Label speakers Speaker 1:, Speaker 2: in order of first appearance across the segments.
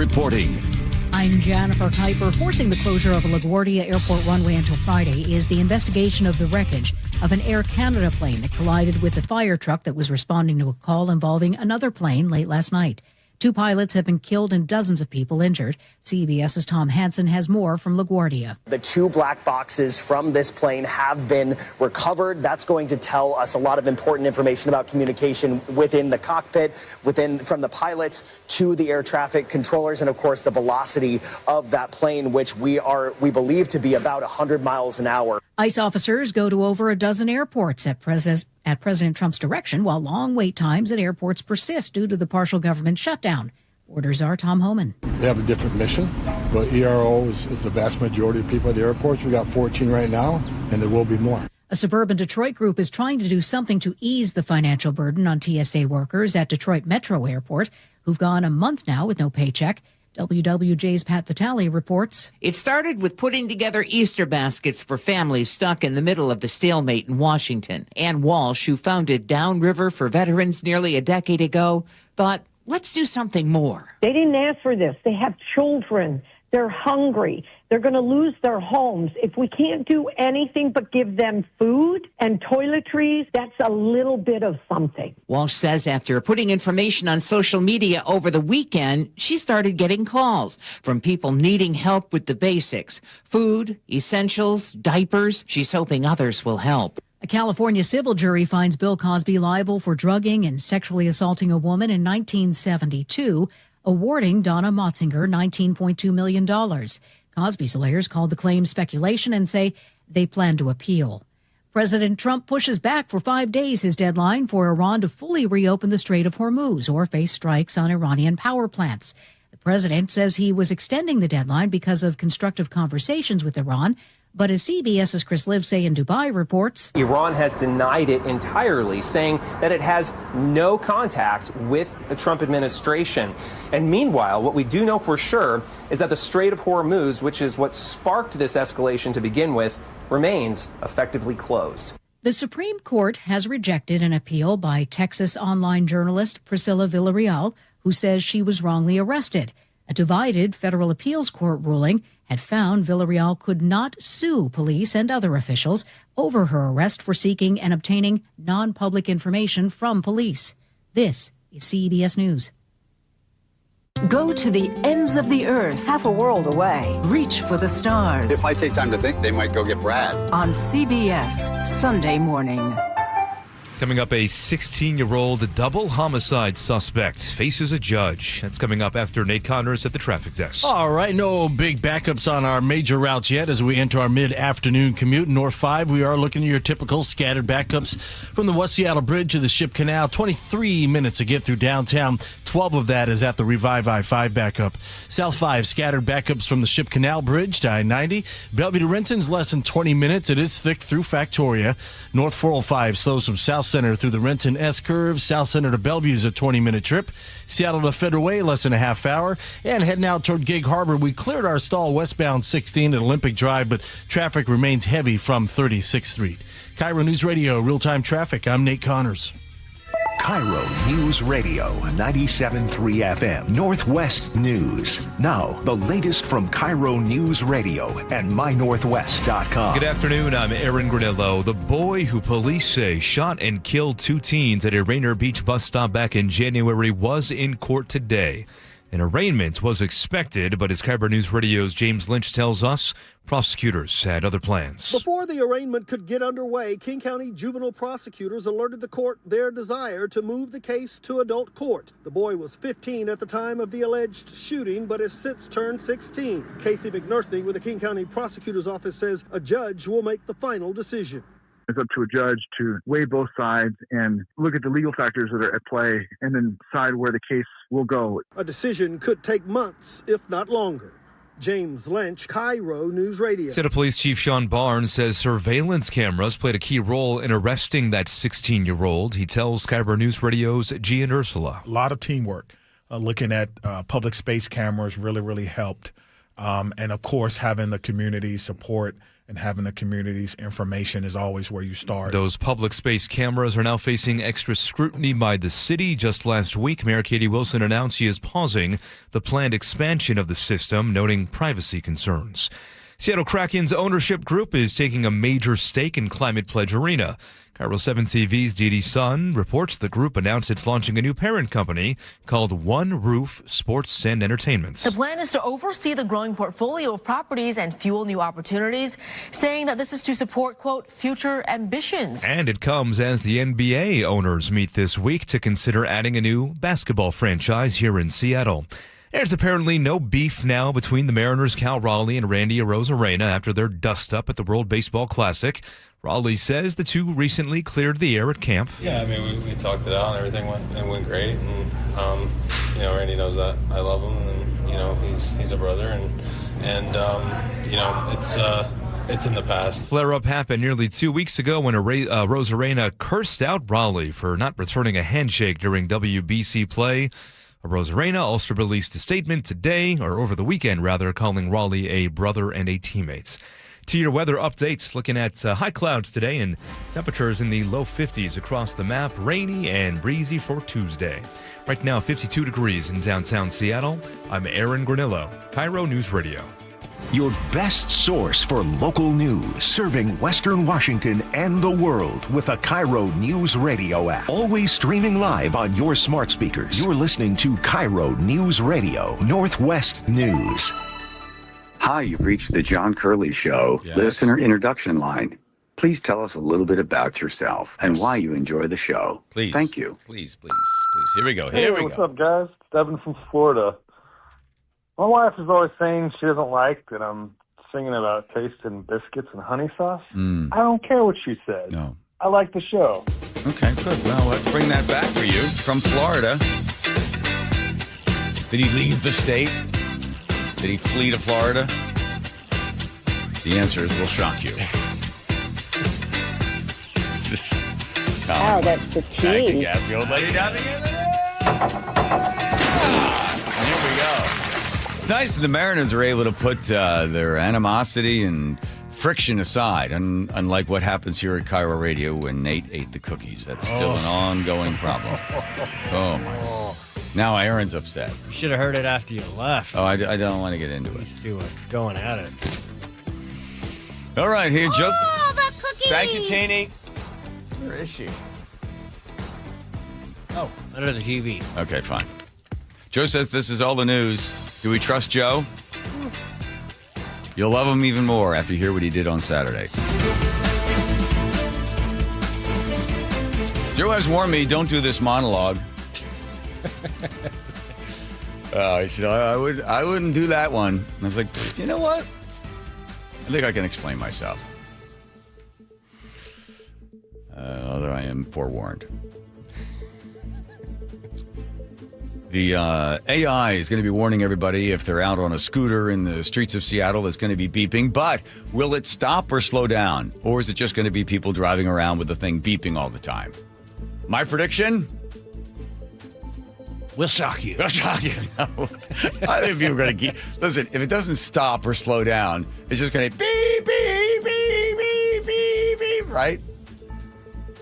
Speaker 1: reporting.
Speaker 2: I'm Jennifer Kuiper. Forcing the closure of LaGuardia Airport runway until Friday is the investigation of the wreckage of an Air Canada plane that collided with a fire truck that was responding to a call involving another plane late last night. 2 pilots have been killed and dozens of people injured. CBS's Tom Hansen has more from LaGuardia.
Speaker 3: The 2 black boxes from this plane have been recovered. That's going to tell us a lot of important information about communication within the cockpit, from the pilots to the air traffic controllers, and of course the velocity of that plane, which we believe to be about 100 miles an hour.
Speaker 2: ICE officers go to over a dozen airports at President Trump's direction, while long wait times at airports persist due to the partial government shutdown. Orders are Tom Homan.
Speaker 4: They have a different mission, but ERO is the vast majority of people at the airports. We got 14 right now, and there will be more.
Speaker 2: A suburban Detroit group is trying to do something to ease the financial burden on TSA workers at Detroit Metro Airport, who've gone a month now with no paycheck. WWJ's Pat Vitale reports.
Speaker 5: It started with putting together Easter baskets for families stuck in the middle of the stalemate in Washington. Ann Walsh, who founded Downriver for Veterans nearly a decade ago, thought, let's do something more.
Speaker 6: They didn't ask for this. They have children. They're hungry. They're going to lose their homes. If we can't do anything but give them food and toiletries, that's a little bit of something.
Speaker 5: Walsh says after putting information on social media over the weekend, she started getting calls from people needing help with the basics: food, essentials, diapers. She's hoping others will help.
Speaker 2: A California civil jury finds Bill Cosby liable for drugging and sexually assaulting a woman in 1972, awarding Donna Motzinger $19.2 million. Cosby's lawyers called the claim speculation and say they plan to appeal. President Trump pushes back for 5 days his deadline for Iran to fully reopen the Strait of Hormuz or face strikes on Iranian power plants. The president says he was extending the deadline because of constructive conversations with Iran. But as CBS's Chris Livesay in Dubai reports,
Speaker 7: Iran has denied it entirely, saying that it has no contact with the Trump administration. And meanwhile, what we do know for sure is that the Strait of Hormuz, which is what sparked this escalation to begin with, remains effectively closed.
Speaker 2: The Supreme Court has rejected an appeal by Texas online journalist Priscilla Villarreal, who says she was wrongly arrested. A divided federal appeals court ruling had found Villarreal could not sue police and other officials over her arrest for seeking and obtaining non-public information from police. This is CBS News.
Speaker 8: Go to the ends of the earth, half a world away. Reach for the stars.
Speaker 9: It might take time to think. They might go get Brad.
Speaker 8: On CBS, Sunday morning.
Speaker 10: Coming up, a 16-year-old double homicide suspect faces a judge. That's coming up after Nate Connors at the traffic desk.
Speaker 11: All right, no big backups on our major routes yet as we enter our mid-afternoon commute. North 5, we are looking at your typical scattered backups from the West Seattle Bridge to the Ship Canal. 23 minutes to get through downtown. 12 of that is at the Revive I-5 backup. South 5, scattered backups from the Ship Canal Bridge to I-90. Bellevue to Renton's less than 20 minutes. It is thick through Factoria. North 405 slows from South Center through the Renton S-curve. South Center to Bellevue is a 20-minute trip. Seattle to Federal Way, less than a half hour. And heading out toward Gig Harbor, we cleared our stall westbound 16 at Olympic Drive, but traffic remains heavy from 36th Street. KIRO News Radio, real-time traffic. I'm Nate Connors.
Speaker 1: KIRO News Radio, 97.3 FM, Northwest News. Now, the latest from KIRO News Radio and mynorthwest.com.
Speaker 10: Good afternoon, I'm Aaron Granillo. The boy who police say shot and killed 2 teens at a Rainier Beach bus stop back in January was in court today. An arraignment was expected, but as KIRO News Radio's James Lynch tells us, prosecutors had other plans.
Speaker 12: Before the arraignment could get underway, King County juvenile prosecutors alerted the court their desire to move the case to adult court. The boy was 15 at the time of the alleged shooting, but has since turned 16. Casey McNurthy with the King County Prosecutor's Office says a judge will make the final decision.
Speaker 13: It's up to a judge to weigh both sides and look at the legal factors that are at play and then decide where the case will go.
Speaker 12: A decision could take months, if not longer. James Lynch, KIRO News Radio.
Speaker 10: State Police Chief Sean Barnes says surveillance cameras played a key role in arresting that 16-year-old. He tells KIRO News Radio's Gian Ursula.
Speaker 14: A lot of teamwork. Looking at public space cameras really helped And, of course, having the community support and having the community's information is always where you start.
Speaker 10: Those public space cameras are now facing extra scrutiny by the city. Just last week, Mayor Katie Wilson announced she is pausing the planned expansion of the system, noting privacy concerns. Seattle Kraken's ownership group is taking a major stake in Climate Pledge Arena. KIRO 7 TV's Dee Sun reports the group announced it's launching a new parent company called One Roof Sports and Entertainment.
Speaker 15: The plan is to oversee the growing portfolio of properties and fuel new opportunities, saying that this is to support, quote, future ambitions.
Speaker 10: And it comes as the NBA owners meet this week to consider adding a new basketball franchise here in Seattle. There's apparently no beef now between the Mariners' Cal Raleigh and Randy Arozarena after their dust-up at the World Baseball Classic. Raleigh says the two recently cleared the air at camp.
Speaker 16: Yeah, I mean, we talked it out and everything went great. And, Randy knows that I love him, and, he's a brother. And it's in the past.
Speaker 10: Flare-up happened nearly 2 weeks ago when Arozarena cursed out Raleigh for not returning a handshake during WBC play. Arozarena also released a statement today, or over the weekend rather, calling Raleigh a brother and a teammate. To your weather updates, looking at high clouds today and temperatures in the low 50s across the map, rainy and breezy for Tuesday. Right now, 52 degrees in downtown Seattle. I'm Aaron Granillo, KIRO News Radio.
Speaker 1: Your best source for local news, serving Western Washington and the world with the KIRO Newsradio App. Always streaming live on your smart speakers. You're listening to KIRO News Radio, Northwest News.
Speaker 17: Hi, you've reached the John Curley Show,
Speaker 9: Yes.
Speaker 17: listener introduction line. Please tell us a little bit about yourself and why you enjoy the show.
Speaker 9: Please.
Speaker 17: Thank you.
Speaker 9: Please. Here we go.
Speaker 18: Hey, what's up, guys? It's Devin from Florida. My wife is always saying she doesn't like that I'm singing about tasting biscuits and honey sauce. I don't care what she says.
Speaker 9: No.
Speaker 18: I like the show.
Speaker 9: Okay, good. Well, let's bring that back for you from Florida. Did he leave the state? Did he flee to Florida? The answers will shock you.
Speaker 19: Wow, that's the tease.
Speaker 9: Gas the old lady down again. There we go. It's nice that the Mariners are able to put their animosity and friction aside, unlike what happens here at KIRO Radio when Nate ate the cookies. That's still an ongoing problem. Oh, my God. Now Aaron's upset.
Speaker 20: You should have heard it after you left.
Speaker 9: Oh, I don't want to get into it.
Speaker 20: These two are going at it.
Speaker 9: All right, here, Joe.
Speaker 19: Oh, the cookies!
Speaker 9: Thank you, Teeny. Where is she?
Speaker 20: Oh, under the TV.
Speaker 9: Okay, fine. Joe says this is all the news. Do we trust Joe? You'll love him even more after you hear what he did on Saturday. Joe has warned me, don't do this monologue. He said, I wouldn't do that one. And I was like, you know what? I think I can explain myself. Although I am forewarned. The AI is going to be warning everybody if they're out on a scooter in the streets of Seattle that's going to be beeping. But will it stop or slow down? Or is it just going to be people driving around with the thing beeping all the time? My prediction?
Speaker 20: We'll shock you.
Speaker 9: We'll shock you. No. I think people are going to keep... Listen, if it doesn't stop or slow down, it's just going to beep, beep, beep, beep, beep, beep, right?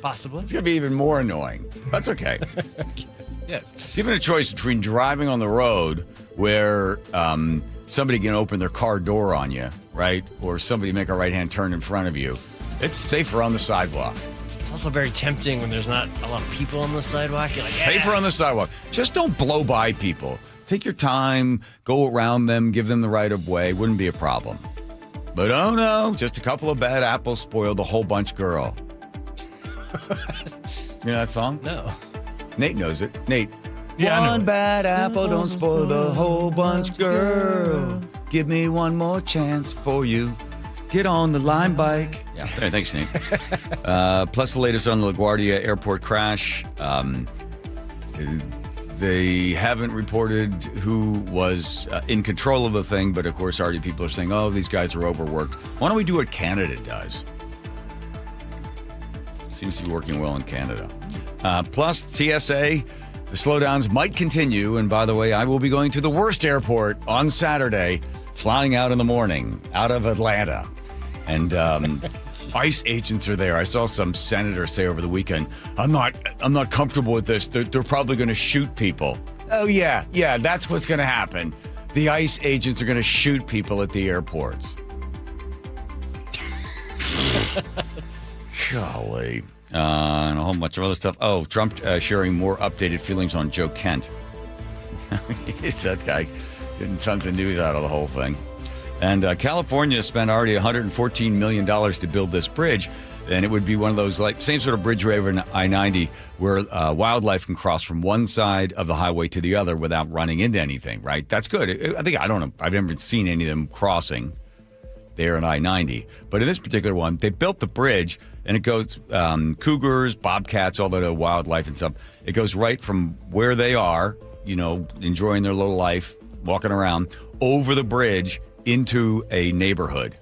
Speaker 20: Possibly.
Speaker 9: It's going to be even more annoying. That's okay.
Speaker 20: Yes.
Speaker 9: Given a choice between driving on the road where somebody can open their car door on you, right? Or somebody make a right-hand turn in front of you, it's safer on the sidewalk.
Speaker 20: It's also very tempting when there's not a lot of people on the sidewalk. You're like,
Speaker 9: Safer on the sidewalk. Just don't blow by people. Take your time, go around them, give them the right of way. Wouldn't be a problem. But oh no, just a couple of bad apples spoiled the whole bunch, girl. You know that song?
Speaker 20: No.
Speaker 9: Nate knows it. Nate.
Speaker 20: Yeah,
Speaker 9: One bad apple don't spoil the whole bunch, girl. Give me one more chance for you. Get on the Lime bike. Yeah, thanks, Nate. Plus the latest on the LaGuardia airport crash. They haven't reported who was in control of the thing, but of course already people are saying, oh, these guys are overworked. Why don't we do what Canada does? Seems to be working well in Canada. Plus, TSA, the slowdowns might continue. And by the way, I will be going to the worst airport on Saturday. flying out in the morning out of Atlanta. And ICE agents are there. I saw some senator say over the weekend, I'm not comfortable with this. They're probably going to shoot people. Oh, yeah, that's what's going to happen. The ICE agents are going to shoot people at the airports. Golly. And a whole bunch of other stuff. Oh, Trump sharing more updated feelings on Joe Kent. He's that guy getting tons of news out of the whole thing. And California spent already $114 million to build this bridge. And it would be one of those, like, same sort of bridge over I-90 where wildlife can cross from one side of the highway to the other without running into anything, right? That's good. I don't know. I've never seen any of them crossing there in I-90. But in this particular one, they built the bridge, and it goes cougars, bobcats, all the wildlife and stuff. It goes right from where they are, enjoying their little life, walking around, over the bridge into a neighborhood.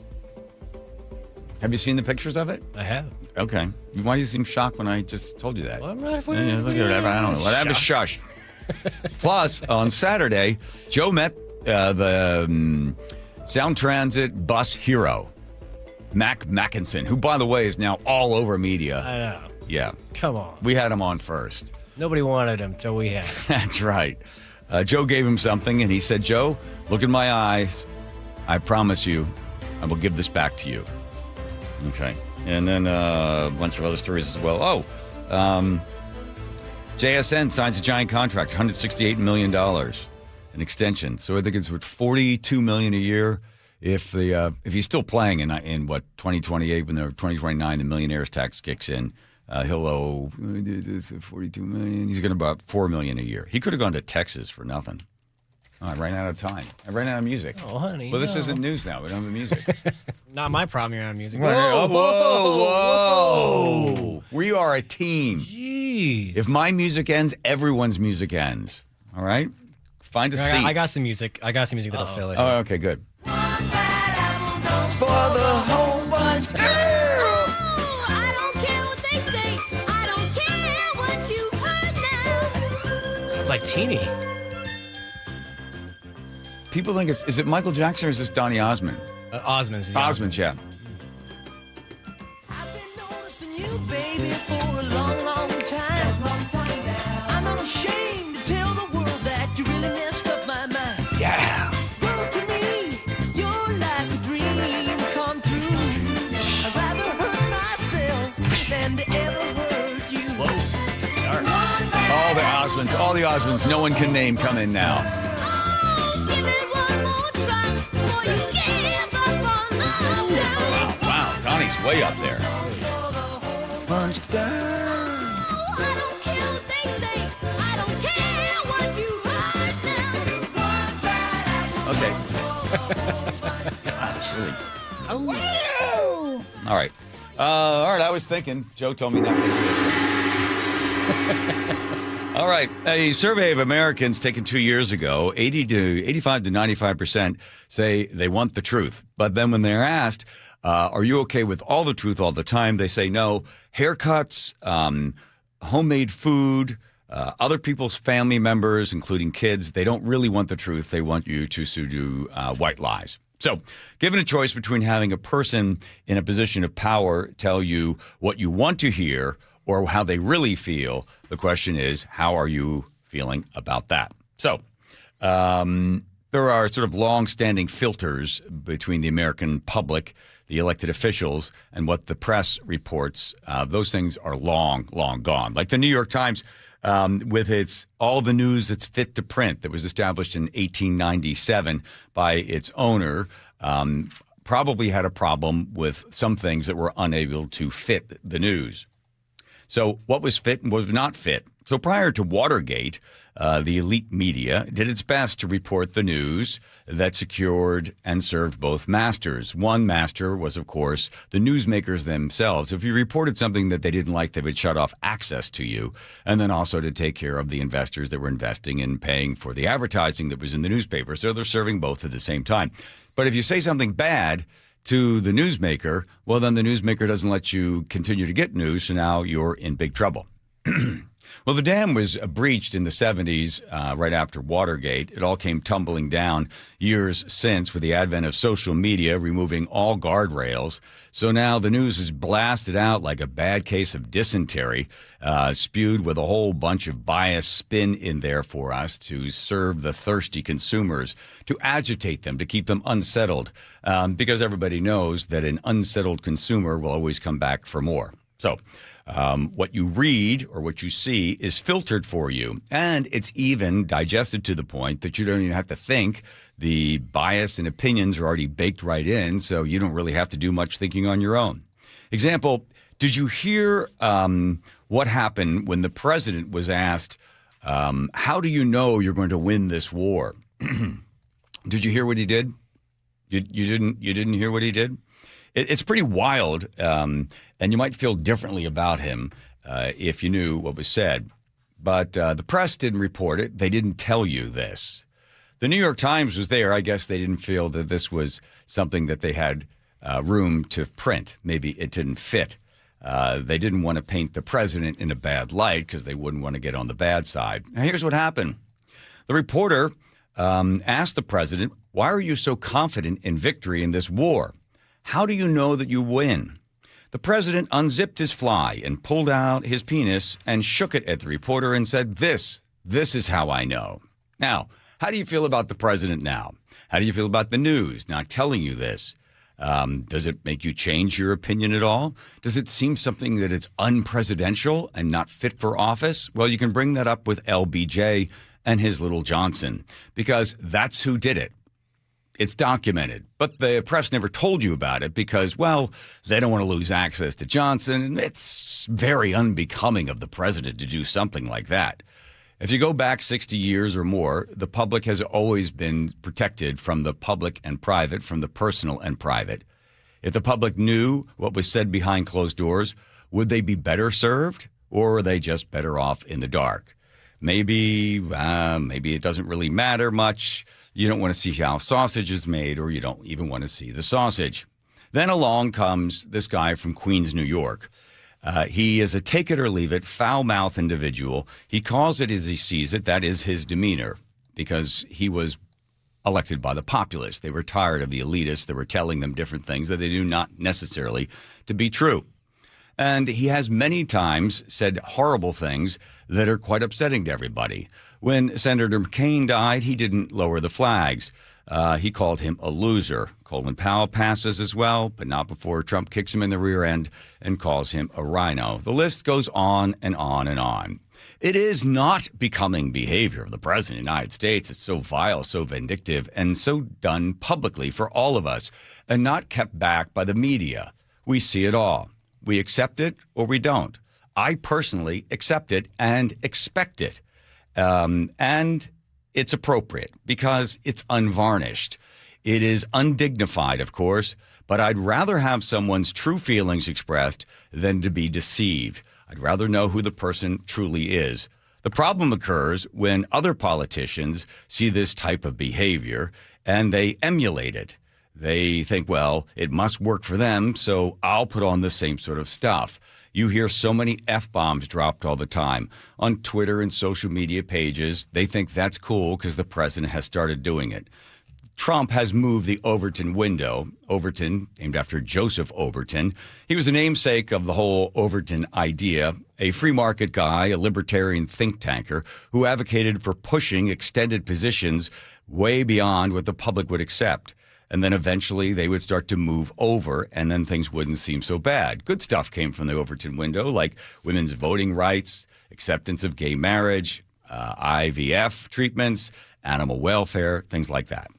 Speaker 9: Have you seen the pictures of it?
Speaker 20: I have.
Speaker 9: Okay. Why do you seem shocked when I just told you that?
Speaker 20: Well, I'm really
Speaker 9: look at that. I don't know. That was shush. Plus, on Saturday, Joe met the Sound Transit bus hero, Mac Mackinson, who, by the way, is now all over media.
Speaker 20: I know.
Speaker 9: Yeah.
Speaker 20: Come on.
Speaker 9: We had him on first.
Speaker 20: Nobody wanted him till we had him.
Speaker 9: That's right. Joe gave him something, and he said, Joe, look in my eyes. I promise you, I will give this back to you. Okay. And then a bunch of other stories as well. JSN signs a giant contract, $168 million, an extension. So I think it's what, $42 million a year. If he's still playing in what, 2028, when the 2029 the millionaires tax kicks in, he'll owe $42 million. He's going to about $4 million a year. He could have gone to Texas for nothing. Oh, I ran out of time. I ran out of music.
Speaker 20: Oh, honey.
Speaker 9: Well, this isn't news now. We don't have the music.
Speaker 20: Not my problem. You're out of music.
Speaker 9: Whoa. We are a team.
Speaker 20: Jeez.
Speaker 9: If my music ends, everyone's music ends. All right? Find a seat.
Speaker 20: I got some music. That'll fill it.
Speaker 9: Oh, okay, good.
Speaker 19: For the whole bunch, girl. I don't care what they say. I don't care what you heard now.
Speaker 20: It's like Teeny.
Speaker 9: People think is it Michael Jackson or is this Donny Osmond?
Speaker 20: Osmond's.
Speaker 9: Osmond, yeah.
Speaker 19: I've been noticing you, baby, for a long, long time. I'm not ashamed to tell the world that you really messed up my mind.
Speaker 9: Yeah.
Speaker 19: Girl, to me, you're like a dream come true. I'd rather hurt myself than to ever hurt you.
Speaker 20: Whoa. Dark.
Speaker 9: All the Osmonds no one can name come in now. Wow, Donnie's way up there. Punch girl.
Speaker 19: I don't care what they say. I don't care what you heard now.
Speaker 9: Okay. That's really. Oh. All right. I was thinking. Joe told me not to do this. All right. A survey of Americans taken 2 years ago, 85 to 95% say they want the truth. But then when they're asked, are you okay with all the truth all the time? They say no. Haircuts, homemade food, other people's family members, including kids, they don't really want the truth. They want you to do white lies. So, given a choice between having a person in a position of power tell you what you want to hear or how they really feel, the question is, how are you feeling about that? So, there are sort of long-standing filters between the American public, the elected officials, and what the press reports. Those things are long, long gone. Like the New York Times, with all the news that's fit to print, that was established in 1897 by its owner, probably had a problem with some things that were unable to fit the news. So what was fit and what was not fit? So prior to Watergate, the elite media did its best to report the news that secured and served both masters. One master was, of course, the newsmakers themselves. If you reported something that they didn't like, they would shut off access to you, and then also to take care of the investors that were investing and paying for the advertising that was in the newspaper. So they're serving both at the same time. But if you say something bad to the newsmaker, well, then the newsmaker doesn't let you continue to get news, so now you're in big trouble. Well, the dam was breached in the 70s, right after Watergate. It all came tumbling down years since with the advent of social media, removing all guardrails. So now the news is blasted out like a bad case of dysentery, spewed with a whole bunch of bias spin in there for us to serve the thirsty consumers, to agitate them, to keep them unsettled, because everybody knows that an unsettled consumer will always come back for more. So what you read or what you see is filtered for you, and it's even digested to the point that you don't even have to think. The bias and opinions are already baked right in, so you don't really have to do much thinking on your own. Example, did you hear what happened when the president was asked, how do you know you're going to win this war? Did you hear what he did? You didn't hear what he did? It's pretty wild, and you might feel differently about him if you knew what was said. But the press didn't report it. They didn't tell you this. The New York Times was there. I guess they didn't feel that this was something that they had room to print. Maybe it didn't fit. They didn't want to paint the president in a bad light because they wouldn't want to get on the bad side. Now, here's what happened. The reporter asked the president, why are you so confident in victory in this war? How do you know that you win? The president unzipped his fly and pulled out his penis and shook it at the reporter and said, this is how I know. Now, how do you feel about the president now? How do you feel about the news not telling you this? Does it make you change your opinion at all? Does it seem something that is unpresidential and not fit for office? Well, you can bring that up with LBJ and his little Johnson, because that's who did it. It's documented, but the press never told you about it because, well, they don't want to lose access to Johnson. It's very unbecoming of the president to do something like that. If you go back 60 years or more, the public has always been protected from the public and private, from the personal and private. If the public knew what was said behind closed doors, would they be better served, or are they just better off in the dark? Maybe it doesn't really matter much. You don't want to see how sausage is made, or you don't even want to see the sausage. Then along comes this guy from Queens, New York. He is a take-it-or-leave-it, foul-mouthed individual. He calls it as he sees it. That is his demeanor, because he was elected by the populace. They were tired of the elitists that were telling them different things that they knew not necessarily to be true. And he has many times said horrible things that are quite upsetting to everybody. When Senator McCain died, he didn't lower the flags. He called him a loser. Colin Powell passes as well, but not before Trump kicks him in the rear end and calls him a rhino. The list goes on and on and on. It is not becoming behavior of the president of the United States. It's so vile, so vindictive, and so done publicly for all of us, and not kept back by the media. We see it all. We accept it or we don't. I personally accept it and expect it. And it's appropriate because it's unvarnished. It is undignified, of course, but I'd rather have someone's true feelings expressed than to be deceived. I'd rather know who the person truly is. The problem occurs when other politicians see this type of behavior and they emulate it. They think, well, it must work for them, so I'll put on the same sort of stuff. You hear so many F-bombs dropped all the time on Twitter and social media pages. They think that's cool because the president has started doing it. Trump has moved the Overton window. Overton, named after Joseph Overton. He was the namesake of the whole Overton idea, a free market guy, a libertarian think tanker who advocated for pushing extended positions way beyond what the public would accept. And then eventually they would start to move over, and then things wouldn't seem so bad. Good stuff came from the Overton window, like women's voting rights, acceptance of gay marriage, IVF treatments, animal welfare, things like that.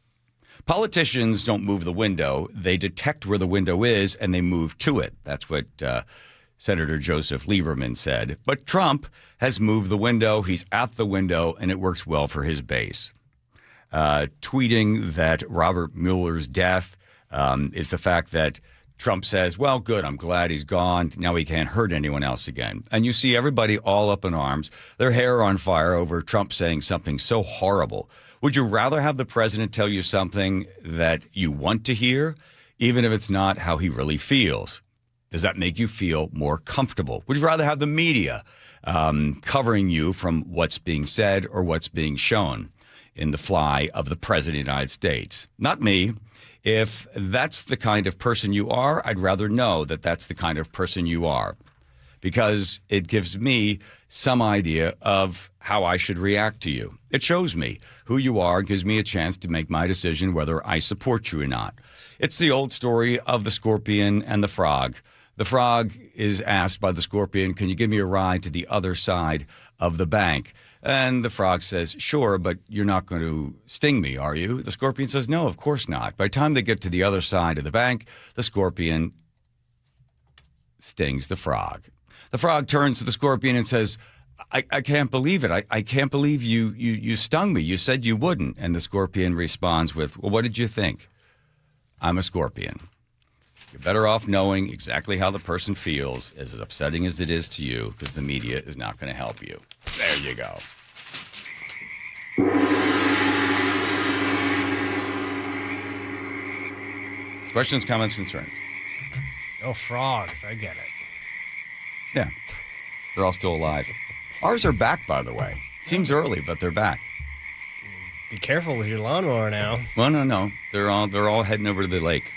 Speaker 9: Politicians don't move the window. They detect where the window is, and they move to it. That's what Senator Joseph Lieberman said. But Trump has moved the window. He's at the window, and it works well for his base. Tweeting that Robert Mueller's death is the fact that Trump says, well, good, I'm glad he's gone. Now he can't hurt anyone else again. And you see everybody all up in arms, their hair on fire over Trump saying something so horrible. Would you rather have the president tell you something that you want to hear, even if it's not how he really feels? Does that make you feel more comfortable? Would you rather have the media covering you from what's being said or what's being shown in the fly of the President of the United States? Not me. If that's the kind of person you are, I'd rather know that that's the kind of person you are, because it gives me some idea of how I should react to you. It shows me who you are, gives me a chance to make my decision whether I support you or not. It's the old story of the scorpion and the frog. The frog is asked by the scorpion, can you give me a ride to the other side of the bank? And the frog says, sure, but you're not going to sting me, are you? The scorpion says, no, of course not. By the time they get to the other side of the bank, the scorpion stings the frog. The frog turns to the scorpion and says, I can't believe it. I can't believe you stung me. You said you wouldn't. And the scorpion responds with, well, what did you think? I'm a scorpion. You're better off knowing exactly how the person feels, as upsetting as it is to you, because the media is not going to help you. There you go. Questions, comments, concerns?
Speaker 20: Oh, frogs. I get it.
Speaker 9: Yeah. They're all still alive. Ours are back, by the way. Seems early, but they're back.
Speaker 20: Be careful with your lawnmower now.
Speaker 9: Well, no. They're all heading over to the lake.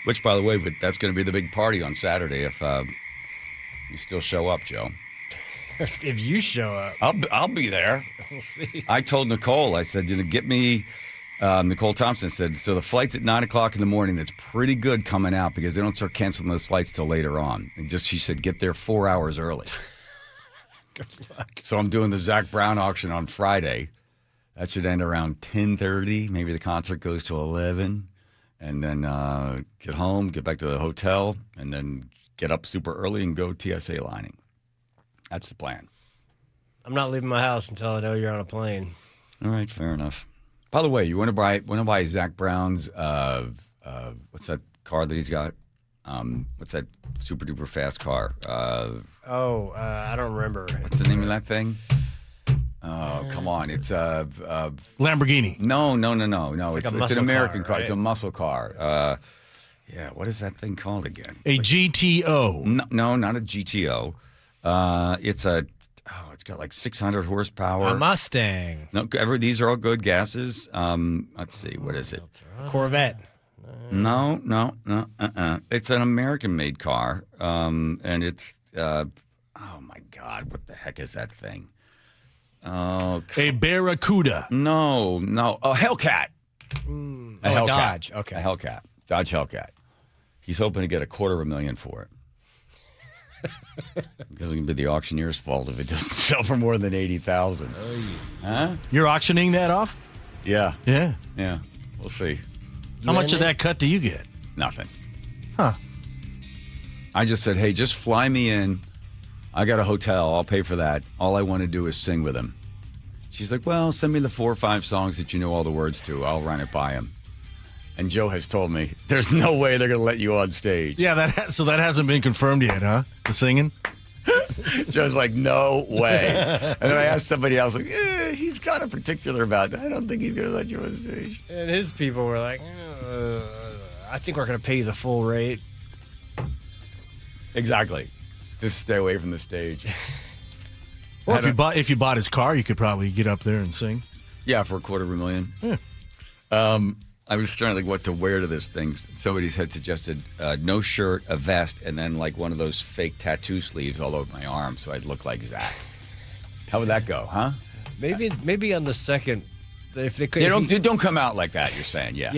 Speaker 9: Which, by the way, that's going to be the big party on Saturday if you still show up, Joe.
Speaker 20: If you show up.
Speaker 9: I'll be there.
Speaker 20: We'll see.
Speaker 9: I told Nicole, I said, get me, Nicole Thompson said, so the flight's at 9 o'clock in the morning. That's pretty good coming out because they don't start canceling those flights till later on. And she said, get there 4 hours early.
Speaker 20: Good luck.
Speaker 9: So I'm doing the Zach Brown auction on Friday. That should end around 10:30. Maybe the concert goes to 11. And then get home, get back to the hotel, and then get up super early and go TSA lining. That's the plan.
Speaker 20: I'm not leaving my house until I know you're on a plane.
Speaker 9: All right, fair enough. By the way, you want to buy Zach Brown's what's that car that he's got? What's that super duper fast car?
Speaker 20: I don't remember.
Speaker 9: What's the name of that thing? Oh, come on. It's a
Speaker 11: Lamborghini.
Speaker 9: No. It's an American car.
Speaker 20: Right?
Speaker 9: It's a muscle car. What is that thing called again?
Speaker 11: A GTO.
Speaker 9: No, not a GTO. It's got like 600 horsepower.
Speaker 20: A Mustang.
Speaker 9: No, these are all good gases. Let's see. What is it?
Speaker 20: Corvette.
Speaker 9: No. It's an American-made car. And it's, oh my God, what the heck is that thing? Oh,
Speaker 11: a Barracuda.
Speaker 9: No. A Hellcat. A Hellcat.
Speaker 20: Dodge. Okay.
Speaker 9: A Hellcat. Dodge Hellcat. He's hoping to get $250,000 for it. Because it can be the auctioneer's fault if it doesn't sell for more than $80,000.
Speaker 20: Oh, yeah.
Speaker 9: Huh?
Speaker 11: You're auctioning that off?
Speaker 9: Yeah.
Speaker 11: Yeah.
Speaker 9: We'll see.
Speaker 11: How much of that cut do you get?
Speaker 9: Nothing.
Speaker 11: Huh.
Speaker 9: I just said, hey, just fly me in. I got a hotel. I'll pay for that. All I want to do is sing with him. She's like, well, send me the 4 or 5 songs that you know all the words to. I'll run it by him. And Joe has told me, there's no way they're going to let you on stage.
Speaker 11: Yeah, so that hasn't been confirmed yet, huh? The singing?
Speaker 9: Joe's like, no way. And then I asked somebody else, like, he's kind of particular about that. I don't think he's going to let you on stage.
Speaker 20: And his people were like, I think we're going to pay you the full rate.
Speaker 9: Exactly. Just stay away from the stage.
Speaker 11: Or if you bought his car, you could probably get up there and sing.
Speaker 9: Yeah, for $250,000.
Speaker 11: Yeah.
Speaker 9: I was trying to think what to wear to this thing. Somebody had suggested no shirt, a vest, and then like one of those fake tattoo sleeves all over my arm, so I'd look like Zach. How would that go, huh?
Speaker 20: Maybe on the second. If they could,
Speaker 9: don't come out like that. You're saying, yeah.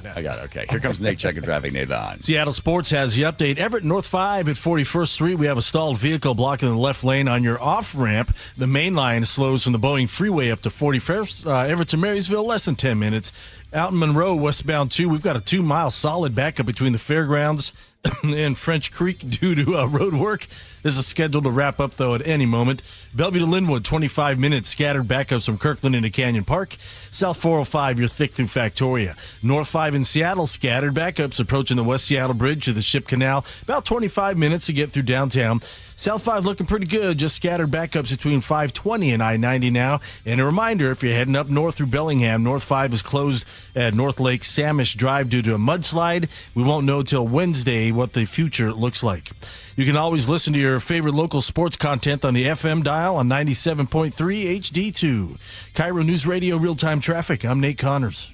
Speaker 20: No.
Speaker 9: I got it. Okay, here comes Nate checking traffic. Nate on.
Speaker 11: Seattle Sports has the update. Everett North 5 at 41st Street. We have a stalled vehicle blocking the left lane on your off ramp. The main line slows from the Boeing Freeway up to 41st. Everett to Marysville, less than 10 minutes. Out in Monroe, westbound 2, we've got a 2-mile solid backup between the fairgrounds and French Creek due to road work. This is scheduled to wrap up, though, at any moment. Bellevue to Linwood, 25 minutes. Scattered backups from Kirkland into Canyon Park. South 405, you're thick through Factoria. North 5 in Seattle, scattered backups approaching the West Seattle Bridge to the Ship Canal. About 25 minutes to get through downtown. South 5 looking pretty good. Just scattered backups between 520 and I-90 now. And a reminder, if you're heading up north through Bellingham, North 5 is closed at North Lake Samish Drive due to a mudslide. We won't know till Wednesday what the future looks like. You can always listen to your favorite local sports content on the FM dial on 97.3 HD2. KIRO News Radio Real-Time Traffic. I'm Nate Connors.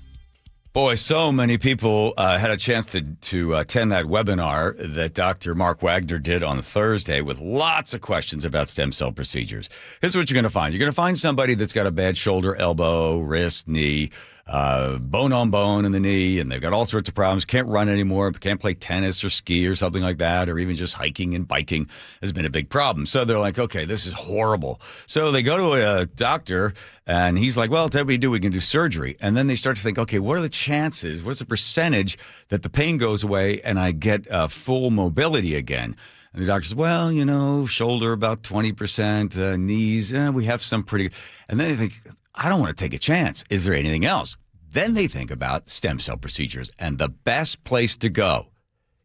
Speaker 9: Boy, so many people had a chance to attend that webinar that Dr. Mark Wagner did on Thursday with lots of questions about stem cell procedures. Here's what you're going to find. You're going to find somebody that's got a bad shoulder, elbow, wrist, knee, bone on bone in the knee, and they've got all sorts of problems. Can't run anymore, can't play tennis or ski or something like that, or even just hiking and biking has been a big problem. So they're like, okay, this is horrible. So they go to a doctor, and he's like, well, tell me what we do. We can do surgery. And then they start to think, okay, what are the chances? What's the percentage that the pain goes away and I get full mobility again? And the doctor says, well, you know, shoulder about 20%, knees, we have some pretty. And then they think, I don't want to take a chance. Is there anything else? Then they think about stem cell procedures. And the best place to go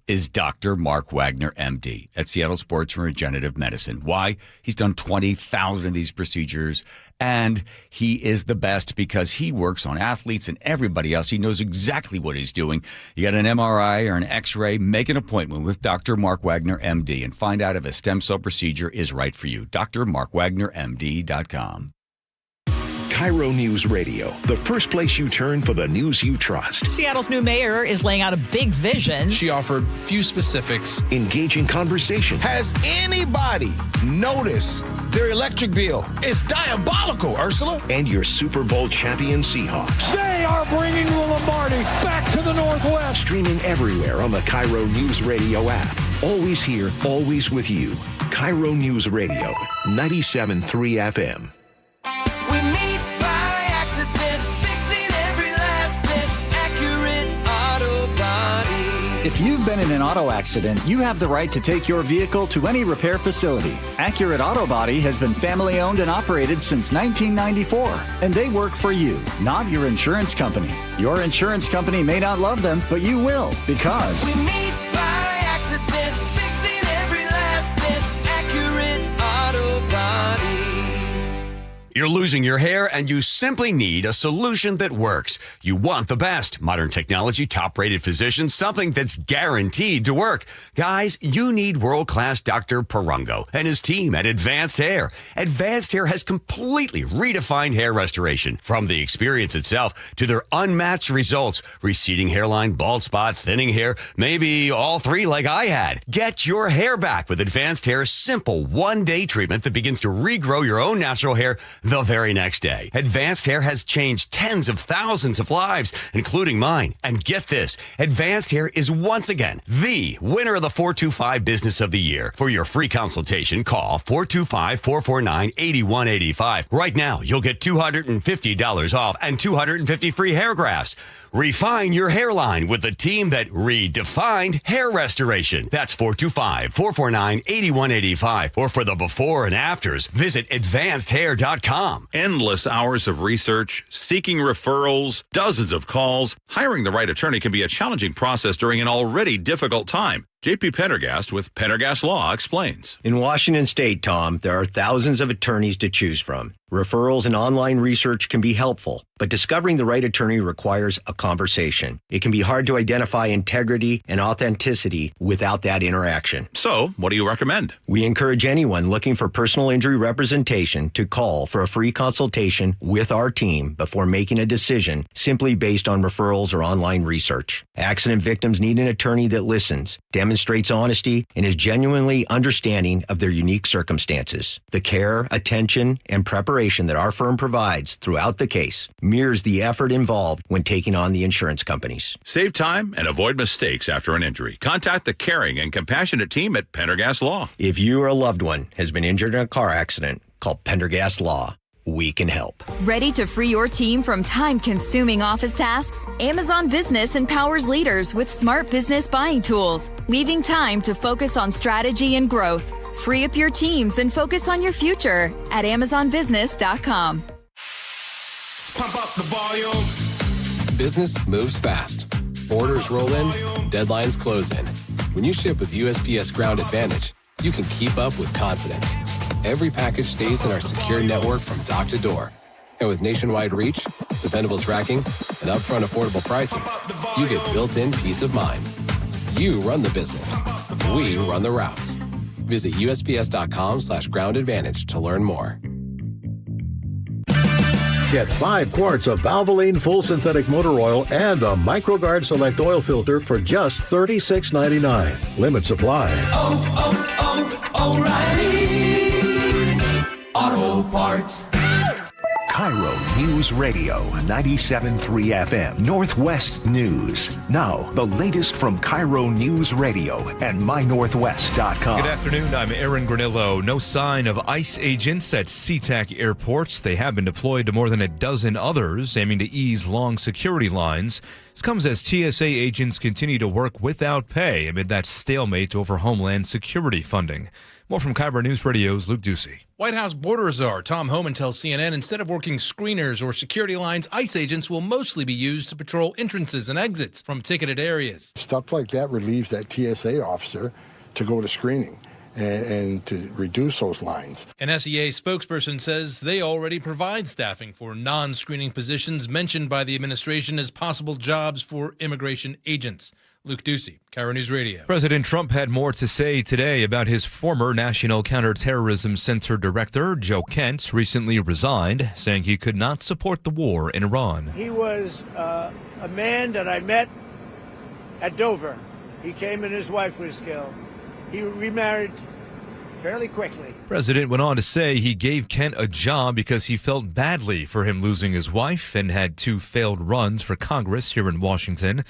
Speaker 9: is Dr. Mark Wagner, MD, at Seattle Sports and Regenerative Medicine. Why? He's done 20,000 of these procedures, and he is the best because he works on athletes and everybody else. He knows exactly what he's doing. You got an MRI or an X-ray, make an appointment with Dr. Mark Wagner, MD, and find out if a stem cell procedure is right for you. drmarkwagnermd.com.
Speaker 1: KIRO News Radio, the first place you turn for the news you trust.
Speaker 21: Seattle's new mayor is laying out a big vision.
Speaker 22: She offered few specifics.
Speaker 1: Engaging conversation.
Speaker 22: Has anybody noticed their electric bill? It's diabolical, Ursula.
Speaker 1: And your Super Bowl champion Seahawks.
Speaker 23: They are bringing the Lombardi back to the Northwest.
Speaker 1: Streaming everywhere on the KIRO News Radio app. Always here, always with you. KIRO News Radio, 97.3 FM.
Speaker 19: We meet by accident, fixing every last bit, Accurate Auto Body.
Speaker 24: If you've been in an auto accident, you have the right to take your vehicle to any repair facility. Accurate Auto Body has been family owned and operated since 1994, and they work for you, not your insurance company. Your insurance company may not love them, but you will, because
Speaker 19: We meet by accident, fixing every last bit, Accurate Auto Body.
Speaker 25: You're losing your hair and you simply need a solution that works. You want the best. Modern technology, top-rated physicians, something that's guaranteed to work. Guys, you need world-class Dr. Perungo and his team at Advanced Hair. Advanced Hair has completely redefined hair restoration. From the experience itself to their unmatched results. Receding hairline, bald spot, thinning hair, maybe all three like I had. Get your hair back with Advanced Hair's simple one-day treatment that begins to regrow your own natural hair the very next day. Advanced Hair has changed tens of thousands of lives, including mine. And get this, Advanced Hair is once again the winner of the 425 Business of the Year. For your free consultation, call 425-449-8185. Right now, you'll get $250 off and 250 free hair grafts. Refine your hairline with the team that redefined hair restoration. That's 425-449-8185. Or for the before and afters, visit advancedhair.com.
Speaker 26: Endless hours of research, seeking referrals, dozens of calls. Hiring the right attorney can be a challenging process during an already difficult time. JP Pendergast with Pendergast Law explains.
Speaker 27: In Washington State, Tom, there are thousands of attorneys to choose from. Referrals and online research can be helpful, but discovering the right attorney requires a conversation. It can be hard to identify integrity and authenticity without that interaction.
Speaker 26: So, what do you recommend?
Speaker 27: We encourage anyone looking for personal injury representation to call for a free consultation with our team before making a decision simply based on referrals or online research. Accident victims need an attorney that listens, demonstrates honesty, and is genuinely understanding of their unique circumstances. The care, attention, and preparation that our firm provides throughout the case mirrors the effort involved when taking on the insurance companies.
Speaker 26: Save time and avoid mistakes after an injury. Contact the caring and compassionate team at Pendergast Law.
Speaker 27: If you or a loved one has been injured in a car accident, call Pendergast Law. We can help.
Speaker 28: Ready to free your team from time-consuming office tasks? Amazon Business empowers leaders with smart business buying tools, leaving time to focus on strategy and growth. Free up your teams and focus on your future at AmazonBusiness.com.
Speaker 29: Pump up the volume. Business moves fast. Orders roll in, deadlines close in. When you ship with USPS Ground Advantage, you can keep up with confidence. Every package stays in our secure network from dock to door. And with nationwide reach, dependable tracking, and upfront affordable pricing, you get built-in peace of mind. You run the business. We run the routes. Visit USPS.com/groundadvantage to learn more.
Speaker 2: Get 5 quarts of Valvoline Full Synthetic Motor Oil and a MicroGuard Select Oil Filter for just $36.99. Limit supply.
Speaker 19: O'Reilly Auto Parts.
Speaker 1: KIRO News Radio 97.3 FM Northwest News. Now, the latest from KIRO News Radio and mynorthwest.com.
Speaker 10: Good afternoon. I'm Aaron Granillo. No sign of ICE agents at SeaTac airports. They have been deployed to more than a dozen others, aiming to ease long security lines. This comes as TSA agents continue to work without pay amid that stalemate over Homeland Security funding. More from KIRO News Radio's Luke Ducey.
Speaker 3: White House border czar Tom Homan tells CNN instead of working screeners or security lines, ICE agents will mostly be used to patrol entrances and exits from ticketed areas.
Speaker 4: Stuff like that relieves that TSA officer to go to screening and to reduce those lines.
Speaker 3: An SEA spokesperson says they already provide staffing for non-screening positions mentioned by the administration as possible jobs for immigration agents. Luke Ducey, KIRO News Radio.
Speaker 10: President Trump had more to say today about his former National Counterterrorism Center director, Joe Kent, recently resigned, saying he could not support the war in Iran.
Speaker 5: He was a man that I met at Dover. He came and his wife was killed. He remarried fairly quickly.
Speaker 10: President went on to say he gave Kent a job because he felt badly for him losing his wife and had 2 failed runs for Congress here in Washington.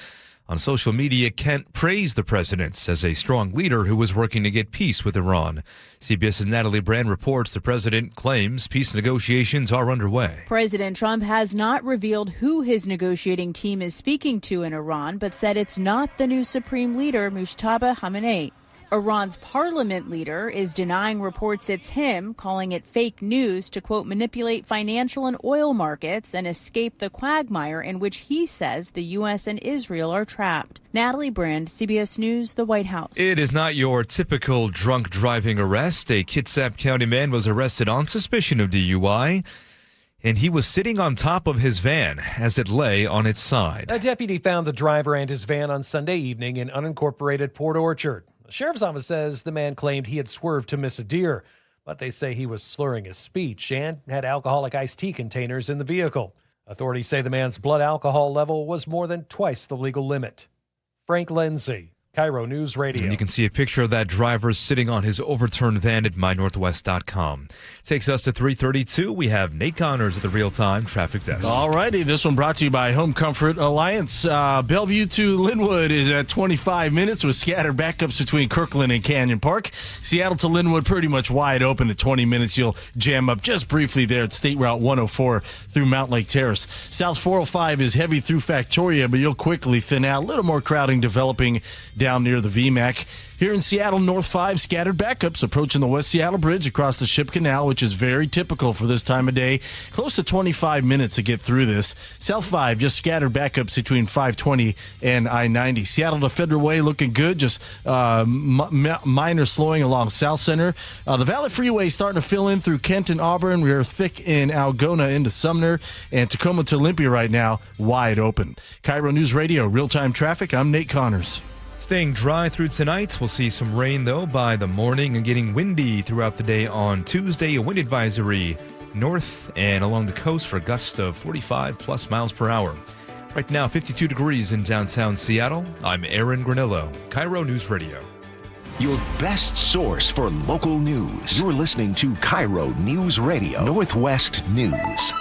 Speaker 10: On social media, Kent praised the president as a strong leader who was working to get peace with Iran. CBS's Natalie Brand reports the president claims peace negotiations are underway.
Speaker 6: President Trump has not revealed who his negotiating team is speaking to in Iran, but said it's not the new supreme leader, Mujtaba Khamenei. Iran's parliament leader is denying reports it's him, calling it fake news to, quote, manipulate financial and oil markets and escape the quagmire in which he says the U.S. and Israel are trapped. Natalie Brand, CBS News, the White House.
Speaker 10: It is not your typical drunk driving arrest. A Kitsap County man was arrested on suspicion of DUI, and he was sitting on top of his van as it lay on its side.
Speaker 7: A deputy found the driver and his van on Sunday evening in unincorporated Port Orchard. The sheriff's office says the man claimed he had swerved to miss a deer, but they say he was slurring his speech and had alcoholic iced tea containers in the vehicle. Authorities say the man's blood alcohol level was more than twice the legal limit. Frank Lindsay, KIRO News Radio.
Speaker 10: And you can see a picture of that driver sitting on his overturned van at mynorthwest.com. Takes us to 3:32. We have Nate Connors at the real-time traffic desk.
Speaker 11: All righty, this one brought to you by Home Comfort Alliance. Bellevue to Linwood is at 25 minutes with scattered backups between Kirkland and Canyon Park. Seattle to Linwood pretty much wide open at 20 minutes. You'll jam up just briefly there at State Route 104 through Mount Lake Terrace. South 405 is heavy through Factoria, but you'll quickly thin out. A little more crowding developing down near the VMAC. Here in Seattle, North 5, scattered backups approaching the West Seattle Bridge across the Ship Canal, which is very typical for this time of day. Close to 25 minutes to get through this. South 5, just scattered backups between 520 and I-90. Seattle to Federal Way looking good, just minor slowing along South Center. The Valley Freeway starting to fill in through Kent and Auburn. We are thick in Algona into Sumner, and Tacoma to Olympia right now, wide open. KIRO News Radio, real-time traffic. I'm Nate Connors.
Speaker 10: Staying dry through tonight. We'll see some rain, though, by the morning and getting windy throughout the day on Tuesday. A wind advisory north and along the coast for gusts of 45-plus miles per hour. Right now, 52 degrees in downtown Seattle. I'm Aaron Granillo, KIRO News Radio.
Speaker 1: Your best source for local news. You're listening to KIRO News Radio, Northwest News.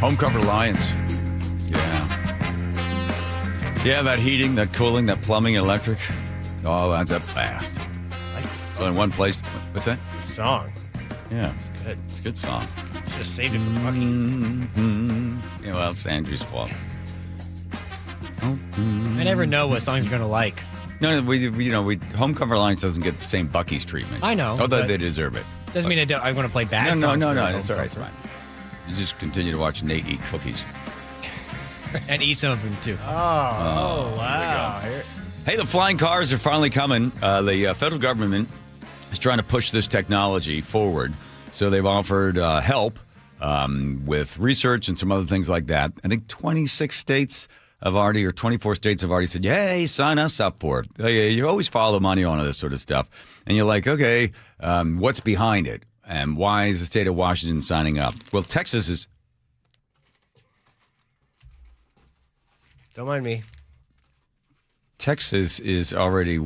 Speaker 9: Home Comfort Alliance. Yeah, that heating, that cooling, that plumbing, electric, all adds up fast. So in one place, what's that?
Speaker 20: The song.
Speaker 9: Yeah.
Speaker 20: It's good.
Speaker 9: It's a good song.
Speaker 20: Should have saved it for Bucky's.
Speaker 9: Yeah, well, it's Andrew's fault.
Speaker 20: I never know what songs you're going to like.
Speaker 9: No, Home Comfort Alliance doesn't get the same Bucky's treatment.
Speaker 20: I know.
Speaker 9: Although they deserve it.
Speaker 20: Doesn't mean I'm going to play bad songs.
Speaker 9: No, it's all right. It's fine. You just continue to watch Nate eat cookies.
Speaker 20: And eat some of them, too.
Speaker 9: Oh wow. Hey, the flying cars are finally coming. The federal government is trying to push this technology forward. So they've offered help with research and some other things like that. I think 26 states have already, or 24 states have already said, "Yay, sign us up for it." You always follow money on this sort of stuff. And you're like, okay, what's behind it? And why is the state of Washington signing up? Well, Texas is...
Speaker 20: Don't mind me.
Speaker 9: Texas is already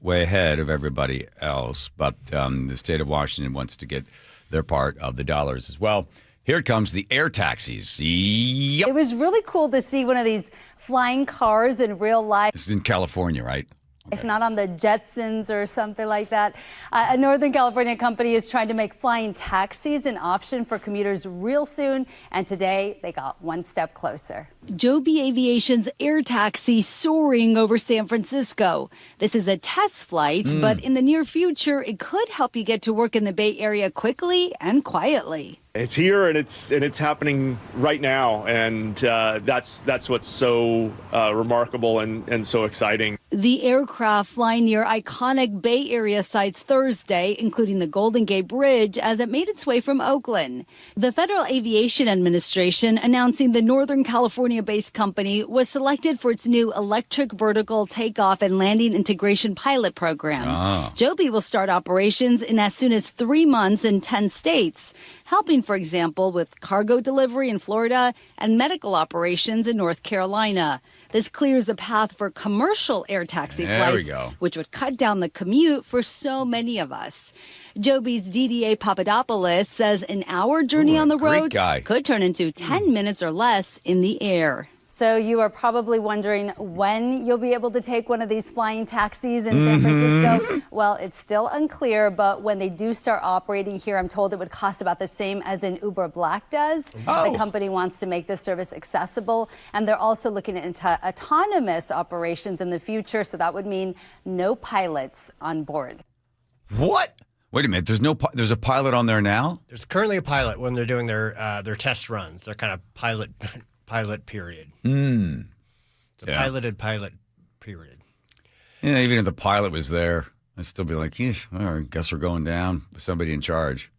Speaker 9: way ahead of everybody else, but the state of Washington wants to get their part of the dollars as well. Here it comes, the air taxis. Yep.
Speaker 8: It was really cool to see one of these flying cars in real life.
Speaker 9: This is in California, right?
Speaker 8: If not on the Jetsons or something like that. A Northern California company is trying to make flying taxis an option for commuters real soon. And today they got one step closer.
Speaker 12: Joby Aviation's air taxi soaring over San Francisco. This is a test flight, but in the near future, it could help you get to work in the Bay Area quickly and quietly.
Speaker 13: It's here and it's happening right now, and that's what's so remarkable and so exciting.
Speaker 12: The aircraft flying near iconic Bay Area sites Thursday, including the Golden Gate Bridge, as it made its way from Oakland. The Federal Aviation Administration announcing the Northern California-based company was selected for its new electric vertical takeoff and landing integration pilot program. Joby will start operations in as soon as 3 months in 10 states, helping, for example, with cargo delivery in Florida and medical operations in North Carolina. This clears the path for commercial air taxi flights, which would cut down the commute for so many of us. Joby's DDA Papadopoulos says an hour journey on the road could turn into 10 minutes or less in the air.
Speaker 8: So you are probably wondering when you'll be able to take one of these flying taxis in San Francisco. Well, it's still unclear, but when they do start operating here, I'm told it would cost about the same as an Uber Black does. The company wants to make this service accessible, and they're also looking into autonomous operations in the future, so that would mean no pilots on board.
Speaker 9: What? Wait a minute. There's a pilot on there now?
Speaker 20: There's currently a pilot when they're doing their test runs. They're kind of pilot period. The piloted pilot period.
Speaker 9: Yeah, even if the pilot was there, I'd still be like, I guess we're going down with somebody in charge.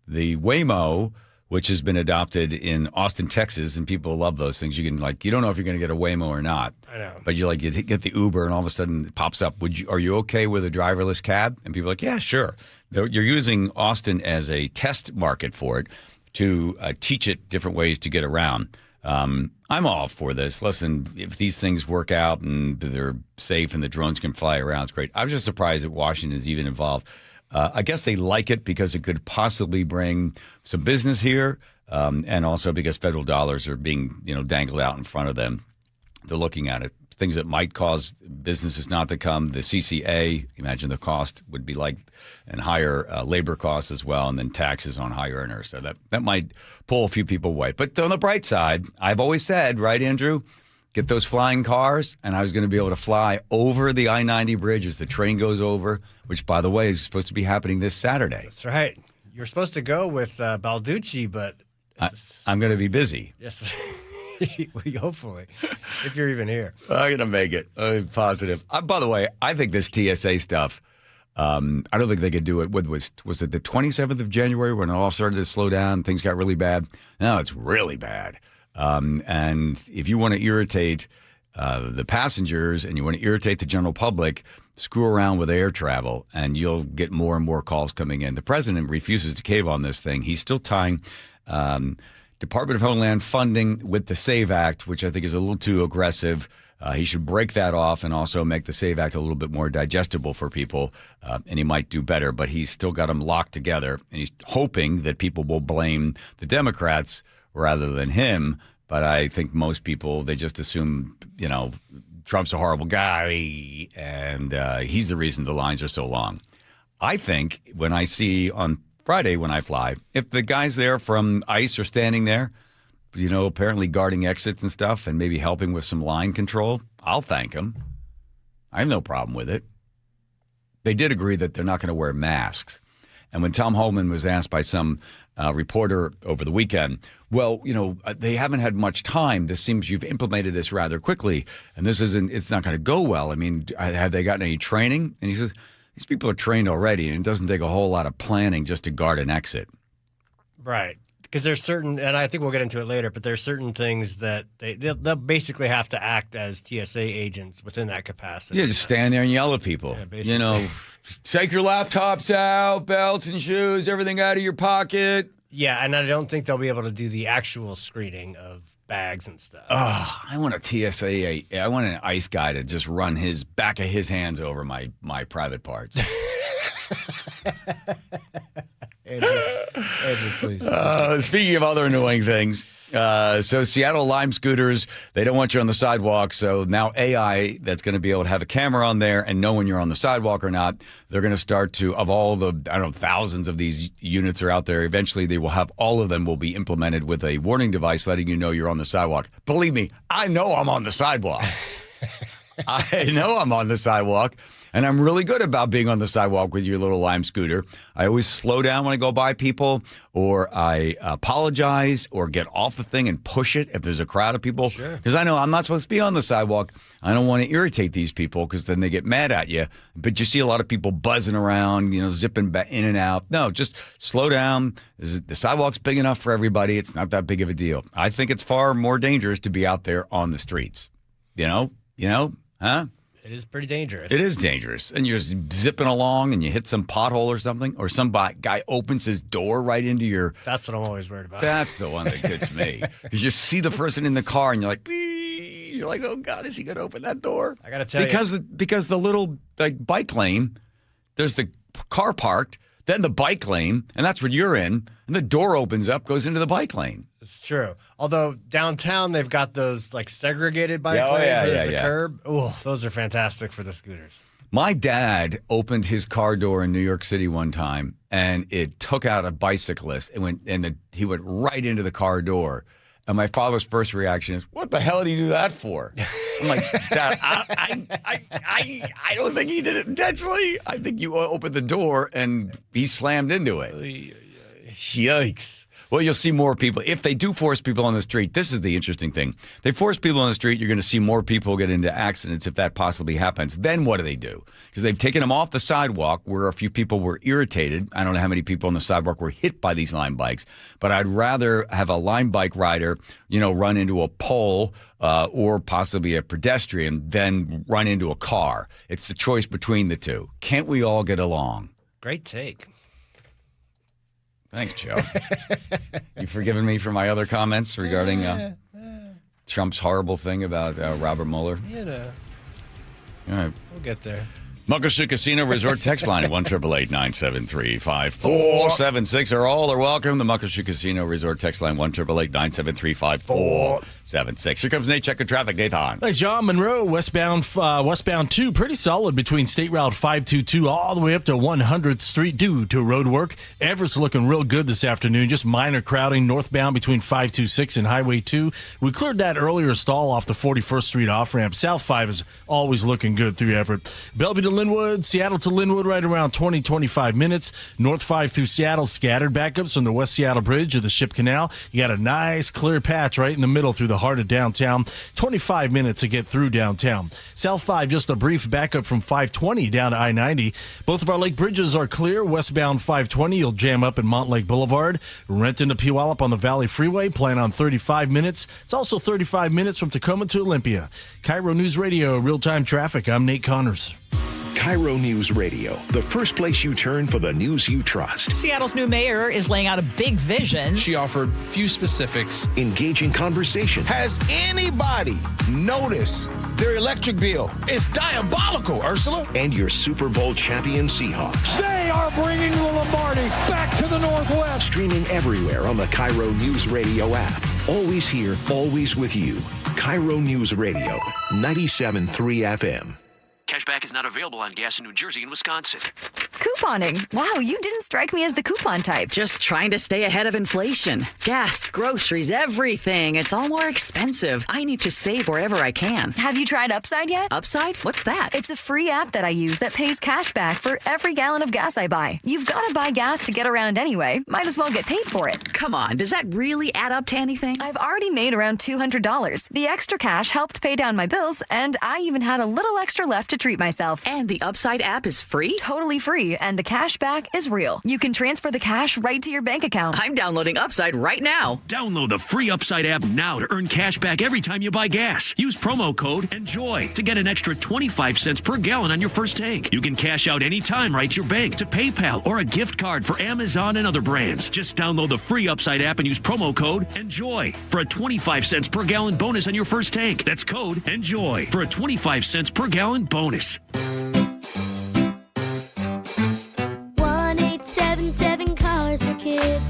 Speaker 9: The Waymo, which has been adopted in Austin, Texas, and people love those things. You can you don't know if you're going to get a Waymo or not.
Speaker 20: I know.
Speaker 9: But you get the Uber, and all of a sudden it pops up. Are you okay with a driverless cab? And people are like, yeah, sure. You're using Austin as a test market for it to teach it different ways to get around. I'm all for this. Listen, if these things work out and they're safe and the drones can fly around, it's great. I was just surprised that Washington is even involved. I guess they like it because it could possibly bring some business here, and also because federal dollars are being dangled out in front of them. They're looking at it. Things that might cause businesses not to come. The CCA, imagine the cost would be like, and higher labor costs as well, and then taxes on high earners. So that might pull a few people away. But on the bright side, I've always said, right, Andrew, get those flying cars, and I was going to be able to fly over the I-90 bridge as the train goes over, which, by the way, is supposed to be happening this Saturday.
Speaker 20: That's right. You're supposed to go with Balducci, but
Speaker 9: I'm going to be busy.
Speaker 20: Yes. Hopefully, if you're even here.
Speaker 9: I'm going to make it. I'm positive. By the way, I think this TSA stuff, I don't think they could do it. Was it the 27th of January when it all started to slow down, things got really bad? No, it's really bad. And if you want to irritate the passengers and you want to irritate the general public, screw around with air travel and you'll get more and more calls coming in. The president refuses to cave on this thing. He's still tying Department of Homeland funding with the SAVE Act, which I think is a little too aggressive. He should break that off and also make the SAVE Act a little bit more digestible for people, and he might do better. But he's still got them locked together, and he's hoping that people will blame the Democrats rather than him. But I think most people, they just assume, Trump's a horrible guy, and he's the reason the lines are so long. I think when I see on Friday when I fly, if the guys there from ICE are standing there, apparently guarding exits and stuff and maybe helping with some line control, I'll thank them. I have no problem with it. They did agree that they're not going to wear masks. And when Tom Homan was asked by some reporter over the weekend, well, they haven't had much time. This seems you've implemented this rather quickly, and it's not going to go well. I mean, have they gotten any training? And he says, these people are trained already, and it doesn't take a whole lot of planning just to guard an exit.
Speaker 20: Right. Because there's certain, and I think we'll get into it later, but there's certain things that they'll basically have to act as TSA agents within that capacity.
Speaker 9: Yeah, just stand there and yell at people.
Speaker 20: Yeah,
Speaker 9: take your laptops out, belts and shoes, everything out of your pocket.
Speaker 20: Yeah, and I don't think they'll be able to do the actual screening of bags and stuff.
Speaker 9: Oh, I want a TSA. I want an ICE guy to just run his back of his hands over my private parts.
Speaker 20: Andrew, please.
Speaker 9: Speaking of other annoying things, so Seattle Lime scooters, they don't want you on the sidewalk. So now AI that's going to be able to have a camera on there and know when you're on the sidewalk or not. They're going to start to, of all the, thousands of these units are out there. Eventually, they will have all of them will be implemented with a warning device letting you know you're on the sidewalk. Believe me, I know I'm on the sidewalk. I know I'm on the sidewalk. And I'm really good about being on the sidewalk with your little Lime scooter. I always slow down when I go by people, or I apologize, or get off the thing and push it if there's a crowd of people. Because I know I'm not supposed to be on the sidewalk. I don't want to irritate these people because then they get mad at you. But you see a lot of people buzzing around, zipping in and out. No, just slow down. The sidewalk's big enough for everybody. It's not that big of a deal. I think it's far more dangerous to be out there on the streets. Huh?
Speaker 20: It is pretty dangerous.
Speaker 9: It is dangerous. And you're zipping along and you hit some pothole or something, or some guy opens his door right into your...
Speaker 20: That's what I'm always worried about.
Speaker 9: That's the one that gets me. Because you see the person in the car and you're like, "Bee!" You're like, oh, God, is he going to open that door?
Speaker 20: I got to tell you.
Speaker 9: Because the little bike lane, there's the car parked, then the bike lane, and that's what you're in, and the door opens up, goes into the bike lane.
Speaker 20: It's true. Although downtown they've got those segregated bike lanes where there's a curb. Oh, those are fantastic for the scooters.
Speaker 9: My dad opened his car door in New York City one time, and it took out a bicyclist. He went right into the car door. And my father's first reaction is, "What the hell did he do that for?" I'm like, "Dad, I don't think he did it intentionally. I think you opened the door and he slammed into it." Yikes. Well, you'll see more people. If they do force people on the street, this is the interesting thing. They force people on the street, you're going to see more people get into accidents if that possibly happens. Then what do? Because they've taken them off the sidewalk where a few people were irritated. I don't know how many people on the sidewalk were hit by these Lime bikes, but I'd rather have a Lime bike rider, run into a pole or possibly a pedestrian than run into a car. It's the choice between the two. Can't we all get along?
Speaker 20: Great take.
Speaker 9: Thanks, Joe. You forgiven me for my other comments regarding Trump's horrible thing about Robert Mueller? All right.
Speaker 20: We'll get there.
Speaker 9: Muckleshoot Casino Resort text line at 1-888-973-5476 are all are welcome. The Muckleshoot Casino Resort text line 1-888-973-5476. Here comes Nate checking traffic. Nathan.
Speaker 11: Thanks, John. Monroe, westbound 2, pretty solid between State Route 522 all the way up to 100th Street due to road work. Everett's looking real good this afternoon. Just minor crowding northbound between 526 and Highway 2. We cleared that earlier stall off the 41st Street off-ramp. South 5 is always looking good through Everett. Bellevue to Linwood, Seattle to Linwood, right around 20-25 minutes. North 5 through Seattle, scattered backups on the West Seattle Bridge or the Ship Canal. You got a nice clear patch right in the middle through the heart of downtown. 25 minutes to get through downtown. South 5, just a brief backup from 520 down to I-90. Both of our lake bridges are clear. Westbound 520, you'll jam up at Montlake Boulevard. Renton to Puyallup on the Valley Freeway, plan on 35 minutes. It's also 35 minutes from Tacoma to Olympia. KIRO News Radio, real-time traffic. I'm Nate Connors.
Speaker 1: KIRO News Radio, the first place you turn for the news you trust.
Speaker 14: Seattle's new mayor is laying out a big vision.
Speaker 3: She offered few specifics.
Speaker 1: Engaging conversation.
Speaker 15: Has anybody noticed their electric bill? It's diabolical, Ursula.
Speaker 1: And your Super Bowl champion Seahawks.
Speaker 15: They are bringing the Lombardi back to the Northwest.
Speaker 1: Streaming everywhere on the KIRO News Radio app. Always here, always with you. KIRO News Radio, 97.3 FM.
Speaker 16: Cashback is not available on gas in New Jersey and Wisconsin. Couponing. Wow, you didn't strike me as the coupon type.
Speaker 17: Just trying to stay ahead of inflation. Gas, groceries, everything. It's all more expensive. I need to save wherever I can.
Speaker 16: Have you tried Upside yet?
Speaker 17: Upside? What's that?
Speaker 16: It's a free app that I use that pays cash back for every gallon of gas I buy. You've got to buy gas to get around anyway. Might as well get paid for it.
Speaker 17: Come on, does that really add up to anything?
Speaker 16: I've already made around $200. The extra cash helped pay down my bills, and I even had a little extra left to treat myself.
Speaker 17: And the Upside app is free?
Speaker 16: Totally free, and the cash back is real. You can transfer the cash right to your bank account.
Speaker 17: I'm downloading Upside right now.
Speaker 18: Download the free Upside app now to earn cash back every time you buy gas. Use promo code ENJOY to get an extra 25 cents per gallon on your first tank. You can cash out anytime right to your bank, to PayPal, or a gift card for Amazon and other brands. Just download the free Upside app and use promo code ENJOY for a 25 cents per gallon bonus on your first tank. That's code ENJOY for a 25 cents per gallon bonus.
Speaker 21: 1-877 Cars for Kids.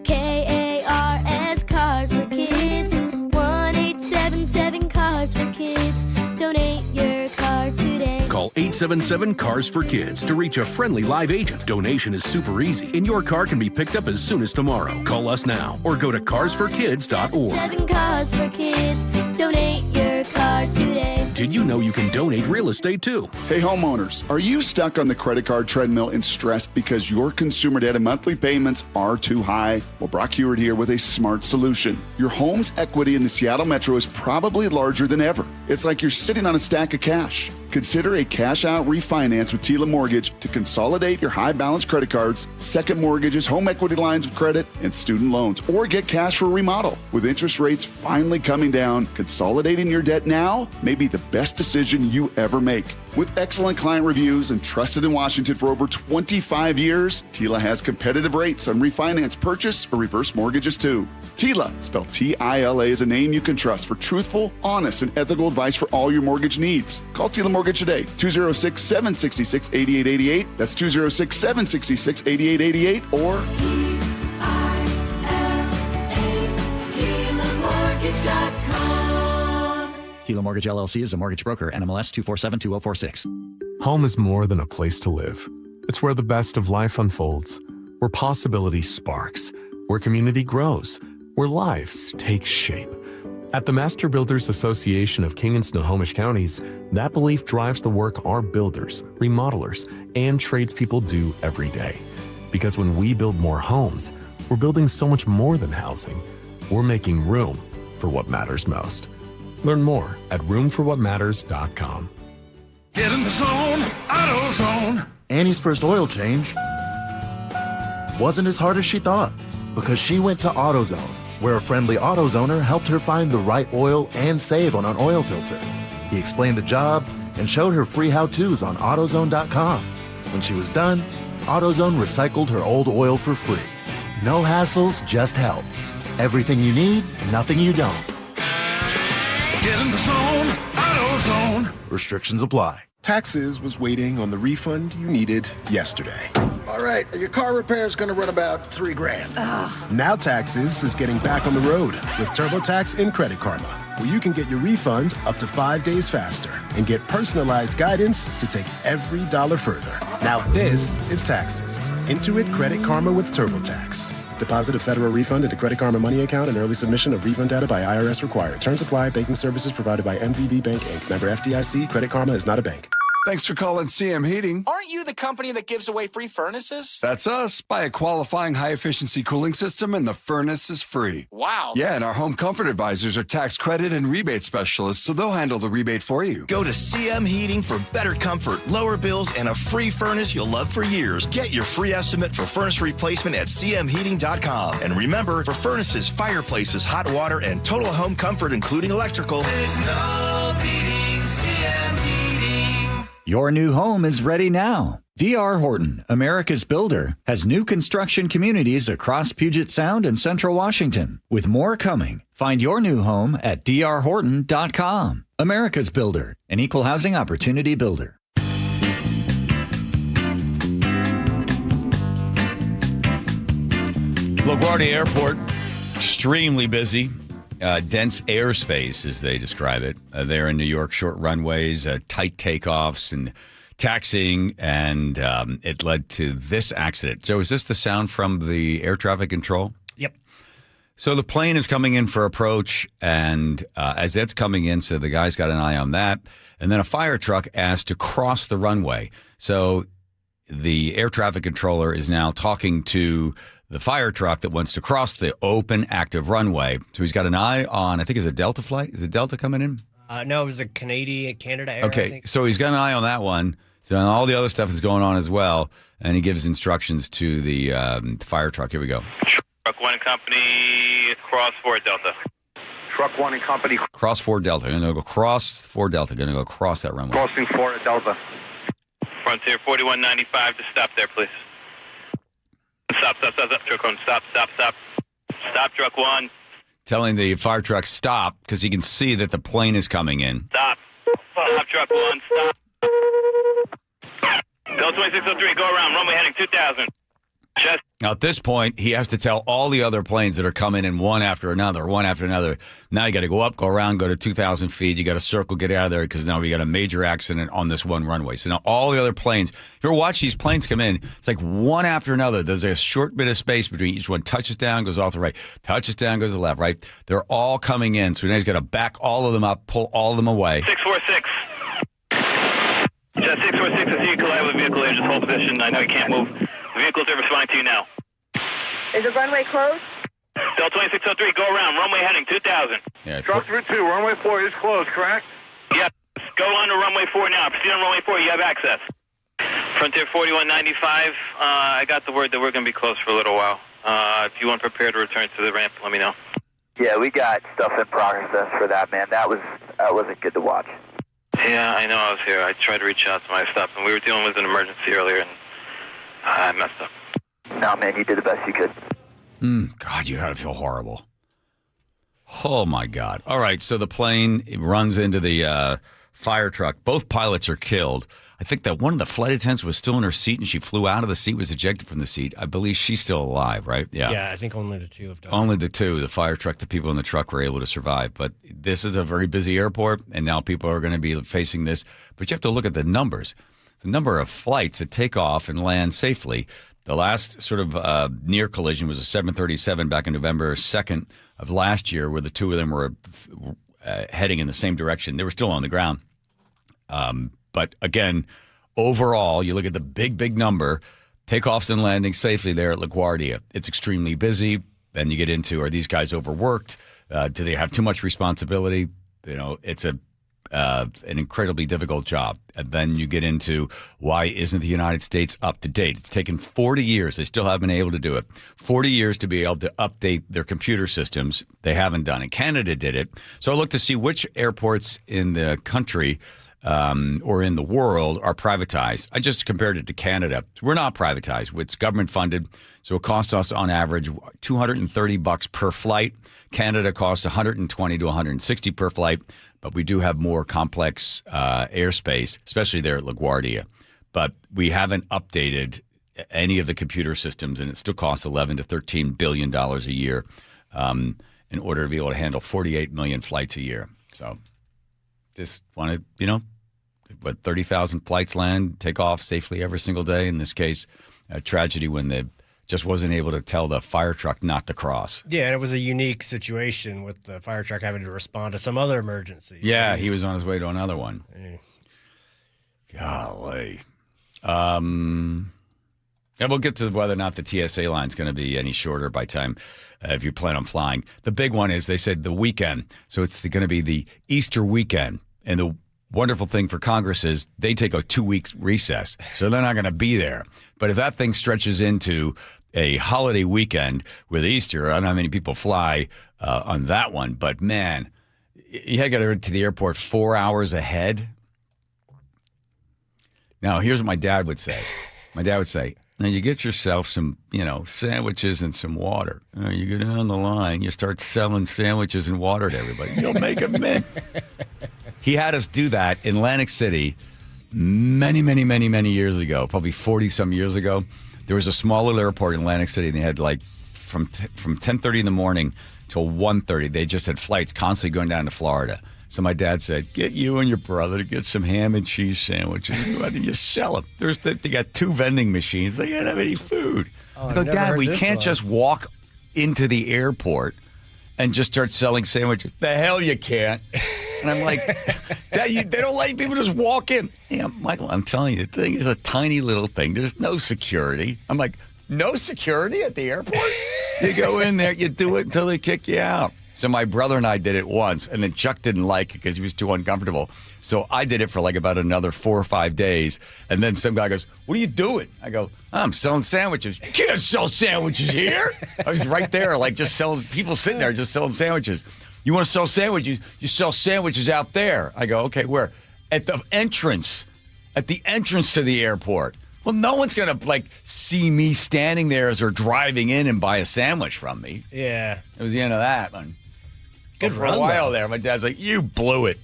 Speaker 21: KARS Cars for Kids. 1-877 Cars for Kids. Donate your car today.
Speaker 22: Call 877 Cars for Kids to reach a friendly live agent. Donation is super easy, and your car can be picked up as soon as tomorrow. Call us now or go to carsforkids.org.
Speaker 21: 7 Cars for Kids. Donate your car today.
Speaker 22: Did you know you can donate real estate too?
Speaker 23: Hey homeowners, are you stuck on the credit card treadmill and stressed because your consumer debt and monthly payments are too high? Well, Brock Heward here with a smart solution. Your home's equity in the Seattle Metro is probably larger than ever. It's like you're sitting on a stack of cash. Consider a cash-out refinance with Tila Mortgage to consolidate your high-balance credit cards, second mortgages, home equity lines of credit, and student loans, or get cash for a remodel. With interest rates finally coming down, consolidating your debt now may be the best decision you ever make. With excellent client reviews and trusted in Washington for over 25 years, Tila has competitive rates on refinance, purchase, or reverse mortgages too. Tila, spelled Tila, is a name you can trust for truthful, honest, and ethical advice for all your mortgage needs. Call Tila Mortgage today, 206-766-8888. That's 206-766-8888 or
Speaker 21: TilaMortgage.com.
Speaker 24: Tila Mortgage LLC is a mortgage broker. NMLS 2472046.
Speaker 25: Home is more than a place to live. It's where the best of life unfolds, where possibility sparks, where community grows, where lives take shape. At the Master Builders Association of King and Snohomish Counties, that belief drives the work our builders, remodelers, and tradespeople do every day. Because when we build more homes, we're building so much more than housing. We're making room for what matters most. Learn more at roomforwhatmatters.com.
Speaker 15: Get in the zone, AutoZone.
Speaker 26: Annie's first oil change wasn't as hard as she thought because she went to AutoZone, where a friendly AutoZoner helped her find the right oil and save on an oil filter. He explained the job and showed her free how-tos on AutoZone.com. When she was done, AutoZone recycled her old oil for free. No hassles, just help. Everything you need, nothing you don't.
Speaker 15: Get in the zone, AutoZone.
Speaker 26: Restrictions apply.
Speaker 30: Taxes was waiting on the refund you needed yesterday.
Speaker 31: All right, your car repair is going to run about $3,000. Ugh. Now Taxes is getting back on the road with TurboTax and Credit Karma, where you can get your refund up to 5 days faster and get personalized guidance to take every dollar further. Now this is Taxes. Intuit Credit Karma with TurboTax. Deposit a federal refund into Credit Karma Money account and early submission of refund data by IRS required. Terms apply. Banking services provided by MVB Bank, Inc. Member FDIC. Credit Karma is not a bank.
Speaker 32: Thanks for calling CM Heating.
Speaker 33: Aren't you the company that gives away free furnaces?
Speaker 32: That's us. Buy a qualifying high-efficiency cooling system and the furnace is free.
Speaker 33: Wow.
Speaker 32: Yeah, and our home comfort advisors are tax credit and rebate specialists, so they'll handle the rebate for you.
Speaker 33: Go to CM Heating for better comfort, lower bills, and a free furnace you'll love for years. Get your free estimate for furnace replacement at cmheating.com. And remember, for furnaces, fireplaces, hot water, and total home comfort, including electrical,
Speaker 19: There's no beating CM Heating.
Speaker 34: Your new home is ready now. D.R. Horton, America's builder, has new construction communities across Puget Sound and Central Washington, with more coming. Find your new home at drhorton.com. America's builder, an equal housing opportunity builder.
Speaker 9: LaGuardia Airport, extremely busy. Dense airspace, as they describe it. There in New York, short runways, tight takeoffs, and taxiing, and it led to this accident. So is this the sound from the air traffic control?
Speaker 2: Yep.
Speaker 9: So the plane is coming in for approach, and as it's coming in, so the guy's got an eye on that. And then a fire truck asked to cross the runway. So the air traffic controller is now talking to the fire truck that wants to cross the open, active runway. So he's got an eye on, I think it's a Delta flight. Is it Delta coming in?
Speaker 2: No, it was a Canada Air. I
Speaker 9: Okay,
Speaker 2: think.
Speaker 9: so he's got an eye on that one. So all the other stuff is going on as well. And he gives instructions to the fire truck. Here we go.
Speaker 4: Truck 1 and Company, cross 4 Delta. Truck 1 and Company.
Speaker 9: Cross 4 Delta. Going to go cross 4 Delta. Going to go cross that runway.
Speaker 4: Crossing 4 Delta. Frontier 4195 to stop there, please. Stop, truck 1. Stop. Stop, truck 1.
Speaker 9: Telling the fire truck stop because he can see that the plane is coming in.
Speaker 4: Stop, truck 1. Stop. Delta 2603, go around. Runway heading 2000. Just.
Speaker 9: Now, at this point, he has to tell all the other planes that are coming in one after another. Now you got to go up, go around, go to 2,000 feet. You got to circle, get out of there because now we got a major accident on this one runway. So now all the other planes, if you ever watch these planes come in, it's like one after another. There's a short bit of space between each one. Touches down, goes off the right. Touches down, goes to the left, right? They're all coming in. So now he's got to back all of them up, pull all of them away.
Speaker 4: 646. Jet 646, I see you collide with a vehicle there. Just hold position. I know you can't move. Vehicles are responding to you now.
Speaker 5: Is the runway closed?
Speaker 4: Delta 2603, go around. Runway heading 2000.
Speaker 9: Yeah,
Speaker 4: Truck 2, runway 4 is closed, correct? Yes. Go on to runway 4 now. Proceed on runway 4. You have access. Frontier 4195, I got the word that we're going to be closed for a little while. If you want prepared to return to the ramp, let me know.
Speaker 6: Yeah, we got stuff in progress for that, man. That wasn't good to watch.
Speaker 4: Yeah, I know I was here. I tried to reach out to my stuff, and we were dealing with an emergency earlier, and I messed up.
Speaker 6: No, man, you did the best you could.
Speaker 9: God, you gotta feel horrible. Oh, my God. All right, so the plane runs into the fire truck. Both pilots are killed. I think that one of the flight attendants was still in her seat, and she flew out of the seat, was ejected from the seat. I believe she's still alive, right?
Speaker 2: Yeah, I think only the two have died.
Speaker 9: Only the two. The fire truck, the people in the truck were able to survive. But this is a very busy airport, and now people are going to be facing this. But you have to look at the numbers. The number of flights that take off and land safely. The last sort of near collision was a 737 back in November 2nd of last year, where the two of them were heading in the same direction. They were still on the ground. But again, overall, you look at the big number, takeoffs and landings safely there at LaGuardia. It's extremely busy. Then you get into, are these guys overworked? Do they have too much responsibility? You know, it's an incredibly difficult job. And then you get into, why isn't the United States up to date? It's taken 40 years. They still haven't been able to do it. 40 years to be able to update their computer systems. They haven't done it. Canada did it. So I looked to see which airports in the country or in the world are privatized. I just compared it to Canada. We're not privatized. It's government funded, so it costs us on average $230 per flight. Canada costs $120 to $160 per flight, but we do have more complex airspace, especially there at LaGuardia. But we haven't updated any of the computer systems, and it still costs $11 to $13 billion a year in order to be able to handle 48 million flights a year. So just wanted, 30,000 flights land, take off safely every single day. In this case, a tragedy when they just wasn't able to tell the fire truck not to cross.
Speaker 2: Yeah, and it was a unique situation with the fire truck having to respond to some other emergency.
Speaker 9: Yeah, he was on his way to another one. Golly. And we'll get to whether or not the TSA line is going to be any shorter by time if you plan on flying. The big one is they said the weekend. So it's going to be the Easter weekend. And the wonderful thing for Congress is they take a 2-week recess. So they're not going to be there. But if that thing stretches into a holiday weekend with Easter, I don't know how many people fly on that one. But, man, you had to get to the airport 4 hours ahead. Now, here's what my dad would say. My dad would say, now you get yourself some, sandwiches and some water. You go down the line, you start selling sandwiches and water to everybody. You'll make a mint. He had us do that in Atlantic City many, many, many, many years ago, probably 40-some years ago. There was a small little airport in Atlantic City, and they had from 10:30 in the morning till 1:30. They just had flights constantly going down to Florida. So my dad said, get you and your brother to get some ham and cheese sandwiches. You sell them. They got 2 vending machines. They don't have any food. I go, Dad, we can't just walk into the airport and just start selling sandwiches. The hell you can't. And I'm like, Dad, they don't let people just walk in. Yeah, Michael, I'm telling you, the thing is a tiny little thing. There's no security. I'm like, no security at the airport? You go in there, you do it until they kick you out. So my brother and I did it once, and then Chuck didn't like it because he was too uncomfortable. So I did it for like about another 4 or 5 days. And then some guy goes, what are you doing? I go, I'm selling sandwiches. You can't sell sandwiches here. I was right there, like just selling, people sitting there just selling sandwiches. You want to sell sandwiches? You sell sandwiches out there. I go, okay, where? At the entrance to the airport. Well, no one's going to, like, see me standing there as they're driving in and buy a sandwich from me.
Speaker 2: Yeah.
Speaker 9: It was the end of that, man.
Speaker 2: Good
Speaker 9: for
Speaker 2: run,
Speaker 9: a while
Speaker 2: though.
Speaker 9: there, my dad's like, you blew it.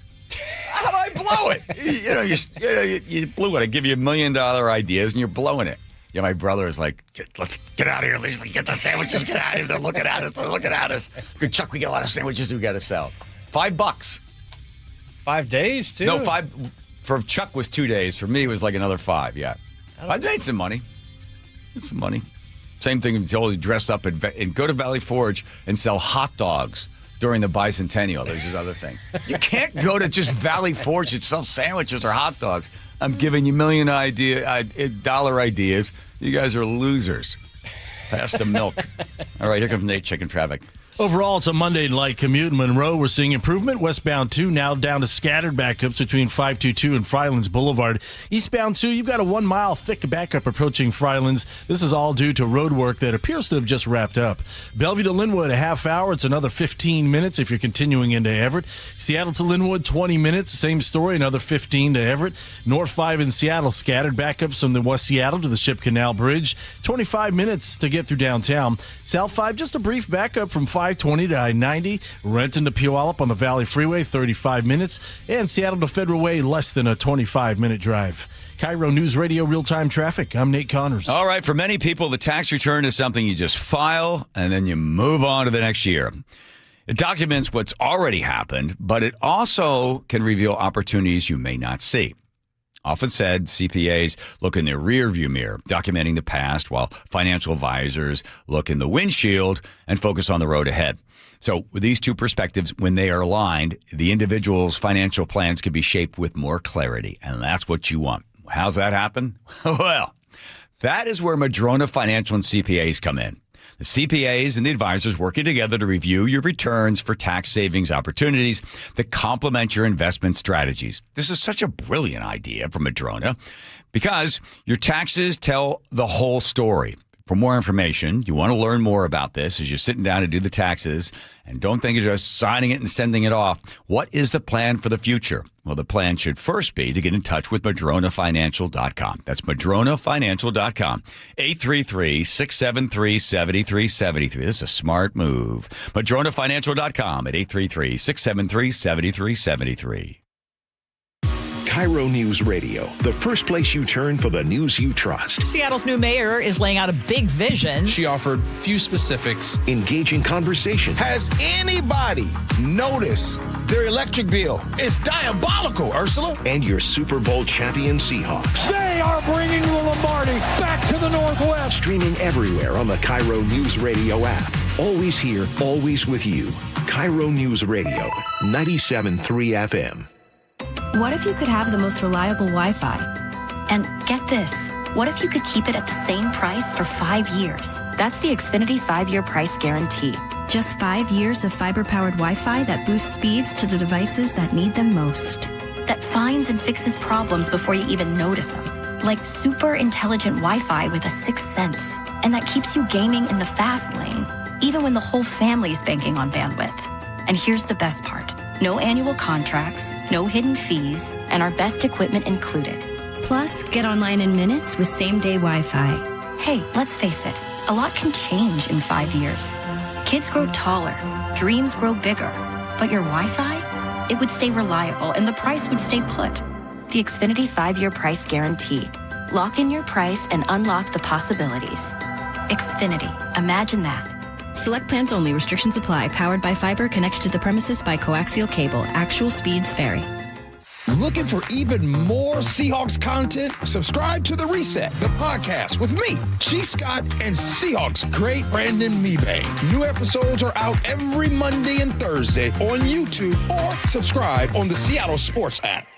Speaker 9: How'd I blow it? You blew it. I give you $1 million ideas, and you're blowing it. Yeah, my brother is like, let's get out of here. Let's get the sandwiches. Get out of here. They're looking at us. Good, Chuck, we got a lot of sandwiches we got to sell. $5.
Speaker 2: 5 days, too?
Speaker 9: No, 5. For Chuck was 2 days. For me, it was like another 5, yeah. I made some money. Same thing until you dress up and go to Valley Forge and sell hot dogs during the bicentennial. There's this other thing. You can't go to just Valley Forge and sell sandwiches or hot dogs. I'm giving you $1 million dollar ideas. You guys are losers. Pass the milk. All right, here comes Nate checking traffic.
Speaker 1: Overall, it's a Monday light commute. In Monroe, we're seeing improvement. Westbound 2 now down to scattered backups between 522 and Frylands Boulevard. Eastbound 2, you've got a 1 mile thick backup approaching Frylands. This is all due to road work that appears to have just wrapped up. Bellevue to Linwood, a half hour. It's another 15 minutes if you're continuing into Everett. Seattle to Linwood, 20 minutes. Same story, another 15 to Everett. North 5 in Seattle, scattered backups from the West Seattle to the Ship Canal Bridge. 25 minutes to get through downtown. South 5, just a brief backup from 520 to I-90. Renton to Puyallup on the Valley Freeway, 35 minutes. And Seattle to Federal Way, less than a 25-minute drive. KIRO News Radio real-time traffic. I'm Nate Connors.
Speaker 9: All right, for many people, the tax return is something you just file and then you move on to the next year. It documents what's already happened, but it also can reveal opportunities you may not see. Often said, CPAs look in their rearview mirror, documenting the past, while financial advisors look in the windshield and focus on the road ahead. So with these two perspectives, when they are aligned, the individual's financial plans can be shaped with more clarity, and that's what you want. How's that happen? Well, that is where Madrona Financial and CPAs come in. The CPAs and the advisors working together to review your returns for tax savings opportunities that complement your investment strategies. This is such a brilliant idea from Madrona because your taxes tell the whole story. For more information, you want to learn more about this as you're sitting down to do the taxes, and don't think of just signing it and sending it off. What is the plan for the future? Well, the plan should first be to get in touch with MadronaFinancial.com. That's MadronaFinancial.com. 833-673-7373. This is a smart move. MadronaFinancial.com at 833-673-7373.
Speaker 22: KIRO News Radio, the first place you turn for the news you trust.
Speaker 3: Seattle's new mayor is laying out a big vision.
Speaker 15: She offered few specifics.
Speaker 22: Engaging conversation.
Speaker 15: Has anybody noticed their electric bill? It's diabolical, Ursula.
Speaker 22: And your Super Bowl champion Seahawks.
Speaker 7: They are bringing the Lombardi back to the Northwest.
Speaker 22: Streaming everywhere on the KIRO News Radio app. Always here, always with you. KIRO News Radio, 97.3 FM.
Speaker 8: What if you could have the most reliable Wi-Fi? And get this, what if you could keep it at the same price for 5 years? That's the Xfinity 5-year price guarantee.
Speaker 21: Just 5 years of fiber-powered Wi-Fi that boosts speeds to the devices that need them most.
Speaker 8: That finds and fixes problems before you even notice them. Like super intelligent Wi-Fi with a 6th sense. And that keeps you gaming in the fast lane, even when the whole family's banking on bandwidth. And here's the best part. No annual contracts, no hidden fees, and our best equipment included.
Speaker 21: Plus, get online in minutes with same-day Wi-Fi.
Speaker 8: Hey, let's face it, a lot can change in 5 years. Kids grow taller, dreams grow bigger, but your Wi-Fi? It would stay reliable and the price would stay put. The Xfinity 5-year price guarantee. Lock in your price and unlock the possibilities. Xfinity, imagine that. Select plans only. Restrictions apply. Powered by fiber. Connected to the premises by coaxial cable. Actual speeds vary.
Speaker 15: Looking for even more Seahawks content? Subscribe to The Reset, the podcast with me, G. Scott, and Seahawks great Brandon Mebane. New episodes are out every Monday and Thursday on YouTube or subscribe on the Seattle Sports app.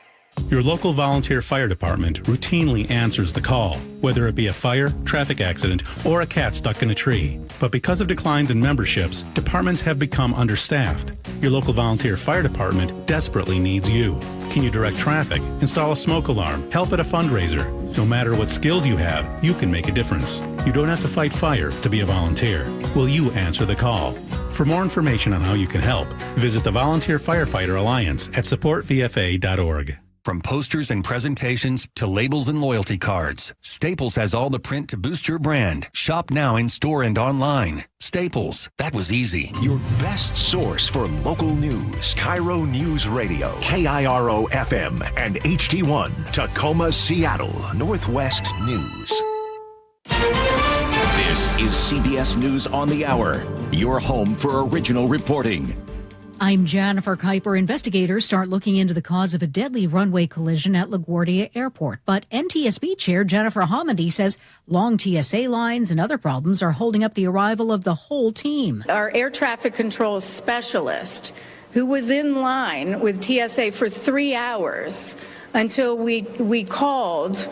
Speaker 10: Your local volunteer fire department routinely answers the call, whether it be a fire, traffic accident, or a cat stuck in a tree. But because of declines in memberships, departments have become understaffed. Your local volunteer fire department desperately needs you. Can you direct traffic, install a smoke alarm, help at a fundraiser? No matter what skills you have, you can make a difference. You don't have to fight fire to be a volunteer. Will you answer the call? For more information on how you can help, visit the Volunteer Firefighter Alliance at supportvfa.org.
Speaker 11: From posters and presentations to labels and loyalty cards, Staples has all the print to boost your brand. Shop now in store and online. Staples, that was easy.
Speaker 12: Your best source for local news. KIRO News Radio, KIRO FM and HD1, Tacoma, Seattle, Northwest News. This is CBS News on the Hour, your home for original reporting.
Speaker 13: I'm Jennifer Kuiper. Investigators start looking into the cause of a deadly runway collision at LaGuardia Airport. But NTSB Chair Jennifer Homendy says long TSA lines and other problems are holding up the arrival of the whole team.
Speaker 14: Our air traffic control specialist, who was in line with TSA for 3 hours until we called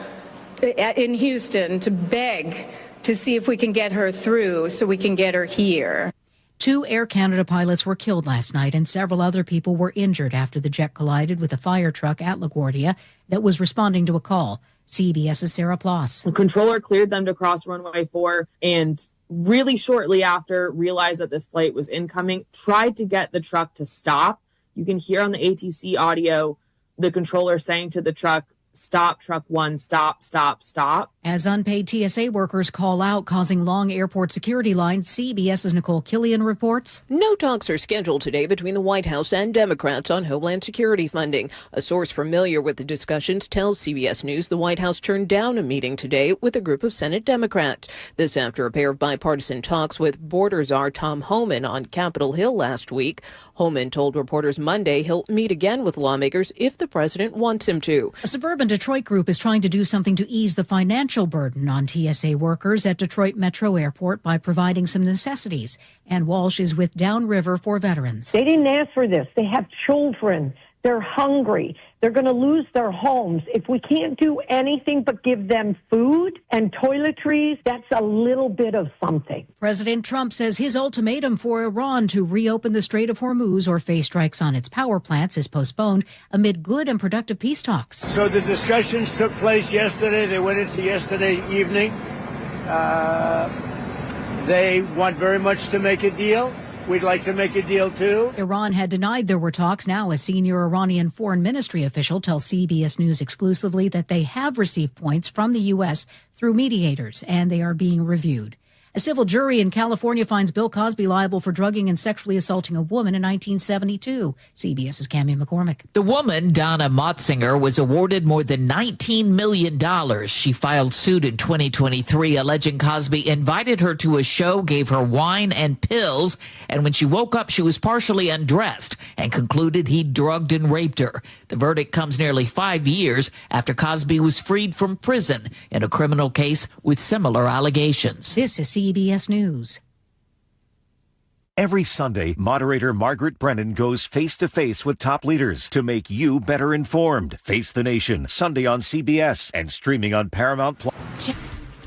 Speaker 14: in Houston to beg to see if we can get her through so we can get her here.
Speaker 13: 2 Air Canada pilots were killed last night and several other people were injured after the jet collided with a fire truck at LaGuardia that was responding to a call. CBS's Sarah Ploss.
Speaker 16: The controller cleared them to cross runway 4 and really shortly after realized that this flight was incoming, tried to get the truck to stop. You can hear on the ATC audio the controller saying to the truck, "Stop, truck 1, stop, stop, stop."
Speaker 13: As unpaid TSA workers call out, causing long airport security lines, CBS's Nicole Killian reports.
Speaker 17: No talks are scheduled today between the White House and Democrats on Homeland Security funding. A source familiar with the discussions tells CBS News the White House turned down a meeting today with a group of Senate Democrats. This after a pair of bipartisan talks with border czar Tom Homan on Capitol Hill last week. Homan told reporters Monday he'll meet again with lawmakers if the president wants him to.
Speaker 13: A suburban Detroit group is trying to do something to ease the financial burden on TSA workers at Detroit Metro Airport by providing some necessities. And Walsh is with Downriver for Veterans.
Speaker 18: They didn't ask for this. They have children. They're hungry. They're going to lose their homes. If we can't do anything but give them food and toiletries, that's a little bit of something.
Speaker 13: President Trump says his ultimatum for Iran to reopen the Strait of Hormuz or face strikes on its power plants is postponed amid good and productive peace talks.
Speaker 7: So the discussions took place yesterday. They went into yesterday evening. They want very much to make a deal. We'd like to make a deal, too.
Speaker 13: Iran had denied there were talks. Now, a senior Iranian foreign ministry official tells CBS News exclusively that they have received points from the U.S. through mediators, and they are being reviewed. A civil jury in California finds Bill Cosby liable for drugging and sexually assaulting a woman in 1972. CBS's Cammie McCormick.
Speaker 20: The woman, Donna Motzinger, was awarded more than $19 million. She filed suit in 2023, alleging Cosby invited her to a show, gave her wine and pills, and when she woke up, she was partially undressed and concluded he drugged and raped her. The verdict comes nearly 5 years after Cosby was freed from prison in a criminal case with similar allegations.
Speaker 13: This is CBS News.
Speaker 12: Every Sunday, moderator Margaret Brennan goes face-to-face with top leaders to make you better informed. Face the Nation, Sunday on CBS and streaming on Paramount Plus.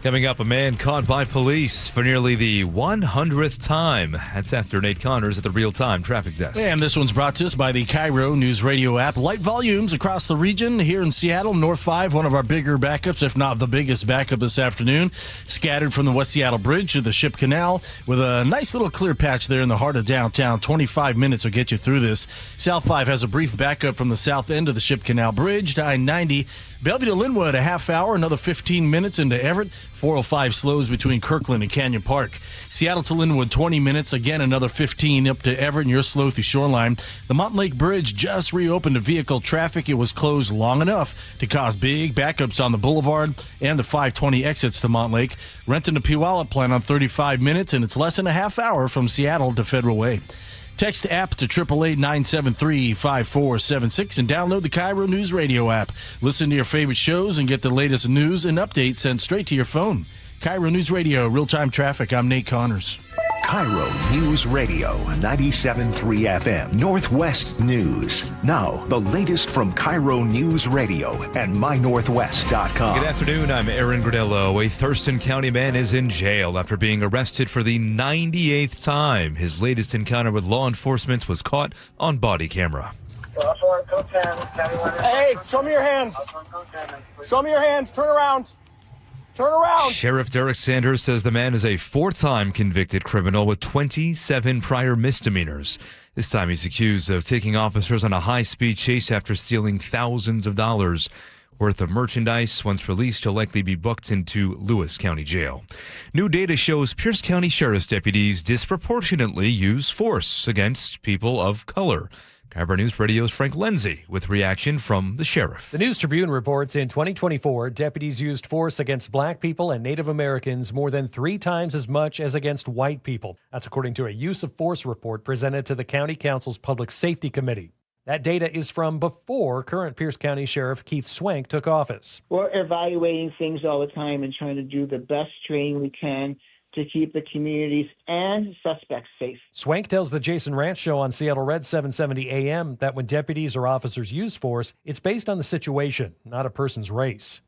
Speaker 23: Coming up, a man caught by police for nearly the 100th time. That's after Nate Connors at the real-time traffic desk.
Speaker 1: And this one's brought to us by the KIRO Newsradio App. Light volumes across the region here in Seattle. North 5, one of our bigger backups, if not the biggest backup this afternoon. Scattered from the West Seattle Bridge to the Ship Canal with a nice little clear patch there in the heart of downtown. 25 minutes will get you through this. South 5 has a brief backup from the south end of the Ship Canal Bridge to I-90. Bellevue to Linwood, a half hour, another 15 minutes into Everett. 405 slows between Kirkland and Canyon Park. Seattle to Linwood, 20 minutes. Again, another 15 up to Everett, and you're slow through Shoreline. The Mountain Lake Bridge just reopened to vehicle traffic. It was closed long enough to cause big backups on the boulevard and the 520 exits to Mountain Lake. Renton to Puyallup plan on 35 minutes, and it's less than a half hour from Seattle to Federal Way. Text app to 888-973-5476 and download the KIRO Newsradio app. Listen to your favorite shows and get the latest news and updates sent straight to your phone. KIRO News Radio, real-time traffic. I'm Nate Connors.
Speaker 12: KIRO News Radio, 97.3 FM, Northwest News. Now, the latest from KIRO News Radio and mynorthwest.com.
Speaker 23: Good afternoon, I'm Aaron Granillo. A Thurston County man is in jail after being arrested for the 98th time. His latest encounter with law enforcement was caught on body camera.
Speaker 4: Hey, show me your hands. Show me your hands. Turn around. Turn around.
Speaker 23: Sheriff Derek Sanders says the man is a 4-time convicted criminal with 27 prior misdemeanors. This time he's accused of taking officers on a high-speed chase after stealing thousands of dollars worth of merchandise. Once released, he'll likely be booked into Lewis County Jail. New data shows Pierce County Sheriff's deputies disproportionately use force against people of color. KIRO News Radio's Frank Lindsay with reaction from the sheriff.
Speaker 5: The News Tribune reports in 2024, deputies used force against black people and Native Americans more than 3 times as much as against white people. That's according to a use of force report presented to the County Council's Public Safety Committee. That data is from before current Pierce County Sheriff Keith Swank took office.
Speaker 19: We're evaluating things all the time and trying to do the best training we can to keep the communities and suspects safe.
Speaker 5: Swank tells the Jason Ranch Show on Seattle Red 770 AM that when deputies or officers use force, it's based on the situation, not a person's race.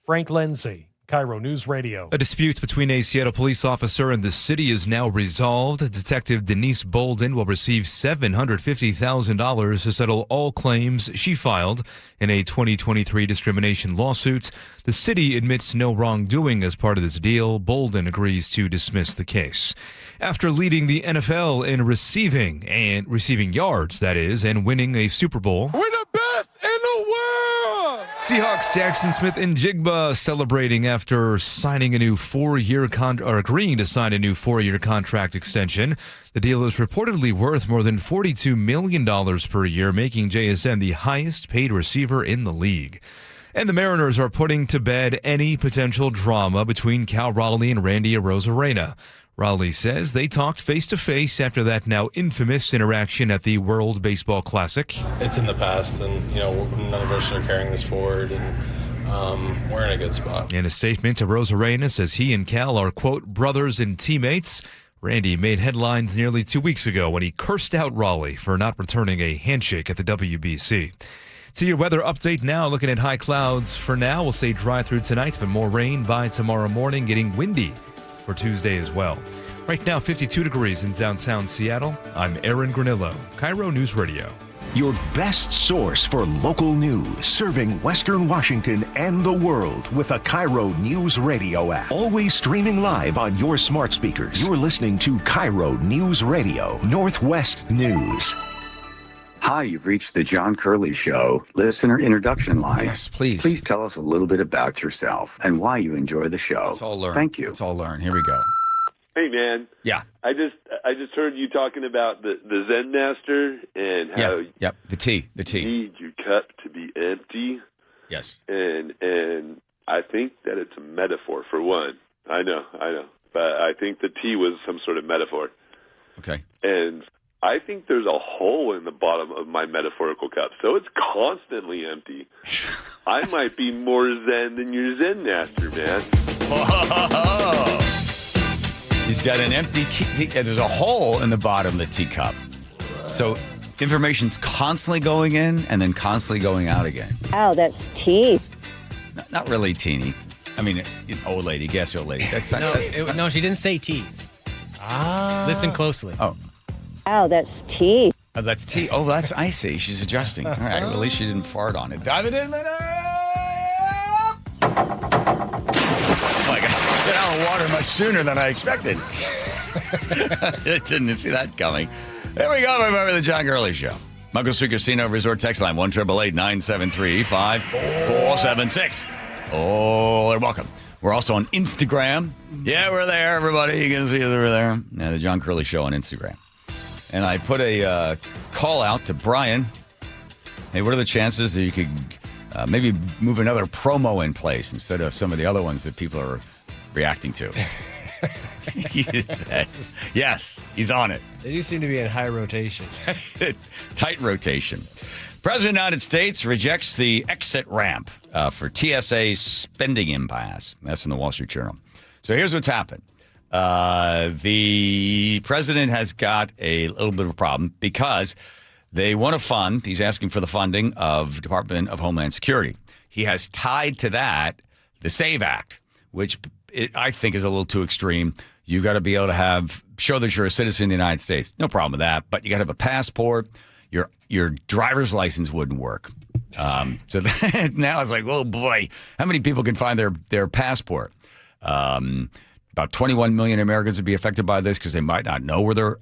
Speaker 5: Frank Lindsay, KIRO News Radio.
Speaker 23: A dispute between a Seattle police officer and the city is now resolved. Detective Denise Bolden will receive $750,000 to settle all claims she filed in a 2023 discrimination lawsuit. The city admits no wrongdoing as part of this deal. Bolden agrees to dismiss the case. After leading the NFL in receiving yards, that is, and winning a Super Bowl.
Speaker 4: We're the best in the world!
Speaker 23: Seahawks Jackson Smith and Jigba celebrating after signing a new 4-year agreeing to sign a new 4-year contract extension. The deal is reportedly worth more than $42 million per year, making JSN the highest paid receiver in the league. And the Mariners are putting to bed any potential drama between Cal Raleigh and Randy Arozarena. Raleigh says they talked face-to-face after that now infamous interaction at the World Baseball Classic.
Speaker 24: It's in the past, and, none of us are carrying this forward, and we're in a good spot.
Speaker 23: In a statement, Arozarena says he and Cal are, quote, brothers and teammates. Randy made headlines nearly 2 weeks ago when he cursed out Raleigh for not returning a handshake at the WBC. To your weather update now, looking at high clouds for now. We'll say dry through tonight, but more rain by tomorrow morning, getting windy for Tuesday as well. Right now, 52 degrees in downtown Seattle. I'm Aaron Granillo, KIRO News Radio.
Speaker 12: Your best source for local news, serving Western Washington and the world with a KIRO News Radio app. Always streaming live on your smart speakers. You're listening to KIRO News Radio, Northwest News.
Speaker 25: Hi, you've reached the John Curley Show listener introduction line.
Speaker 9: Yes, please.
Speaker 25: Please tell us a little bit about yourself and why you enjoy the show.
Speaker 9: Let's all learn.
Speaker 25: Thank you.
Speaker 9: Let's all learn. Here we go.
Speaker 26: Hey, man.
Speaker 9: Yeah.
Speaker 26: I just heard you talking about the Zen Master and how
Speaker 9: Yep. The tea.
Speaker 26: you need your cup to be empty.
Speaker 9: Yes.
Speaker 26: And I think that it's a metaphor for one. I know. But I think the tea was some sort of metaphor.
Speaker 9: Okay.
Speaker 26: And I think there's a hole in the bottom of my metaphorical cup, so it's constantly empty. I might be more Zen than your Zen Master, man.
Speaker 9: Whoa. He's got an empty there's a hole in the bottom of the teacup. So information's constantly going in and then constantly going out again.
Speaker 27: Wow, that's tea.
Speaker 9: Not really teeny. I mean, old lady. Guess old lady. That's not.
Speaker 2: No, she didn't say tease. Listen closely.
Speaker 9: Oh.
Speaker 27: Wow, that's tea.
Speaker 9: Oh, that's tea. Oh, that's icy. She's adjusting. All right. Well, at least she didn't fart on it. Dive it in, minute. Oh, my God. Get out of the water much sooner than I expected. Didn't see that coming. There we go. Remember the John Curley Show. Muckle Street Casino Resort text line 1-888-973-5476. Oh, you're welcome. We're also on Instagram. Yeah, we're there, everybody. You can see us over there. Yeah, the John Curley Show on Instagram. And I put a call out to Brian. Hey, what are the chances that you could maybe move another promo in place instead of some of the other ones that people are reacting to? Yes, he's on it.
Speaker 2: They do seem to be in high rotation.
Speaker 9: Tight rotation. President of the United States rejects the exit ramp for TSA spending impasse. That's in the Wall Street Journal. So here's what's happened. The president has got a little bit of a problem because they want to fund, he's asking for the funding of Department of Homeland Security. He has tied to that the SAVE Act, which I think is a little too extreme. You got to be able to show that you're a citizen of the United States. No problem with that, but you got to have a passport. Your driver's license wouldn't work. So now it's like, oh boy, how many people can find their passport? About 21 million Americans would be affected by this because they might not know where their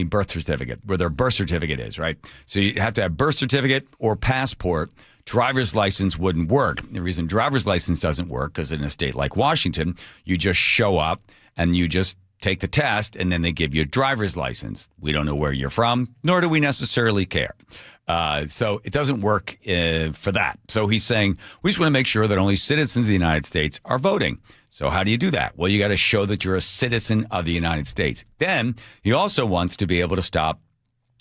Speaker 9: birth certificate is, right? So you have to have birth certificate or passport. Driver's license wouldn't work. The reason driver's license doesn't work because in a state like Washington, you just show up and you just take the test, and then they give you a driver's license. We don't know where you're from, nor do we necessarily care. So it doesn't work for that. So he's saying, we just want to make sure that only citizens of the United States are voting. So how do you do that? Well, you got to show that you're a citizen of the United States. Then he also wants to be able to stop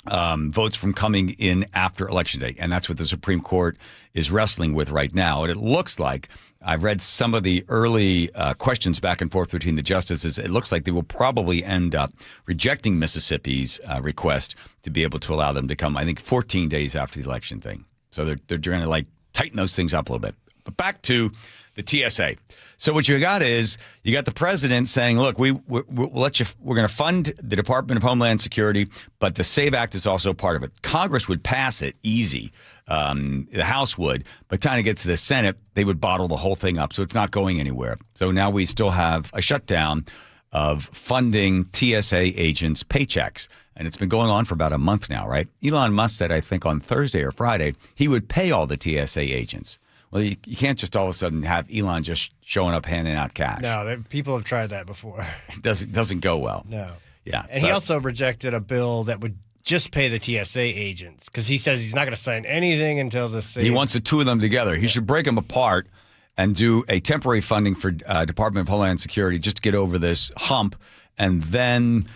Speaker 9: votes from coming in after Election Day. And that's what the Supreme Court is wrestling with right now. And it looks like, I've read some of the early questions back and forth between the justices. It looks like they will probably end up rejecting Mississippi's request to be able to allow them to come, I think, 14 days after the election thing. So they're trying to tighten those things up a little bit. But back to the TSA. So what you got is you got the president saying, look, we'll let you, we're going to fund the Department of Homeland Security, but the SAVE Act is also part of it. Congress would pass it easy. The House would, but time to get to the Senate, they would bottle the whole thing up. So it's not going anywhere. So now we still have a shutdown of funding TSA agents' paychecks. And it's been going on for about a month now, right? Elon Musk said, I think on Thursday or Friday, he would pay all the TSA agents. Well, you can't just all of a sudden have Elon just showing up handing out cash.
Speaker 2: No, people have tried that before.
Speaker 9: It doesn't go well.
Speaker 2: No.
Speaker 9: Yeah.
Speaker 2: And he also rejected a bill that would just pay the TSA agents because he says he's not going to sign anything until the same.
Speaker 9: He wants the two of them together. He should break them apart and do a temporary funding for Department of Homeland Security just to get over this hump and then,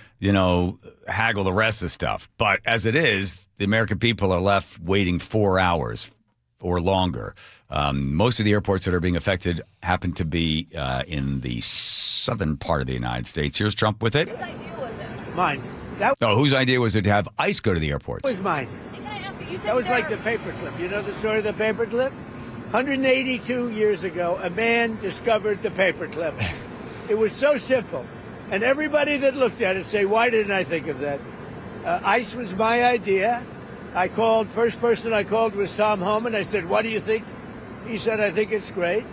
Speaker 9: haggle the rest of the stuff. But as it is, the American people are left waiting 4 hours or longer. Most of the airports that are being affected happen to be in the southern part of the United States. Here's Trump with it.
Speaker 7: Whose idea was it? Mine.
Speaker 9: Whose idea was it to have ICE go to the airports?
Speaker 7: That was mine. That was like the paperclip. You know the story of the paperclip? 182 years ago, a man discovered the paperclip. It was so simple. And everybody that looked at it say, why didn't I think of that? ICE was my idea. First person I called was Tom Homan. I said, what do you think? He said, I think it's great.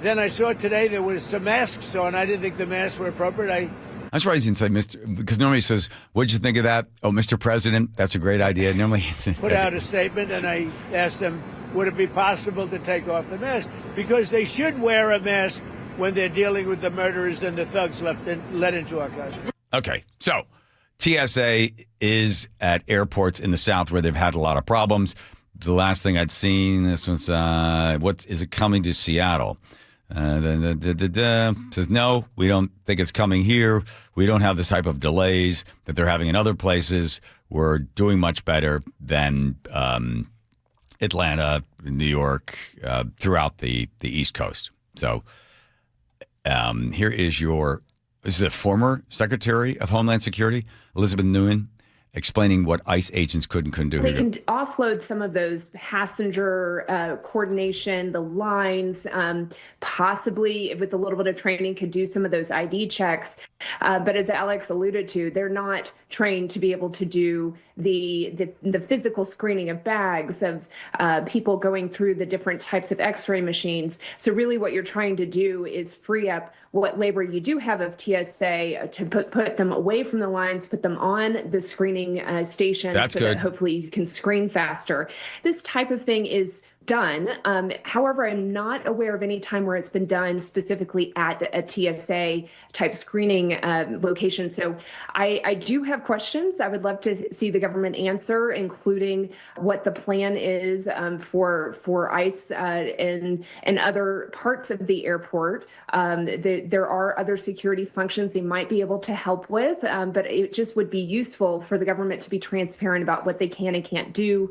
Speaker 7: Then I saw today there was some masks on. I didn't think the masks were appropriate.
Speaker 9: I'm surprised he didn't say Mr. Because normally he says, what'd you think of that? Oh, Mr. President, that's a great idea. Normally he
Speaker 7: put out a statement and I asked them, would it be possible to take off the mask? Because they should wear a mask when they're dealing with the murderers and the thugs let into our country.
Speaker 9: Okay, so TSA is at airports in the South where they've had a lot of problems. The last thing I'd seen, this was, is it coming to Seattle? Says, no, we don't think it's coming here. We don't have this type of delays that they're having in other places. We're doing much better than Atlanta, New York, throughout the East Coast. So here is this is a former Secretary of Homeland Security, Elizabeth Nguyen, explaining what ICE agents could and couldn't do.
Speaker 3: They can offload some of those passenger coordination, the lines, possibly with a little bit of training could do some of those ID checks. But as Alex alluded to, they're not trained to be able to do the physical screening of bags, of people going through the different types of x-ray machines. So really what you're trying to do is free up what labor you do have of TSA to put them away from the lines, put them on the screening stations.
Speaker 9: That's
Speaker 3: so
Speaker 9: good.
Speaker 3: That hopefully you can screen faster. This type of thing is done. However, I'm not aware of any time where it's been done specifically at a TSA type screening location. So I do have questions I would love to see the government answer, including what the plan is for ICE and other parts of the airport. There are other security functions they might be able to help with, but it just would be useful for the government to be transparent about what they can and can't do.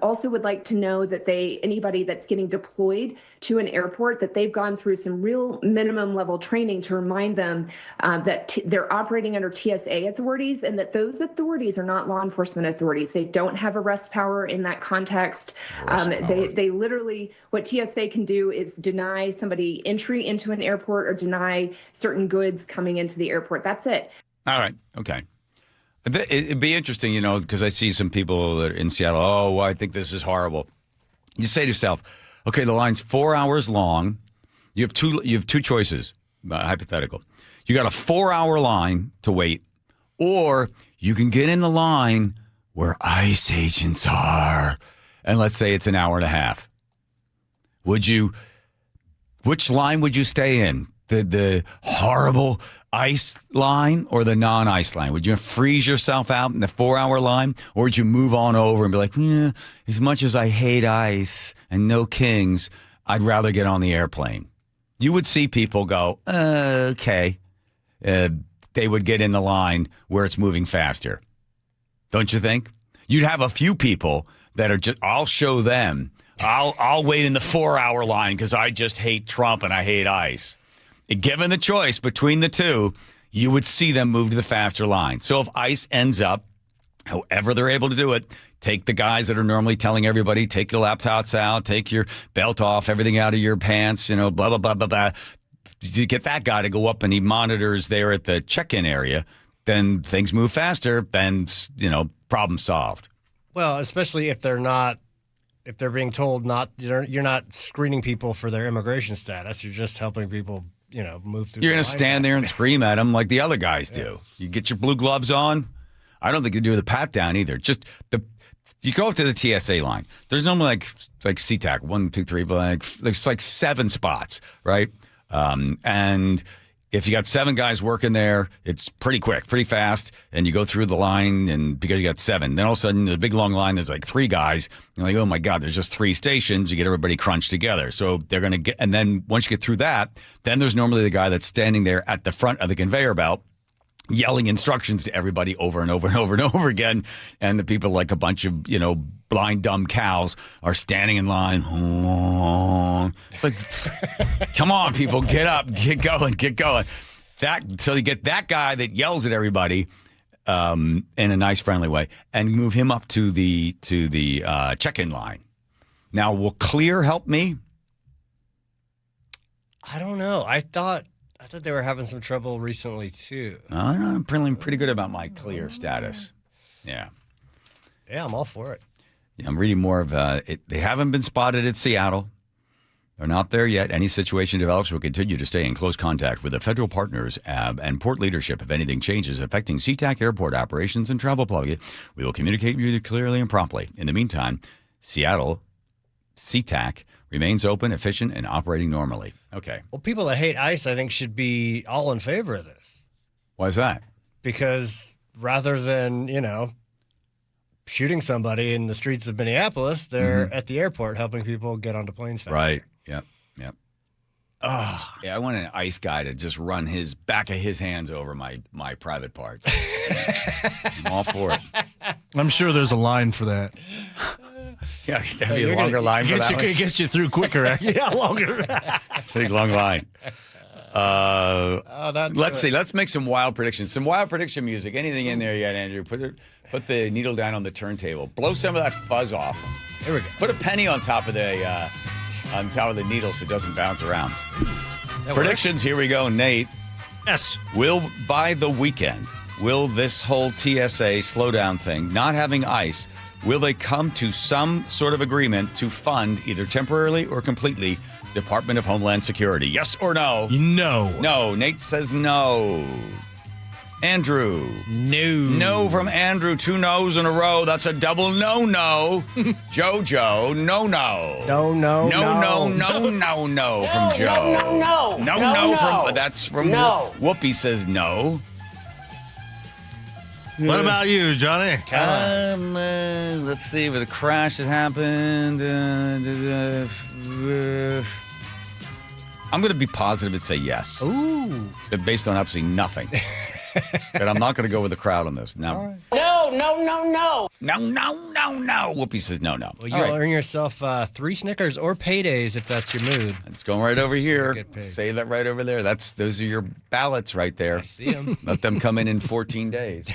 Speaker 3: Also would like to know that anybody that's getting deployed to an airport, that they've gone through some real minimum level training to remind them that they're operating under TSA authorities, and that those authorities are not law enforcement authorities. They don't have arrest power in that context. They literally, what TSA can do is deny somebody entry into an airport or deny certain goods coming into the airport. That's it.
Speaker 9: All right. Okay. It'd be interesting, because I see some people that are in Seattle. Oh, I think this is horrible. You say to yourself, okay, the line's 4 hours long. You have two choices, hypothetical. You got a 4-hour line to wait, or you can get in the line where ICE agents are, and let's say it's an hour and a half. Which line would you stay in? The horrible ICE line or the non-ICE line? Would you freeze yourself out in the 4-hour line, or would you move on over and be like, as much as I hate ICE and no kings, I'd rather get on the airplane? You would see people go, okay. They would get in the line where it's moving faster. Don't you think? You'd have a few people that are just, I'll show them. I'll wait in the 4-hour line because I just hate Trump and I hate ICE. Given the choice between the two, you would see them move to the faster line. So if ICE ends up, however they're able to do it, take the guys that are normally telling everybody, take your laptops out, take your belt off, everything out of your pants, blah, blah, blah, blah, blah. You get that guy to go up and he monitors there at the check-in area, then things move faster, then, problem solved.
Speaker 2: Well, especially if they're being told you're not screening people for their immigration status. You're just helping people, move through.
Speaker 9: You're going to stand there and scream at them like the other guys do. You get your blue gloves on. I don't think you do the pat down either. Just you go up to the TSA line. There's normally like SeaTac, 1, 2, 3, there's like 7 spots, right? And if you got 7 guys working there, it's pretty quick, pretty fast, and you go through the line, and because you got 7, then all of a sudden there's a big long line. There's like 3 guys. You're like, oh my God, there's just 3 stations. You get everybody crunched together. So they're going to get, and then once you get through that, then there's normally the guy that's standing there at the front of the conveyor belt, yelling instructions to everybody over and over and over and over again. And the people, like a bunch of, blind, dumb cows, are standing in line. It's like, come on, people, get up, get going. So you get that guy that yells at everybody in a nice, friendly way, and move him up to the check-in line. Now, will Clear help me?
Speaker 2: I don't know. I thought they were having some trouble recently, too.
Speaker 9: I'm feeling pretty good about my Clear status. Yeah.
Speaker 2: Yeah, I'm all for it.
Speaker 9: Yeah, I'm reading more of they haven't been spotted at Seattle. They're not there yet. Any situation develops, we'll continue to stay in close contact with the federal partners and port leadership. If anything changes affecting SeaTac airport operations and travel public, we will communicate with you clearly and promptly. In the meantime, Seattle SeaTac remains open, efficient, and operating normally. Okay.
Speaker 2: Well, people that hate ICE, I think, should be all in favor of this.
Speaker 9: Why is that?
Speaker 2: Because rather than, shooting somebody in the streets of Minneapolis, they're at the airport helping people get onto planes faster.
Speaker 9: Right. Yep. Oh, yeah, I want an ICE guy to just run his back of his hands over my private parts. I'm all for it.
Speaker 1: I'm sure there's a line for that.
Speaker 9: Yeah, that'd be a longer line for that one.
Speaker 1: It gets you through quicker. Yeah, longer.
Speaker 9: Big long line. Let's see. Let's make some wild predictions. Some wild prediction music. Anything in there yet, Andrew? Put the needle down on the turntable. Blow some of that fuzz off.
Speaker 2: Here we go.
Speaker 9: Put a penny on top of the needle so it doesn't bounce around. Predictions. Here we go, Nate.
Speaker 1: Yes.
Speaker 9: By the weekend, will this whole TSA slowdown thing, not having ICE, will they come to some sort of agreement to fund, either temporarily or completely, Department of Homeland Security? Yes or no?
Speaker 1: No.
Speaker 9: No. Nate says no. Andrew.
Speaker 2: No
Speaker 9: from Andrew. 2 no's in a row. That's a double no. Jojo. No from Joe. No from that's from Whoopi says no.
Speaker 1: What about you, Johnny?
Speaker 9: Let's see, with the crash that happened. I'm going to be positive and say yes.
Speaker 2: Ooh.
Speaker 9: Based on absolutely nothing. But I'm not going to go with the crowd on this. No.
Speaker 2: Right.
Speaker 9: No. Whoopi says no.
Speaker 2: Well, you'll earn yourself 3 Snickers or paydays if that's your mood.
Speaker 9: It's going right over here. Say that right over there. Those are your ballots right there.
Speaker 2: I see them.
Speaker 9: Let them come in 14 days.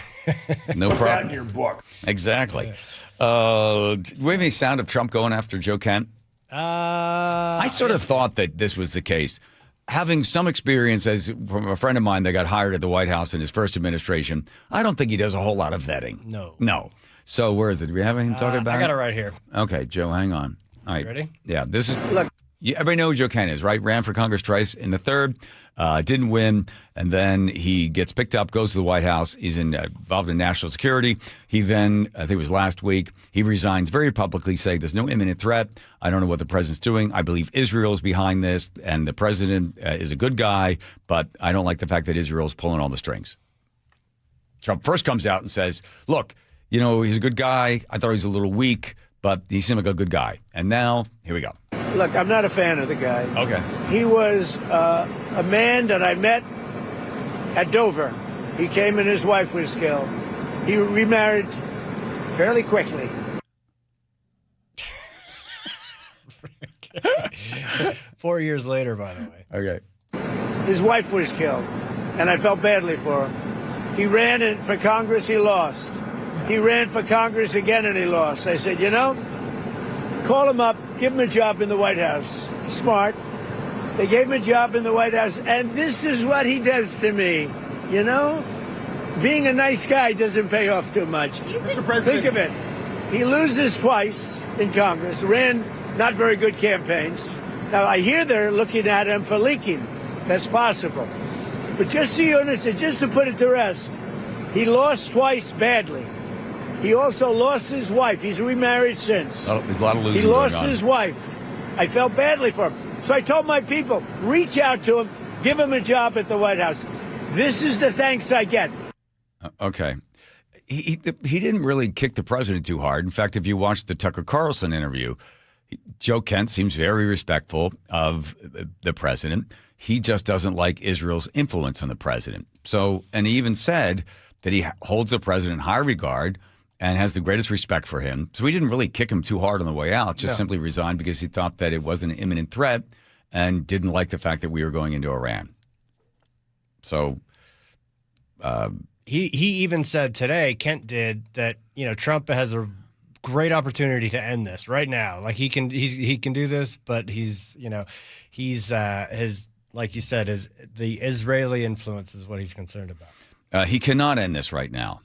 Speaker 9: No problem. Put that in your book. Exactly. Do we have any sound of Trump going after Joe Kent? I sort of thought that this was the case. Having some experience from a friend of mine that got hired at the White House in his first administration, I don't think he does a whole lot of vetting. No. So where is it? Do we have anything to talk about?
Speaker 2: I got it right here.
Speaker 9: Okay, Joe, hang on. All right.
Speaker 2: Ready?
Speaker 9: Yeah, this is... Look, everybody knows who Joe Kent is, right? Ran for Congress twice in the third, didn't win, and then he gets picked up, goes to the White House. He's involved in national security. He then, I think it was last week, he resigns very publicly, saying there's no imminent threat. I don't know what the president's doing. I believe Israel is behind this, and the president is a good guy, but I don't like the fact that Israel is pulling all the strings. Trump first comes out and says, look, he's a good guy. I thought he was a little weak, but he seemed like a good guy. And now, here we go.
Speaker 7: Look, I'm not a fan of the guy.
Speaker 9: Okay.
Speaker 7: He was a man that I met at Dover. He came and his wife was killed. He remarried fairly quickly.
Speaker 2: 4 years later, by the way.
Speaker 9: Okay.
Speaker 7: His wife was killed, and I felt badly for him. He ran for Congress, he lost. He ran for Congress again, and he lost. I said, call him up, give him a job in the White House. Smart. They gave him a job in the White House, and this is what he does to me. Being a nice guy doesn't pay off too much.
Speaker 4: Mr. President.
Speaker 7: Think of it. He loses twice in Congress, ran not very good campaigns. Now, I hear they're looking at him for leaking. That's possible. But just so you understand, just to put it to rest, he lost twice badly. He also lost his wife. He's remarried since.
Speaker 9: There's a lot of losing.
Speaker 7: He lost
Speaker 9: going on.
Speaker 7: his wife. I felt badly for him. So I told my people, reach out to him, give him a job at the White House. This is the thanks I get.
Speaker 9: Okay. He didn't really kick the president too hard. In fact, if you watch the Tucker Carlson interview, Joe Kent seems very respectful of the president. He just doesn't like Israel's influence on the president. So, and he even said that he holds the president in high regard and has the greatest respect for him. So he didn't really kick him too hard on the way out, just simply resigned because he thought that it wasn't an imminent threat and didn't like the fact that we were going into Iran. So
Speaker 2: he even said today, Kent did, that Trump has a great opportunity to end this right now. Like he can do this, but he's his, like you said, the Israeli influence is what he's concerned about.
Speaker 9: He cannot end this right now.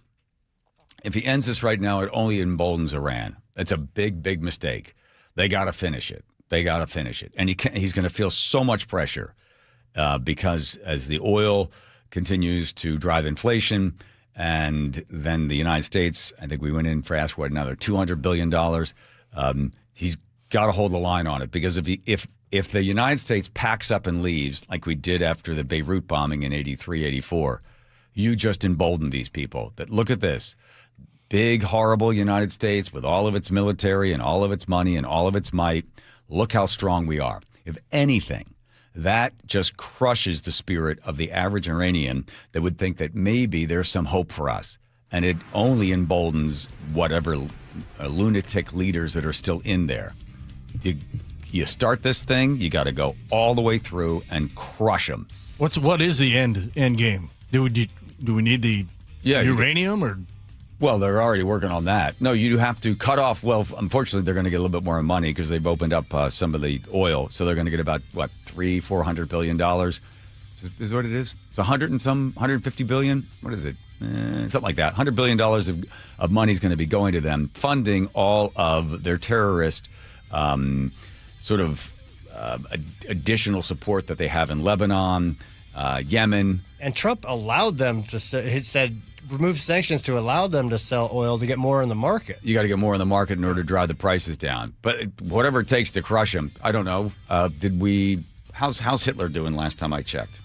Speaker 9: If he ends this right now, it only emboldens Iran. That's a big, big mistake. They got to finish it. And he's going to feel so much pressure because as the oil continues to drive inflation, and then the United States, I think we went in for another $200 billion. He's got to hold the line on it because if the United States packs up and leaves like we did after the Beirut bombing in 83, 84, you just embolden these people. That look at this. Big, horrible United States with all of its military and all of its money and all of its might. Look how strong we are. If anything, that just crushes the spirit of the average Iranian that would think that maybe there's some hope for us. And it only emboldens whatever lunatic leaders that are still in there. You start this thing, you got to go all the way through and crush them.
Speaker 1: What is the end game? Do we need the uranium or?
Speaker 9: Well, they're already working on that. No, you have to cut off. Well, unfortunately, they're going to get a little bit more money because they've opened up some of the oil. So they're going to get about, $400 billion. Is what it is? It's 150 billion. What is it? Something like that. $100 billion of money is going to be going to them, funding all of their terrorist additional support that they have in Lebanon Yemen.
Speaker 2: And Trump allowed them to, he said, remove sanctions to allow them to sell oil to get more in the market.
Speaker 9: You got to get more in the market in order to drive the prices down. But whatever it takes to crush them, I don't know. How's Hitler doing last time I checked?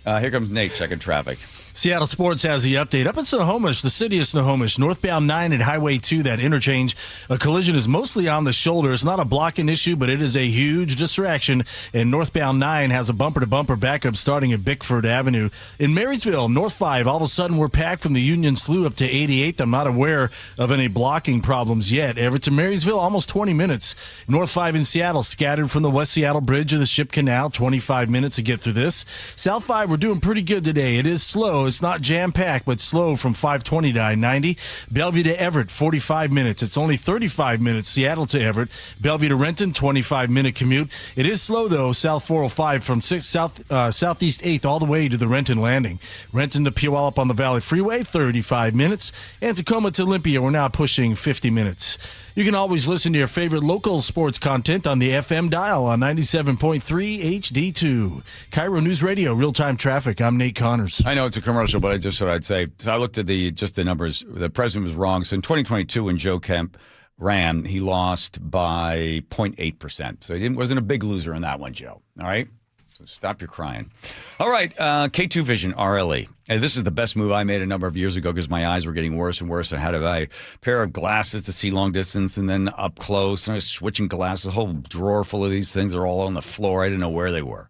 Speaker 9: Here comes Nate checking traffic.
Speaker 1: Seattle Sports has the update. Up in Snohomish, the city of Snohomish, northbound 9 at Highway 2, that interchange. A collision is mostly on the shoulder. It's not a blocking issue, but it is a huge distraction. And northbound 9 has a bumper-to-bumper backup starting at Bickford Avenue. In Marysville, North 5, all of a sudden we're packed from the Union Slough up to 88th. I'm not aware of any blocking problems yet. Everett to Marysville, almost 20 minutes. North 5 in Seattle, scattered from the West Seattle Bridge to the Ship Canal, 25 minutes to get through this. South 5, we're doing pretty good today. It is slow. It's not jam-packed, but slow from 520 to I-90. Bellevue to Everett, 45 minutes. It's only 35 minutes, Seattle to Everett. Bellevue to Renton, 25-minute commute. It is slow, though, South 405 from Southeast 8th all the way to the Renton Landing. Renton to Puyallup on the Valley Freeway, 35 minutes. And Tacoma to Olympia, we're now pushing 50 minutes. You can always listen to your favorite local sports content on the FM dial on 97.3 HD2. KIRO News Radio, real-time traffic. I'm Nate Connors.
Speaker 9: I know it's a commercial, but I just thought I'd say. So I looked at the numbers. The president was wrong. So in 2022, when Joe Kemp ran, he lost by 0.8%. So he wasn't a big loser in that one, Joe. All right? So stop your crying. All right, K2 Vision RLE. And this is the best move I made a number of years ago because my eyes were getting worse and worse. I had to buy a pair of glasses to see long distance and then up close. And I was switching glasses, a whole drawer full of these things. They're all on the floor. I didn't know where they were.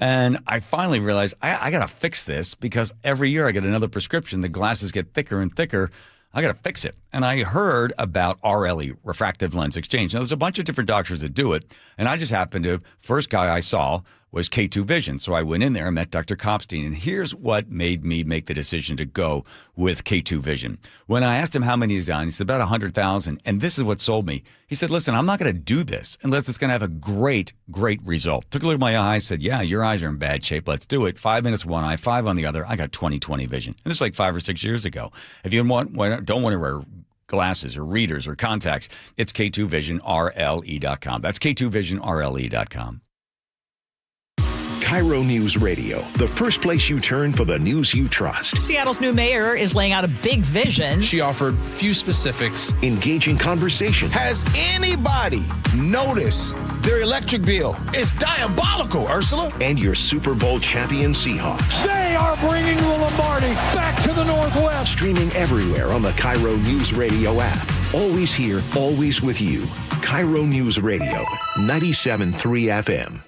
Speaker 9: And I finally realized I got to fix this because every year I get another prescription. The glasses get thicker and thicker. I got to fix it. And I heard about RLE, refractive lens exchange. Now, there's a bunch of different doctors that do it. And I just happened to, first guy I saw was K2 Vision. So I went in there and met Dr. Kopstein. And here's what made me make the decision to go with K2 Vision. When I asked him how many he's done, he said about 100,000. And this is what sold me. He said, listen, I'm not going to do this unless it's going to have a great, great result. Took a look at my eyes, said, yeah, your eyes are in bad shape. Let's do it. 5 minutes one eye, 5 on the other. I got 20/20 vision. And this is like 5 or 6 years ago. If you don't want to wear glasses or readers or contacts, it's K2VisionRLE.com. That's K2VisionRLE.com.
Speaker 6: KIRO Newsradio, the first place you turn for the news you trust.
Speaker 8: Seattle's new mayor is laying out a big vision.
Speaker 6: She offered few specifics. Engaging conversation.
Speaker 10: Has anybody noticed their electric bill? It's diabolical, Ursula.
Speaker 6: And your Super Bowl champion Seahawks.
Speaker 10: They are bringing the Lombardi back to the Northwest.
Speaker 6: Streaming everywhere on the KIRO Newsradio app. Always here, always with you. KIRO News Radio, 97.3 FM.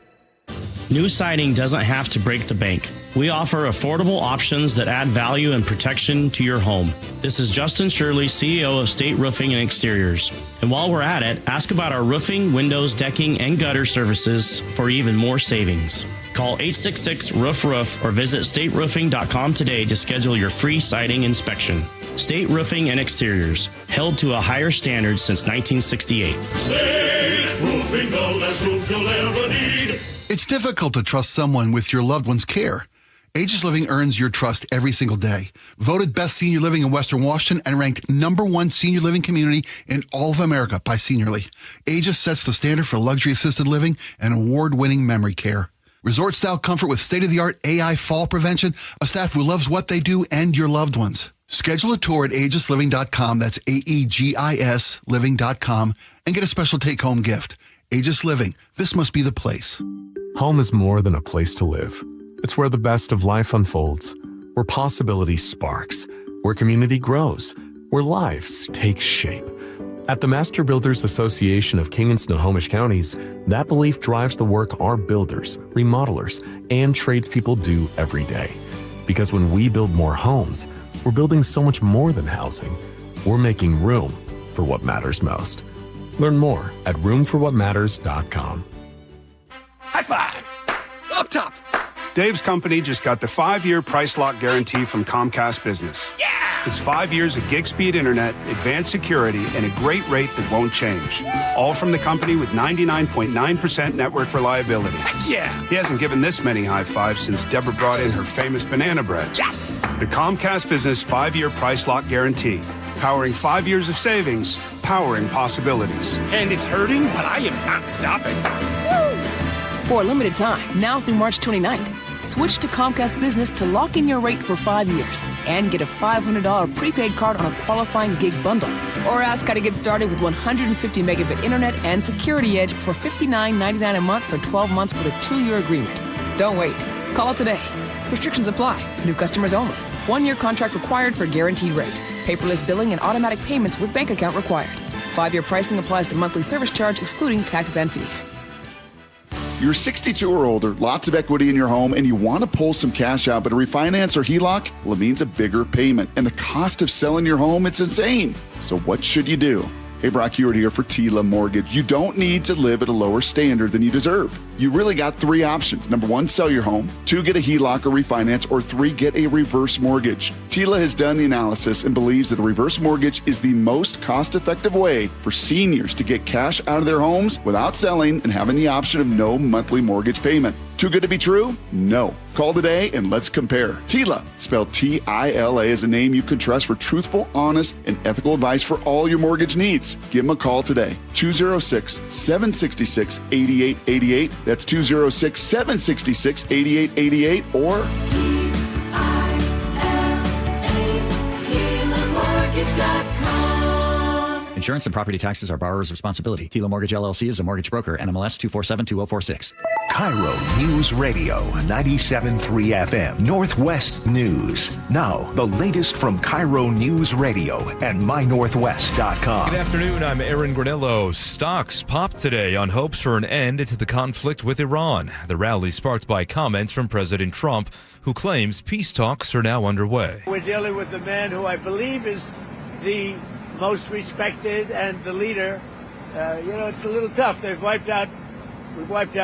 Speaker 11: New siding doesn't have to break the bank. We offer affordable options that add value and protection to your home. This is Justin Shirley, CEO of State Roofing and Exteriors. And while we're at it, ask about our roofing, windows, decking, and gutter services for even more savings. Call 866-ROOF-ROOF or visit stateroofing.com today to schedule your free siding inspection. State Roofing and Exteriors, held to a higher standard since 1968.
Speaker 15: State Roofing, the best roof you'll ever need. It's difficult to trust someone with your loved one's care. Aegis Living earns your trust every single day. Voted best senior living in Western Washington and ranked #1 senior living community in all of America by Seniorly. Aegis sets the standard for luxury assisted living and award-winning memory care. Resort-style comfort with state-of-the-art AI fall prevention, a staff who loves what they do, and your loved ones. Schedule a tour at aegisliving.com, that's AEGIS living.com, and get a special take-home gift. Aegis Living, this must be the place.
Speaker 21: Home is more than a place to live. It's where the best of life unfolds, where possibility sparks, where community grows, where lives take shape. At the Master Builders Association of King and Snohomish Counties, that belief drives the work our builders, remodelers, and tradespeople do every day. Because when we build more homes, we're building so much more than housing. We're making room for what matters most. Learn more at roomforwhatmatters.com.
Speaker 22: High five! Up top! Dave's company just got the 5-year price lock guarantee from Comcast Business. Yeah! It's 5 years of gig speed internet, advanced security, and a great rate that won't change. All from the company with 99.9% network reliability. Heck yeah! He hasn't given this many high fives since Deborah brought in her famous banana bread. Yes! The Comcast Business 5-year price lock guarantee. Powering 5 years of savings, powering possibilities.
Speaker 28: And it's hurting, but I am not stopping. Woo!
Speaker 29: For a limited time, now through March 29th,
Speaker 13: Switch to Comcast Business to lock in your rate for 5 years and get a $500 prepaid card on a qualifying gig bundle. Or ask how to get started with 150 megabit internet and Security Edge for $59.99 a month for 12 months with a 2-year agreement. Don't wait. Call today. Restrictions apply. New customers only. 1-year contract required for guaranteed rate. Paperless billing and automatic payments with bank account required. 5-year pricing applies to monthly service charge excluding taxes and fees.
Speaker 14: You're 62 or older, lots of equity in your home, and you want to pull some cash out, but a refinance or HELOC, well, it means a bigger payment. And the cost of selling your home, it's insane. So what should you do? Hey, Brock Hewitt here for Tila Mortgage. You don't need to live at a lower standard than you deserve. You really got 3 options. Number 1, sell your home. 2, get a HELOC or refinance. Or 3, get a reverse mortgage. Tila has done the analysis and believes that a reverse mortgage is the most cost-effective way for seniors to get cash out of their homes without selling and having the option of no monthly mortgage payment. Too good to be true? No. Call today and let's compare. Tila, spelled Tila, is a name you can trust for truthful, honest, and ethical advice for all your mortgage needs. Give them a call today. 206-766-8888. That's 206-766-8888 or
Speaker 16: Insurance and property taxes are borrower's responsibility. Tila Mortgage LLC is a mortgage broker. NMLS 2472046.
Speaker 6: KIRO News Radio 97.3 FM Northwest News. Now, the latest from KIRO News Radio and mynorthwest.com.
Speaker 23: Good afternoon, I'm Aaron Granello. Stocks popped today on hopes for an end to the conflict with Iran. The rally sparked by comments from President Trump, who claims peace talks are now underway.
Speaker 7: We're dealing with the man who I believe is the most respected and the leader. It's a little tough. We've wiped out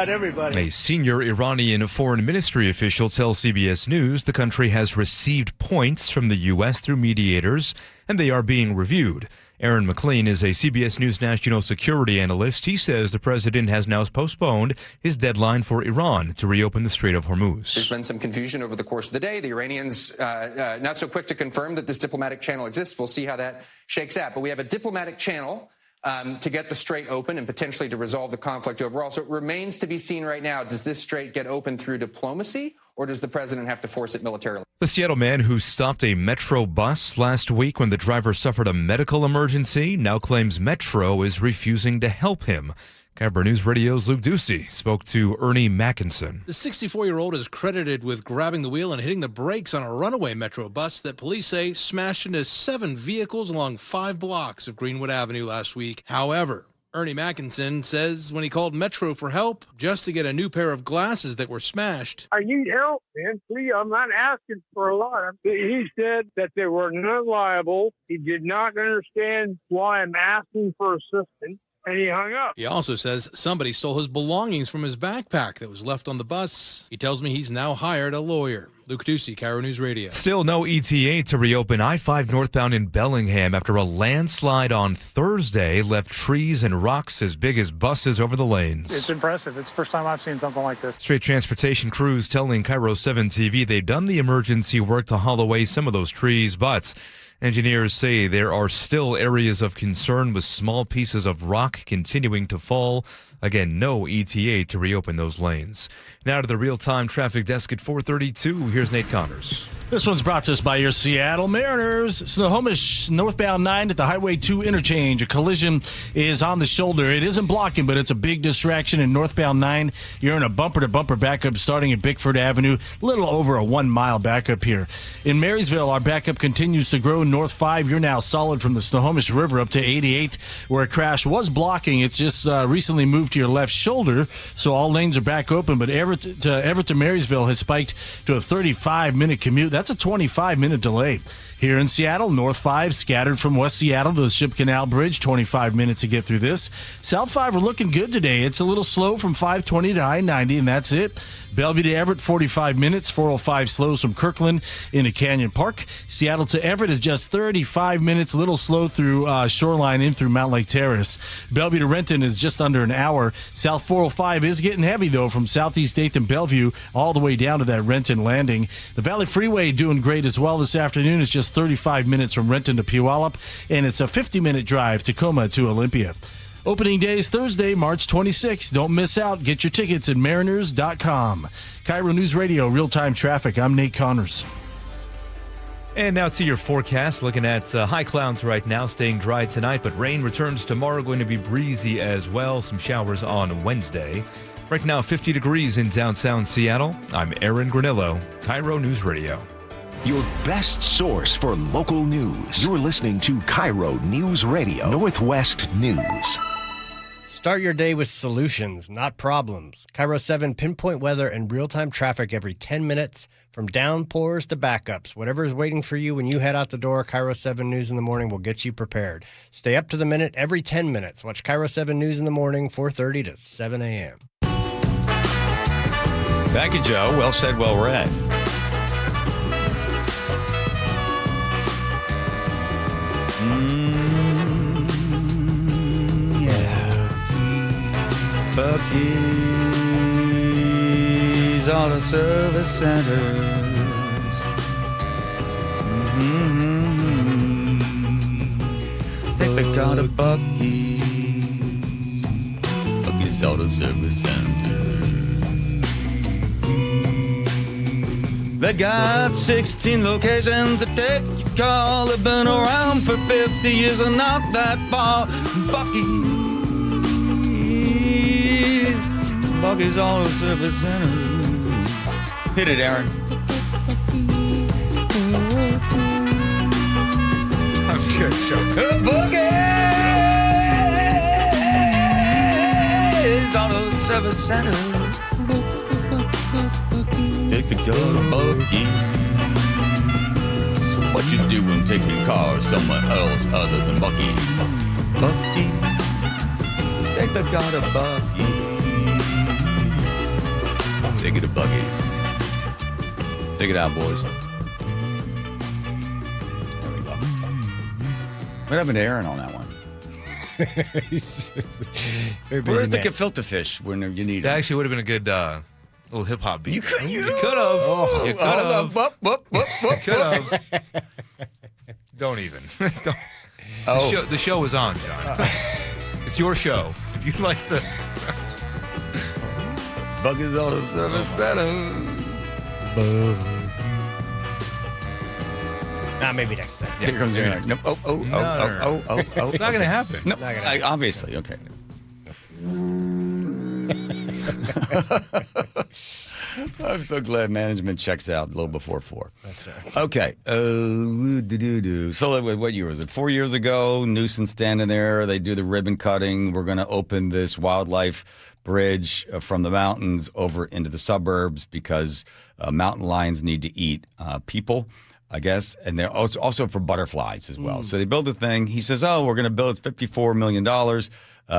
Speaker 7: everybody.
Speaker 23: A senior Iranian foreign ministry official tells CBS News the country has received points from the U.S. through mediators, and they are being reviewed. Aaron McLean is a CBS News national security analyst. He says the president has now postponed his deadline for Iran to reopen the Strait of Hormuz.
Speaker 17: There's been some confusion over the course of the day. The Iranians not so quick to confirm that this diplomatic channel exists. We'll see how that shakes out. But we have a diplomatic channel to get the strait open and potentially to resolve the conflict overall. So it remains to be seen right now. Does this strait get open through diplomacy, or does the president have to force it militarily?
Speaker 23: The Seattle man who stopped a Metro bus last week when the driver suffered a medical emergency now claims Metro is refusing to help him. KIRO News Radio's Luke Ducey spoke to Ernie Mackinson.
Speaker 18: The 64-year-old is credited with grabbing the wheel and hitting the brakes on a runaway Metro bus that police say smashed into 7 vehicles along 5 blocks of Greenwood Avenue last week. However, Ernie Mackinson says when he called Metro for help just to get a new pair of glasses that were smashed.
Speaker 19: I need help, man. Please, I'm not asking for a lot. He said that they were not liable. He did not understand why I'm asking for assistance. And he hung up.
Speaker 18: He also says somebody stole his belongings from his backpack that was left on the bus. He tells me he's now hired a lawyer. Luke Ducey, KIRO News Radio.
Speaker 23: Still no ETA to reopen I-5 northbound in Bellingham after a landslide on Thursday left trees and rocks as big as buses over the lanes.
Speaker 20: It's impressive. It's the first time I've seen something like this.
Speaker 23: State transportation crews telling KIRO 7 TV they've done the emergency work to haul away some of those trees, but engineers say there are still areas of concern with small pieces of rock continuing to fall. Again, no ETA to reopen those lanes. Now to the real-time traffic desk at 4:32. Here's Nate Connors.
Speaker 1: This one's brought to us by your Seattle Mariners. Snohomish northbound 9 at the Highway 2 interchange. A collision is on the shoulder. It isn't blocking, but it's a big distraction in northbound 9. You're in a bumper-to-bumper backup starting at Bickford Avenue. A little over a 1-mile backup here. In Marysville, our backup continues to grow. North 5, you're now solid from the Snohomish River up to 88, where a crash was blocking. It's just recently moved to your left shoulder, so all lanes are back open. But Everett to Marysville has spiked to a 35-minute commute. That's a 25-minute delay. Here in Seattle, North 5 scattered from West Seattle to the Ship Canal Bridge, 25 minutes to get through this. South 5 are looking good today. It's a little slow from 520 to I-90, and that's it. Bellevue to Everett, 45 minutes. 405 slows from Kirkland into Canyon Park. Seattle to Everett is just 35 minutes, a little slow through Shoreline in through Mount Lake Terrace. Bellevue to Renton is just under an hour. South 405 is getting heavy, though, from Southeast 8th and Bellevue all the way down to that Renton landing. The Valley Freeway doing great as well this afternoon. It's just 35 minutes from Renton to Puyallup, and it's a 50-minute drive, Tacoma to Olympia. Opening day is Thursday, March 26th. Don't miss out. Get your tickets at mariners.com. KIRO News Radio, real-time traffic. I'm Nate Connors.
Speaker 23: And now to your forecast. Looking at high clouds right now, staying dry tonight, but rain returns tomorrow. Going to be breezy as well. Some showers on Wednesday. Right now, 50 degrees in downtown Seattle. I'm Aaron Granillo, KIRO News Radio.
Speaker 6: Your best source for local news. You're listening to KIRO News Radio, Northwest News.
Speaker 2: Start your day with solutions, not problems. KIRO 7 pinpoint weather and real-time traffic every 10 minutes, from downpours to backups. Whatever is waiting for you when you head out the door, KIRO 7 News in the Morning will get you prepared. Stay up to the minute every 10 minutes. Watch KIRO 7 News in the Morning, 4:30 to 7 a.m.
Speaker 9: Thank you, Joe. Well said, well read. Bucky's Auto Service Centers. Take the car to Bucky's Auto Service Center. They got 16 locations to take your call. They've been around for 50 years and not that far. Bucky's Auto Service Center. Hit it, Aaron. I'm good, show. Bucky's Auto Service Center. Take the car to Bucky's. What you doing taking your car somewhere else other than Bucky's? Bucky's. Take the car to Bucky's. Take it to Bucky's. Take it out, boys. There we go. What happened to Aaron on that one? Where's the gefilte fish when you need it?
Speaker 23: That actually would have been a good little hip hop beat.
Speaker 9: You could have.
Speaker 23: You could have. Could have. Don't even. Don't. The show was on, John. It's your show. If you'd like to.
Speaker 9: Bucky's Auto Service Center.
Speaker 2: Maybe next time.
Speaker 9: Yeah, here comes your next. Nope. Oh.
Speaker 23: It's not going to happen.
Speaker 9: No, obviously. Okay. I'm so glad management checks out a little before 4.
Speaker 2: That's right.
Speaker 9: Okay. So what year was it? 4 years ago, Newsom standing there. They do the ribbon cutting. We're going to open this wildlife bridge from the mountains over into the suburbs because mountain lions need to eat people, I guess. And they're also for butterflies as well. So they build a thing. He says, we're going to build. It's $54 million.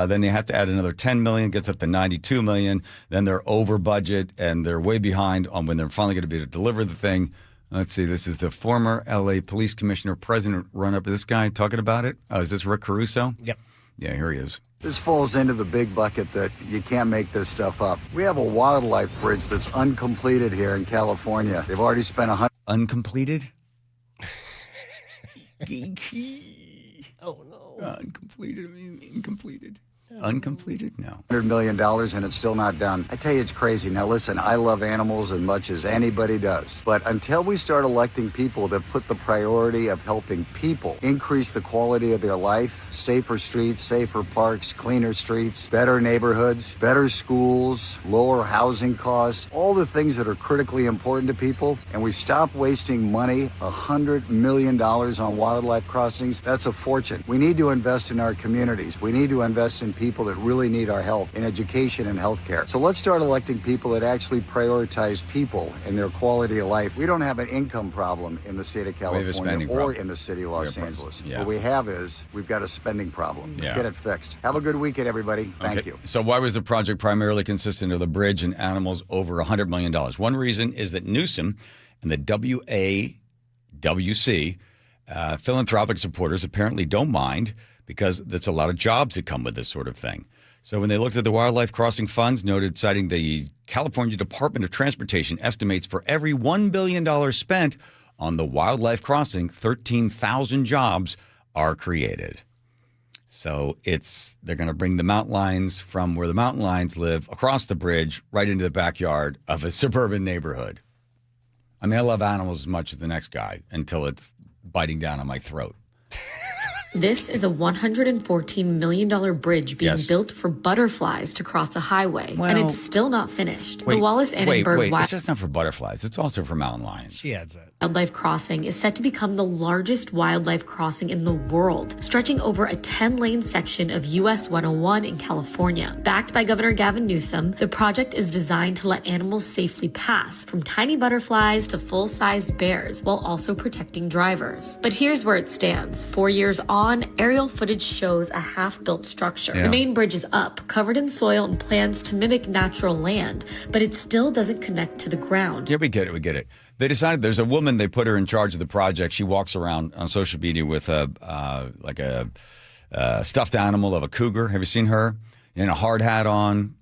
Speaker 9: Then they have to add another $10 million, gets up to $92 million. Then they're over budget and they're way behind on when they're finally going to be able to deliver the thing. Let's see. This is the former LA police commissioner, president, run up. This guy talking about it. Is this Rick Caruso?
Speaker 2: Yep.
Speaker 9: Yeah, here he is.
Speaker 3: This falls into the big bucket that you can't make this stuff up. We have a wildlife bridge that's uncompleted here in California. They've already spent
Speaker 9: Uncompleted?
Speaker 2: Oh, no.
Speaker 9: Uncompleted. I mean, incompleted. Uncompleted? No.
Speaker 3: $100 million and it's still not done. I tell you, it's crazy. Now, listen, I love animals as much as anybody does. But until we start electing people that put the priority of helping people increase the quality of their life, safer streets, safer parks, cleaner streets, better neighborhoods, better schools, lower housing costs, all the things that are critically important to people, and we stop wasting money, $100 million on wildlife crossings, that's a fortune. We need to invest in our communities. We need to invest in people that really need our help in education and healthcare. So let's start electing people that actually prioritize people and their quality of life. We don't have an income problem in the state of California or in the city of Los Angeles.
Speaker 9: Yeah.
Speaker 3: What we have is we've got a spending problem. Let's get it fixed. Have a good weekend, everybody. Thank you.
Speaker 9: So why was the project primarily consistent of the bridge and animals over $100 million? One reason is that Newsom and the WAWC, philanthropic supporters, apparently don't mind because that's a lot of jobs that come with this sort of thing. So when they looked at the wildlife crossing funds, noted citing the California Department of Transportation estimates for every $1 billion spent on the wildlife crossing, 13,000 jobs are created. So they're going to bring the mountain lions from where the mountain lions live across the bridge right into the backyard of a suburban neighborhood. I mean, I love animals as much as the next guy until it's biting down on my throat.
Speaker 4: This is a $114 million bridge being built for butterflies to cross a highway, and it's still not finished. The Wallace Annenberg
Speaker 9: It's just not for butterflies. It's also for mountain lions.
Speaker 2: She adds that.
Speaker 4: Wildlife Crossing is set to become the largest wildlife crossing in the world, stretching over a 10-lane section of US 101 in California. Backed by Governor Gavin Newsom, the project is designed to let animals safely pass, from tiny butterflies to full-sized bears, while also protecting drivers. But here's where it stands. 4 years on, aerial footage shows a half-built structure.
Speaker 9: Yeah.
Speaker 4: The main bridge is up, covered in soil and plans to mimic natural land, but it still doesn't connect to the ground.
Speaker 9: Yeah, we get it. They decided there's a woman, they put her in charge of the project. She walks around on social media with a stuffed animal of a cougar. Have you seen her? And a hard hat on,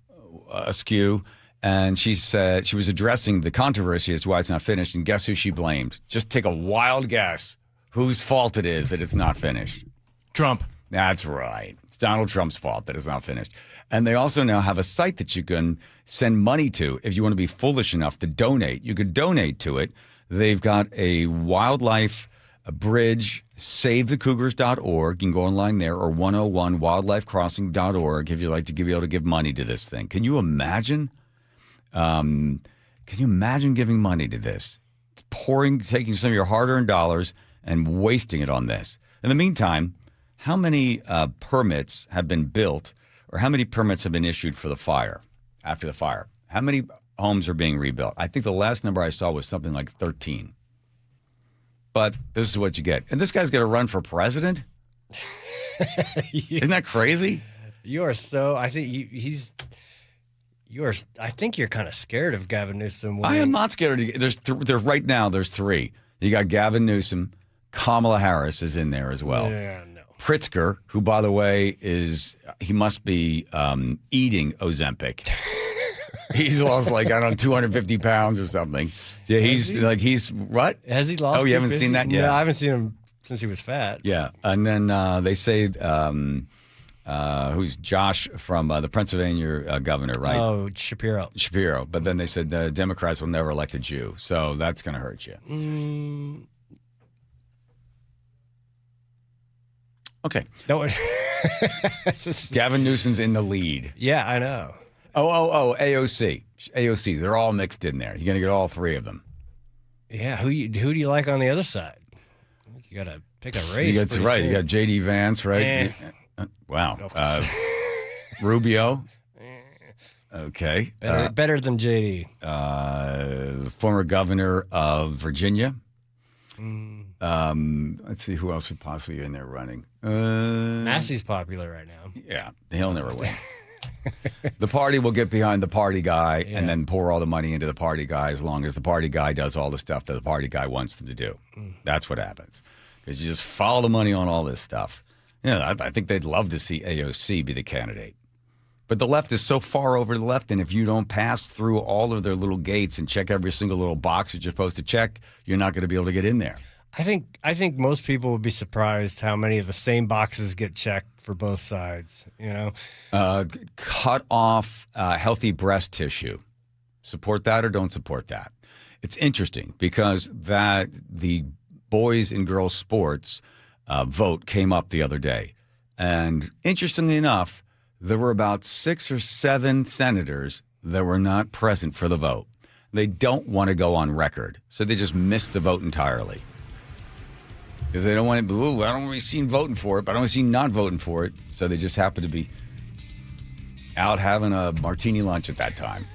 Speaker 9: askew. And she said she was addressing the controversy as to why it's not finished. And guess who she blamed? Just take a wild guess whose fault it is that it's not finished.
Speaker 1: Trump.
Speaker 9: That's right. It's Donald Trump's fault that it's not finished. And they also now have a site that you can send money to if you want to be foolish enough to donate. You could donate to it. They've got a wildlife bridge, savethecougars.org. You can go online there, or 101wildlifecrossing.org if you'd like to be able to give money to this thing. Can you imagine? Can you imagine giving money to this? It's taking some of your hard-earned dollars and wasting it on this. In the meantime, how many permits have been built, or how many permits have been issued for the fire, after the fire? How many homes are being rebuilt? I think the last number I saw was something like 13. But this is what you get. And this guy's going to run for president? Isn't that crazy?
Speaker 2: You are so, I think I think you're kind of scared of Gavin Newsom.
Speaker 9: I am not scared. Right now, there's three. You got Gavin Newsom. Kamala Harris is in there as well.
Speaker 2: Yeah, no.
Speaker 9: Pritzker, who, by the way, he must be eating Ozempic. He's lost 250 pounds or something. Yeah, he's what?
Speaker 2: Has he lost?
Speaker 9: Oh, you haven't seen that yet?
Speaker 2: No, I haven't seen him since he was fat.
Speaker 9: Yeah, and then they say who's Josh from the Pennsylvania governor, right?
Speaker 2: Oh, Shapiro.
Speaker 9: But then they said the Democrats will never elect a Jew, so that's going to hurt you. Okay. Gavin Newsom's in the lead.
Speaker 2: Yeah, I know.
Speaker 9: Oh, AOC. They're all mixed in there. You're going to get all three of them.
Speaker 2: Yeah, who do you like on the other side? You got to pick a race.
Speaker 9: That's right. Soon. You got J.D. Vance, right? Wow. Rubio. Okay.
Speaker 2: Better than J.D.
Speaker 9: Former governor of Virginia. Let's see who else would possibly be in there running.
Speaker 2: Massey's popular right now.
Speaker 9: Yeah, he'll never win. The party will get behind the party guy and then pour all the money into the party guy as long as the party guy does all the stuff that the party guy wants them to do. That's what happens. Because you just follow the money on all this stuff. Yeah, I think they'd love to see AOC be the candidate. But the left is so far over to the left, and if you don't pass through all of their little gates and check every single little box that you're supposed to check, you're not going to be able to get in there.
Speaker 2: I think most people would be surprised how many of the same boxes get checked for both sides.
Speaker 9: Cut off healthy breast tissue. Support that or don't support that? It's interesting because the boys and girls sports vote came up the other day, and interestingly enough, there were about 6 or 7 senators that were not present for the vote. They don't want to go on record, so they just missed the vote entirely. Because they don't want to, I don't want to be seen voting for it, but I don't want to see not voting for it. So they just happen to be out having a martini lunch at that time.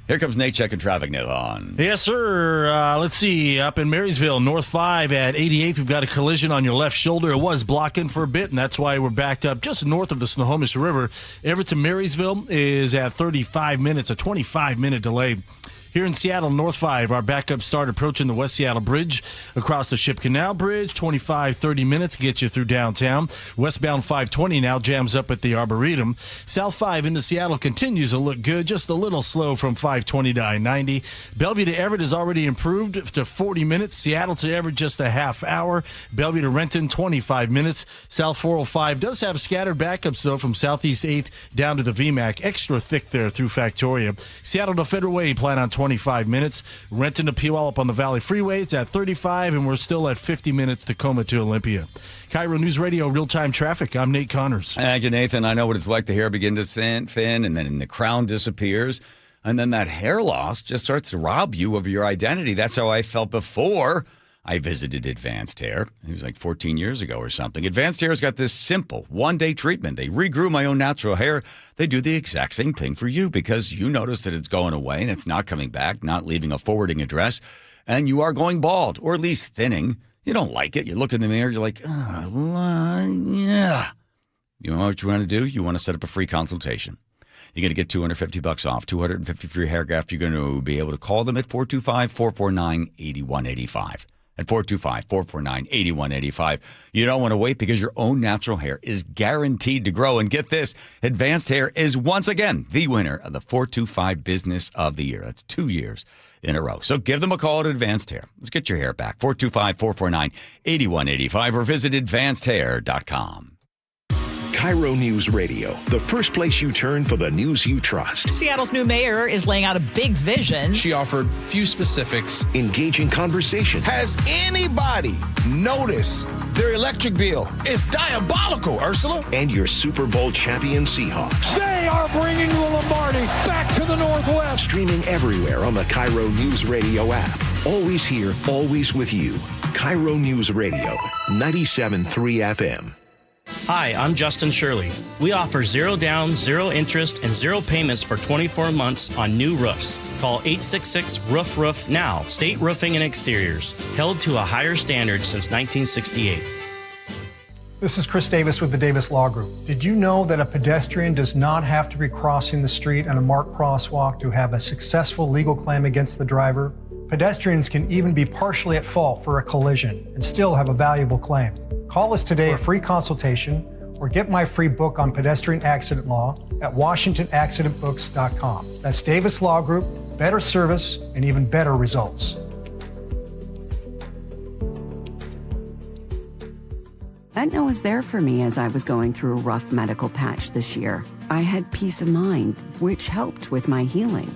Speaker 9: Here comes Nate checking traffic now on.
Speaker 1: Yes, sir. Let's see. Up in Marysville, North 5 at 88th, we've got a collision on your left shoulder. It was blocking for a bit, and that's why we're backed up just north of the Snohomish River. Everett to Marysville is at 35 minutes, a 25-minute delay. Here in Seattle, North 5, our backup start approaching the West Seattle Bridge across the Ship Canal Bridge. 30 minutes get you through downtown. Westbound 520 now jams up at the Arboretum. South 5 into Seattle continues to look good, just a little slow from 520 to I-90. Bellevue to Everett has already improved to 40 minutes. Seattle to Everett just a half hour. Bellevue to Renton, 25 minutes. South 405 does have scattered backups, though, from Southeast 8th down to the VMAC. Extra thick there through Factoria. Seattle to Federal Way, plan on 25 minutes. Renton to Puyallup on the Valley Freeway, it's at 35, and we're still at 50 minutes Tacoma to Olympia. KIRO News Radio, real-time traffic. I'm Nate Connors.
Speaker 9: Thank you, Nathan. I know what it's like. The hair begin to thin, and then the crown disappears, and then that hair loss just starts to rob you of your identity. That's how I felt before I visited Advanced Hair. It was like 14 years ago or something. Advanced Hair's got this simple one-day treatment. They regrew my own natural hair. They do the exact same thing for you because you notice that it's going away and it's not coming back, not leaving a forwarding address, and you are going bald, or at least thinning. You don't like it. You look in the mirror, you're like, yeah. You know what you want to do? You want to set up a free consultation. You're going to get $250 off, $250 for your hair graft. You're going to be able to call them at 425-449-8185. At 425-449-8185. You don't want to wait because your own natural hair is guaranteed to grow. And get this, Advanced Hair is once again the winner of the 425 Business of the Year. That's 2 years in a row. So give them a call at Advanced Hair. Let's get your hair back. 425-449-8185 or visit advancedhair.com.
Speaker 6: KIRO News Radio, the first place you turn for the news you trust.
Speaker 5: Seattle's new mayor is laying out a big vision.
Speaker 23: She offered few specifics.
Speaker 6: Engaging conversation.
Speaker 10: Has anybody noticed their electric bill? It's diabolical, Ursula.
Speaker 6: And your Super Bowl champion Seahawks.
Speaker 19: They are bringing the Lombardi back to the Northwest.
Speaker 6: Streaming everywhere on the KIRO News Radio app. Always here, always with you. KIRO News Radio, 97.3 FM.
Speaker 11: Hi, I'm Justin Shirley. We offer 0 down, 0 interest, and 0 payments for 24 months on new roofs. Call 866-ROOF-ROOF now. State Roofing and Exteriors. Held to a higher standard since 1968.
Speaker 20: This is Chris Davis with the Davis Law Group. Did you know that a pedestrian does not have to be crossing the street on a marked crosswalk to have a successful legal claim against the driver? Pedestrians can even be partially at fault for a collision and still have a valuable claim. Call us today for a free consultation or get my free book on pedestrian accident law at WashingtonAccidentBooks.com. That's Davis Law Group, better service and even better results.
Speaker 8: Aetna was there for me as I was going through a rough medical patch this year. I had peace of mind, which helped with my healing.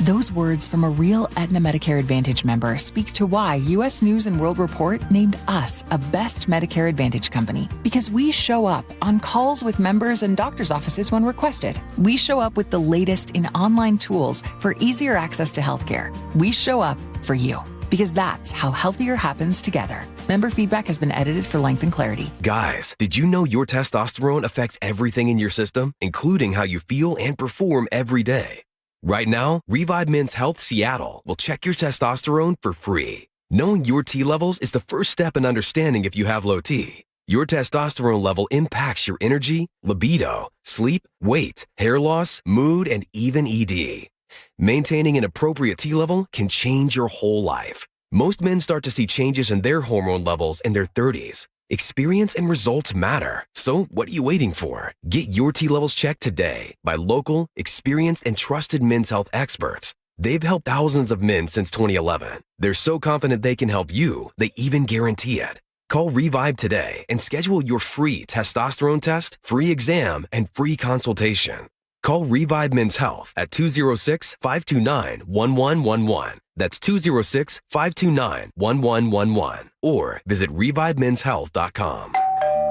Speaker 13: Those words from a real Aetna Medicare Advantage member speak to why U.S. News & World Report named us a best Medicare Advantage company. Because we show up on calls with members and doctors' offices when requested. We show up with the latest in online tools for easier access to healthcare. We show up for you. Because that's how healthier happens together. Member feedback has been edited for length and clarity.
Speaker 12: Guys, did you know your testosterone affects everything in your system, including how you feel and perform every day? Right now, Revive Men's Health Seattle will check your testosterone for free. Knowing your T levels is the first step in understanding if you have low T. Your testosterone level impacts your energy, libido, sleep, weight, hair loss, mood, and even ED. Maintaining an appropriate T level can change your whole life. Most men start to see changes in their hormone levels in their 30s. Experience and results matter. So what are you waiting for? Get your T levels checked today by local, experienced, and trusted men's health experts. They've helped thousands of men since 2011. They're so confident they can help you, they even guarantee it. Call Revive today and schedule your free testosterone test, free exam, and free consultation. Call Revive Men's Health at 206-529-1111. That's 206-529-1111. Or visit ReviveMen'sHealth.com.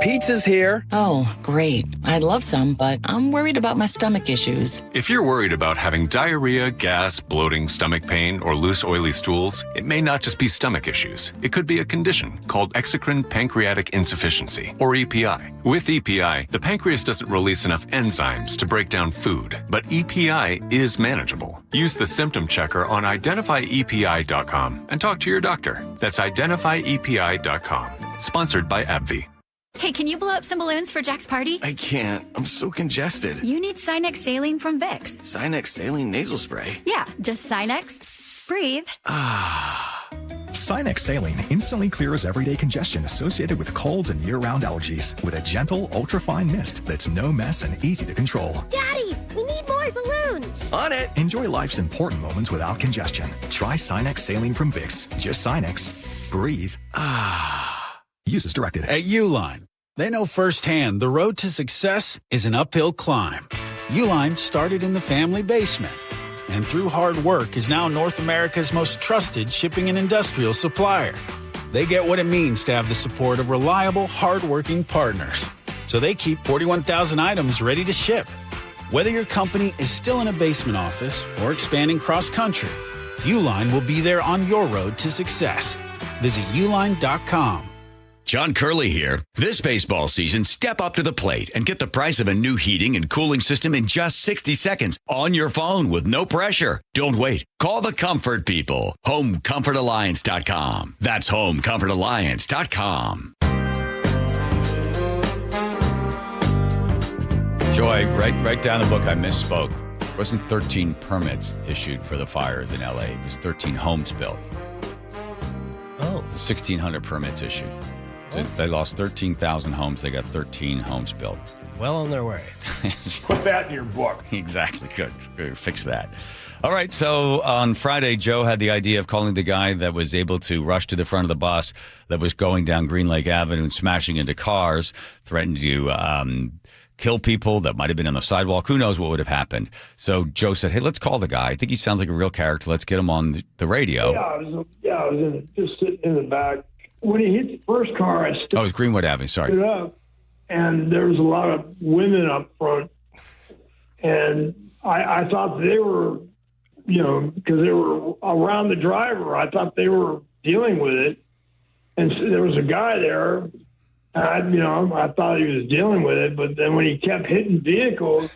Speaker 24: Pizza's here. Oh, great. I'd love some, but I'm worried about my stomach issues.
Speaker 25: If you're worried about having diarrhea, gas, bloating, stomach pain, or loose, oily stools, it may not just be stomach issues. It could be a condition called exocrine pancreatic insufficiency, or EPI. With EPI, the pancreas doesn't release enough enzymes to break down food, but EPI is manageable. Use the symptom checker on identifyepi.com and talk to your doctor. That's identifyepi.com. Sponsored by AbbVie.
Speaker 26: Hey, can you blow up some balloons for Jack's party?
Speaker 27: I can't. I'm so congested.
Speaker 26: You need Sinex Saline from Vicks.
Speaker 27: Sinex Saline Nasal Spray?
Speaker 26: Yeah, just Sinex. Breathe.
Speaker 7: Sinex Saline instantly clears everyday congestion associated with colds and year-round allergies with a gentle, ultra-fine mist that's no mess and easy to control.
Speaker 26: Daddy, we need more balloons.
Speaker 7: On it! Enjoy life's important moments without congestion. Try Sinex Saline from Vicks. Just Sinex. Breathe. Use as directed.
Speaker 14: At Uline, they know firsthand the road to success is an uphill climb. Uline started in the family basement, and through hard work is now North America's most trusted shipping and industrial supplier. They get what it means to have the support of reliable, hard-working partners. So they keep 41,000 items ready to ship. Whether your company is still in a basement office or expanding cross-country, Uline will be there on your road to success. Visit uline.com.
Speaker 15: John Curley here. This baseball season, step up to the plate and get the price of a new heating and cooling system in just 60 seconds on your phone with no pressure. Don't wait. Call the comfort people. HomeComfortAlliance.com. That's HomeComfortAlliance.com.
Speaker 9: Joy, write down the book. I misspoke. It wasn't 13 permits issued for the fires in L.A. It was 13 homes built.
Speaker 2: Oh.
Speaker 9: 1,600 permits issued. So they lost 13,000 homes. They got 13 homes built.
Speaker 2: Well on their way.
Speaker 9: Put that in your book. Exactly. Good. Fix that. All right. So on Friday, Joe had the idea of calling the guy that was able to rush to the front of the bus that was going down Green Lake Avenue and smashing into cars, threatened to kill people that might have been on the sidewalk. Who knows what would have happened? So Joe said, hey, let's call the guy. I think he sounds like a real character. Let's get him on the radio.
Speaker 19: I was just sitting in the back. When he hit the first car, I stood
Speaker 9: Oh, it's Greenwood Avenue. Sorry.
Speaker 19: up, and there was a lot of women up front. And I thought they were, because they were around the driver, I thought they were dealing with it. And so there was a guy there. I thought he was dealing with it, but then when he kept hitting vehicles,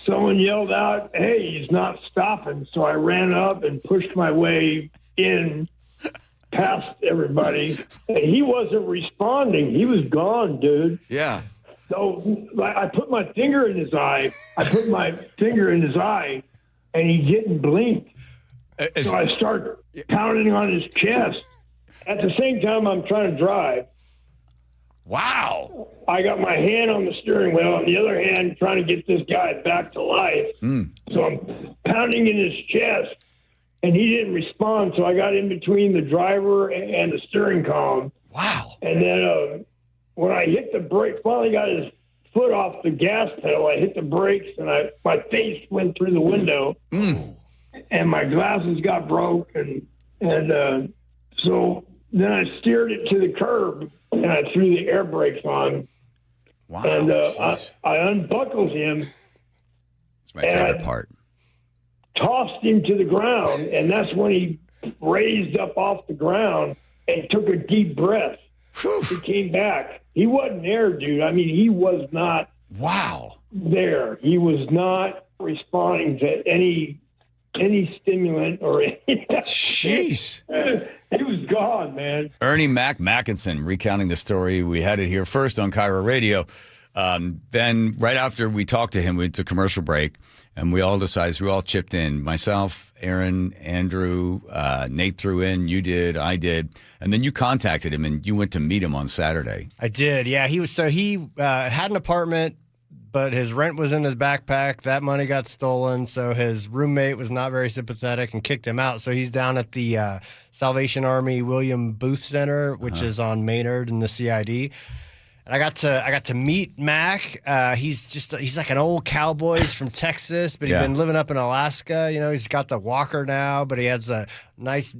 Speaker 19: someone yelled out, hey, he's not stopping. So I ran up and pushed my way in past everybody. And he wasn't responding. He was gone, dude.
Speaker 9: Yeah.
Speaker 19: So I put my finger in his eye. And he didn't blink. So I start pounding on his chest. At the same time, I'm trying to drive.
Speaker 9: Wow.
Speaker 19: I got my hand on the steering wheel, on the other hand, trying to get this guy back to life. So I'm pounding in his chest, and he didn't respond. So I got in between the driver and the steering column.
Speaker 9: Wow.
Speaker 19: And then when I hit the brake, finally got his foot off the gas pedal, I hit the brakes, and my face went through the window, and my glasses got broke, and so then I steered it to the curb, and I threw the air brakes on.
Speaker 9: Wow.
Speaker 19: And I unbuckled him.
Speaker 9: It's my favorite part.
Speaker 19: Tossed him to the ground, and that's when he raised up off the ground and took a deep breath. He came back. He wasn't there, dude. I mean, he was not there. He was not responding to any stimulant or anything.
Speaker 9: Jeez.
Speaker 19: He was gone, man.
Speaker 9: Ernie Mackinson recounting the story. We had it here first on KIRO Radio. Then right after we talked to him, we went to commercial break, and we all chipped in. Myself, Aaron, Andrew, Nate threw in, you did, I did. And then you contacted him, and you went to meet him on Saturday.
Speaker 2: I did, yeah. He had an apartment, but his rent was in his backpack. That money got stolen, so his roommate was not very sympathetic and kicked him out. So he's down at the Salvation Army William Booth Center, which is on Maynard in the CID. And I got to meet Mac. He's like an old cowboy. He's from Texas, but he's been living up in Alaska. He's got the walker now, but he has a nice,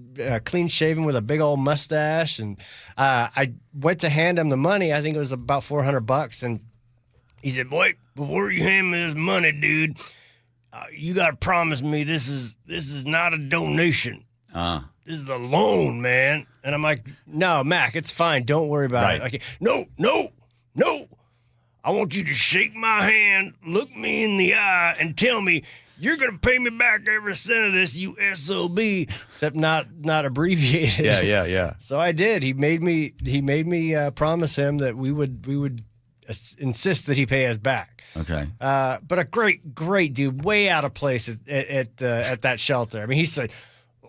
Speaker 2: clean shaven with a big old mustache. And I went to hand him the money. I think it was about $400, and he said, "Boy, before you hand me this money, dude, you got to promise me this is not a donation. This is a loan, man." And I'm like, "No, Mac, it's fine. Don't worry about it." Like, no. I want you to shake my hand, look me in the eye, and tell me you're going to pay me back every cent of this, you SOB, except not abbreviated.
Speaker 9: Yeah.
Speaker 2: So I did. He made me promise him that we would insist that he pay us back.
Speaker 9: Okay.
Speaker 2: But a great dude, way out of place at that shelter. I mean, he said,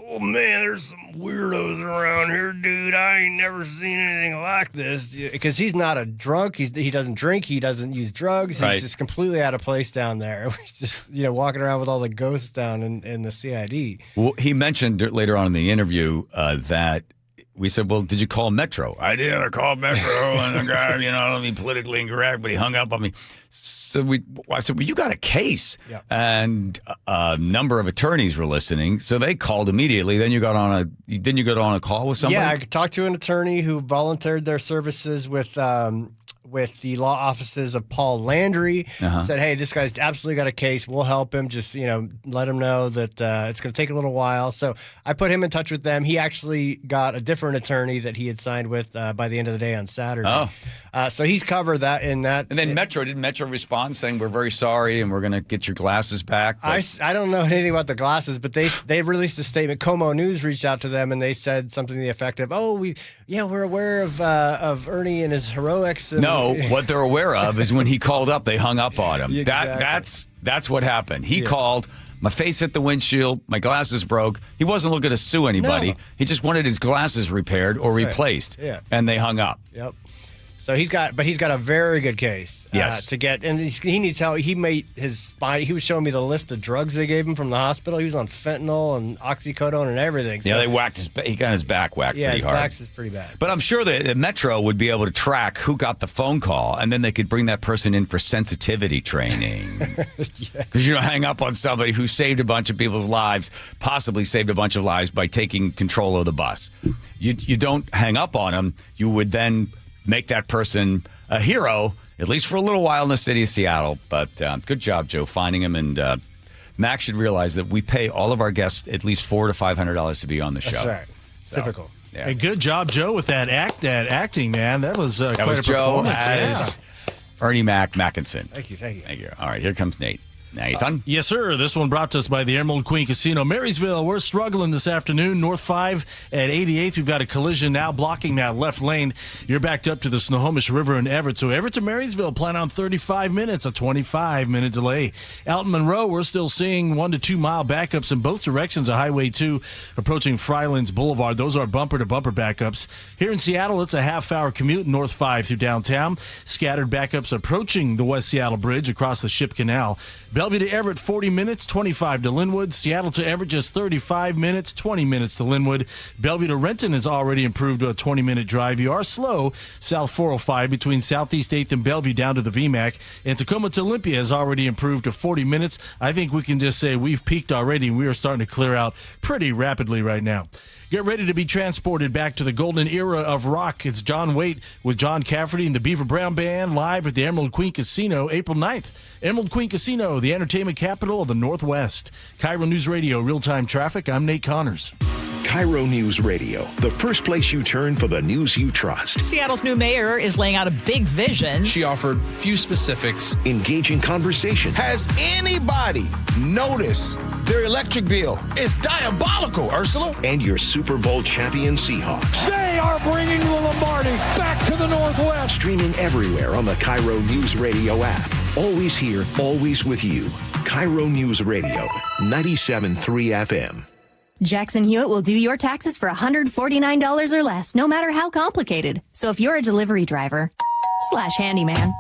Speaker 2: oh man, there's some weirdos around here, dude. I ain't never seen anything like this. Because he's not a drunk. He doesn't drink. He doesn't use drugs. He's just completely out of place down there. He's just, walking around with all the ghosts down in the CID.
Speaker 9: Well, he mentioned later on in the interview that we said, well, did you call Metro? I did. I called Metro, and the guy, I don't mean politically incorrect, but he hung up on me. So I said, well, you got a case.
Speaker 2: Yeah.
Speaker 9: And a number of attorneys were listening, so they called immediately. Then you got on a call with somebody?
Speaker 2: Yeah, I talked to an attorney who volunteered their services with the law offices of Paul Landry. Said, hey, this guy's absolutely got a case. We'll help him. Just, let him know that it's going to take a little while. So I put him in touch with them. He actually got a different attorney that he had signed with by the end of the day on Saturday.
Speaker 9: Oh.
Speaker 2: So he's covered that in that.
Speaker 9: And then didn't Metro respond saying, we're very sorry and we're going to get your glasses back?
Speaker 2: I don't know anything about the glasses, but they released a statement. Como News reached out to them and they said something to the effect of, we're aware of Ernie and his heroics. And
Speaker 9: no, what they're aware of is when he called up, they hung up on him.
Speaker 2: Exactly.
Speaker 9: That's what happened. He called, my face hit the windshield, my glasses broke. He wasn't looking to sue anybody. No. He just wanted his glasses repaired or replaced.
Speaker 2: Yeah.
Speaker 9: And they hung up.
Speaker 2: Yep. So he's got a very good case to get, and he needs help. He made his spine. He was showing me the list of drugs they gave him from the hospital. He was on fentanyl and oxycodone and everything. So,
Speaker 9: they whacked he got his back whacked pretty hard.
Speaker 2: Yeah, his back is pretty bad.
Speaker 9: But I'm sure that Metro would be able to track who got the phone call, and then they could bring that person in for sensitivity training. Because you don't hang up on somebody who saved a bunch of people's lives, possibly saved a bunch of lives by taking control of the bus. You don't hang up on them. You would then make that person a hero, at least for a little while in the city of Seattle. But good job, Joe, finding him. And Max should realize that we pay all of our guests at least $400 to $500 to be on the show.
Speaker 2: That's right. So, typical.
Speaker 1: Yeah. Hey, good job, Joe, with that acting, man. That was quite a
Speaker 9: Joe
Speaker 1: performance.
Speaker 9: As Ernie Mackinson.
Speaker 2: Thank you.
Speaker 9: All right, here comes Nate. Nathan?
Speaker 1: Yes, sir. This one brought to us by the Emerald Queen Casino. Marysville, we're struggling this afternoon. North 5 at 88th. We've got a collision now blocking that left lane. You're backed up to the Snohomish River in Everett. So Everett to Marysville, plan on 35 minutes, a 25-minute delay. Out in Monroe, we're still seeing 1 to 2 mile backups in both directions of Highway 2 approaching Frylands Boulevard. Those are bumper-to-bumper backups. Here in Seattle, it's a half-hour commute North 5 through downtown. Scattered backups approaching the West Seattle Bridge across the Ship Canal. Bellevue to Everett, 40 minutes, 25 to Linwood. Seattle to Everett, just 35 minutes, 20 minutes to Linwood. Bellevue to Renton has already improved to a 20-minute drive. You are slow south 405 between Southeast 8th and Bellevue down to the VMAC. And Tacoma to Olympia has already improved to 40 minutes. I think we can just say we've peaked already, and we are starting to clear out pretty rapidly right now. Get ready to be transported back to the golden era of rock. It's John Waite with John Cafferty and the Beaver Brown Band live at the Emerald Queen Casino April 9th. Emerald Queen Casino, the entertainment capital of the Northwest. KIRO News Radio, real-time traffic. I'm Nate Connors.
Speaker 6: KIRO News Radio, the first place you turn for the news you trust.
Speaker 5: Seattle's new mayor is laying out a big vision.
Speaker 10: She offered few specifics.
Speaker 6: Engaging conversation.
Speaker 10: Has anybody noticed their electric bill? It's diabolical, Ursula.
Speaker 6: And your Super Bowl champion Seahawks.
Speaker 19: They are bringing the Lombardi back to the Northwest.
Speaker 6: Streaming everywhere on the KIRO News Radio app. Always here, always with you. KIRO News Radio, 97.3 FM.
Speaker 3: Jackson Hewitt will do your taxes for $149 or less, no matter how complicated. So if you're a delivery driver, / handyman,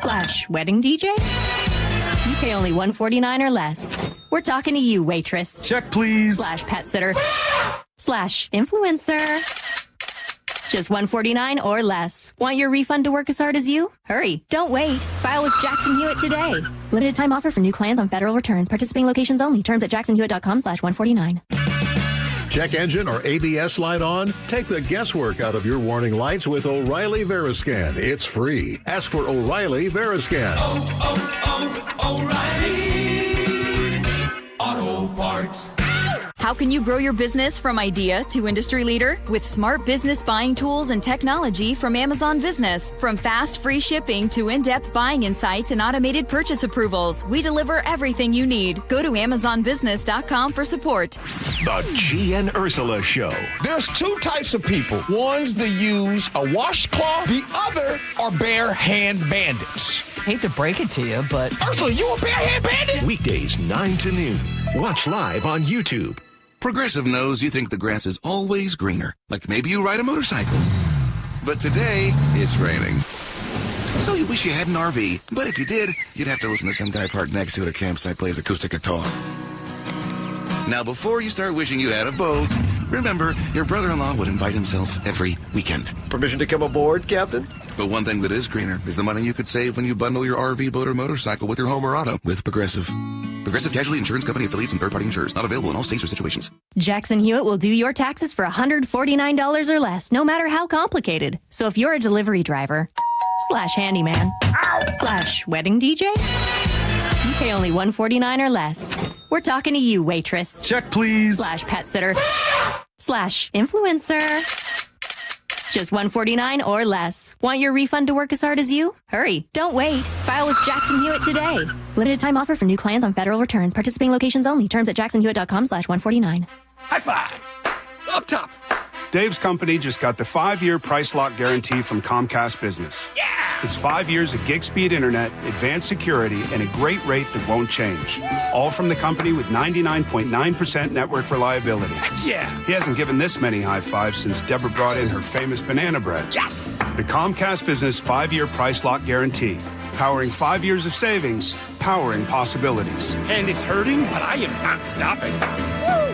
Speaker 3: / wedding DJ, you pay only $149 or less. We're talking to you, waitress.
Speaker 10: Check, please.
Speaker 3: / pet sitter, / influencer. Just $149 or less. Want your refund to work as hard as you? Hurry. Don't wait. File with Jackson Hewitt today. Limited time offer for new clients on federal returns. Participating locations only. Terms at jacksonhewitt.com /149.
Speaker 16: Check engine or ABS light on? Take the guesswork out of your warning lights with O'Reilly Veriscan. It's free. Ask for O'Reilly Veriscan.
Speaker 17: O'Reilly Auto Parts.
Speaker 18: How can you grow your business from idea to industry leader? With smart business buying tools and technology from Amazon Business. From fast, free shipping to in-depth buying insights and automated purchase approvals, we deliver everything you need. Go to AmazonBusiness.com for support.
Speaker 6: The G and Ursula Show.
Speaker 10: There's two types of people. One's that use a washcloth. The other are bare hand bandits.
Speaker 5: Hate to break it to you, but...
Speaker 10: Ursula, you a bare hand bandit?
Speaker 6: Weekdays 9 to noon. Watch live on YouTube.
Speaker 4: Progressive knows you think the grass is always greener, like maybe you ride a motorcycle. But today, it's raining. So you wish you had an RV, but if you did, you'd have to listen to some guy parked next to it at a campsite plays acoustic guitar. Now, before you start wishing you had a boat, remember, your brother-in-law would invite himself every weekend.
Speaker 11: Permission to come aboard, Captain?
Speaker 4: But one thing that is greener is the money you could save when you bundle your RV, boat, or motorcycle with your home or auto with Progressive. Progressive Casualty Insurance Company affiliates and third-party insurers. Not available in all states or situations.
Speaker 3: Jackson Hewitt will do your taxes for $149 or less, no matter how complicated. So if you're a delivery driver, /handyman, /wedding DJ, you pay only $149 or less. We're talking to you, waitress.
Speaker 7: Check, please.
Speaker 3: /pet sitter, /influencer. Just $149 or less. Want your refund to work as hard as you? Hurry. Don't wait. File with Jackson Hewitt today. Limited time offer for new clients on federal returns. Participating locations only. Terms at jacksonhewitt.com/149.
Speaker 20: High five. Up top.
Speaker 21: Dave's company just got the 5-year price lock guarantee from Comcast Business.
Speaker 20: Yeah!
Speaker 21: It's 5 years of gig speed internet, advanced security, and a great rate that won't change. All from the company with 99.9% network reliability.
Speaker 20: Heck yeah!
Speaker 21: He hasn't given this many high fives since Deborah brought in her famous banana bread.
Speaker 20: Yes!
Speaker 21: The Comcast Business 5-year price lock guarantee. Powering 5 years of savings, powering possibilities.
Speaker 20: And it's hurting, but I am not stopping.
Speaker 13: Woo!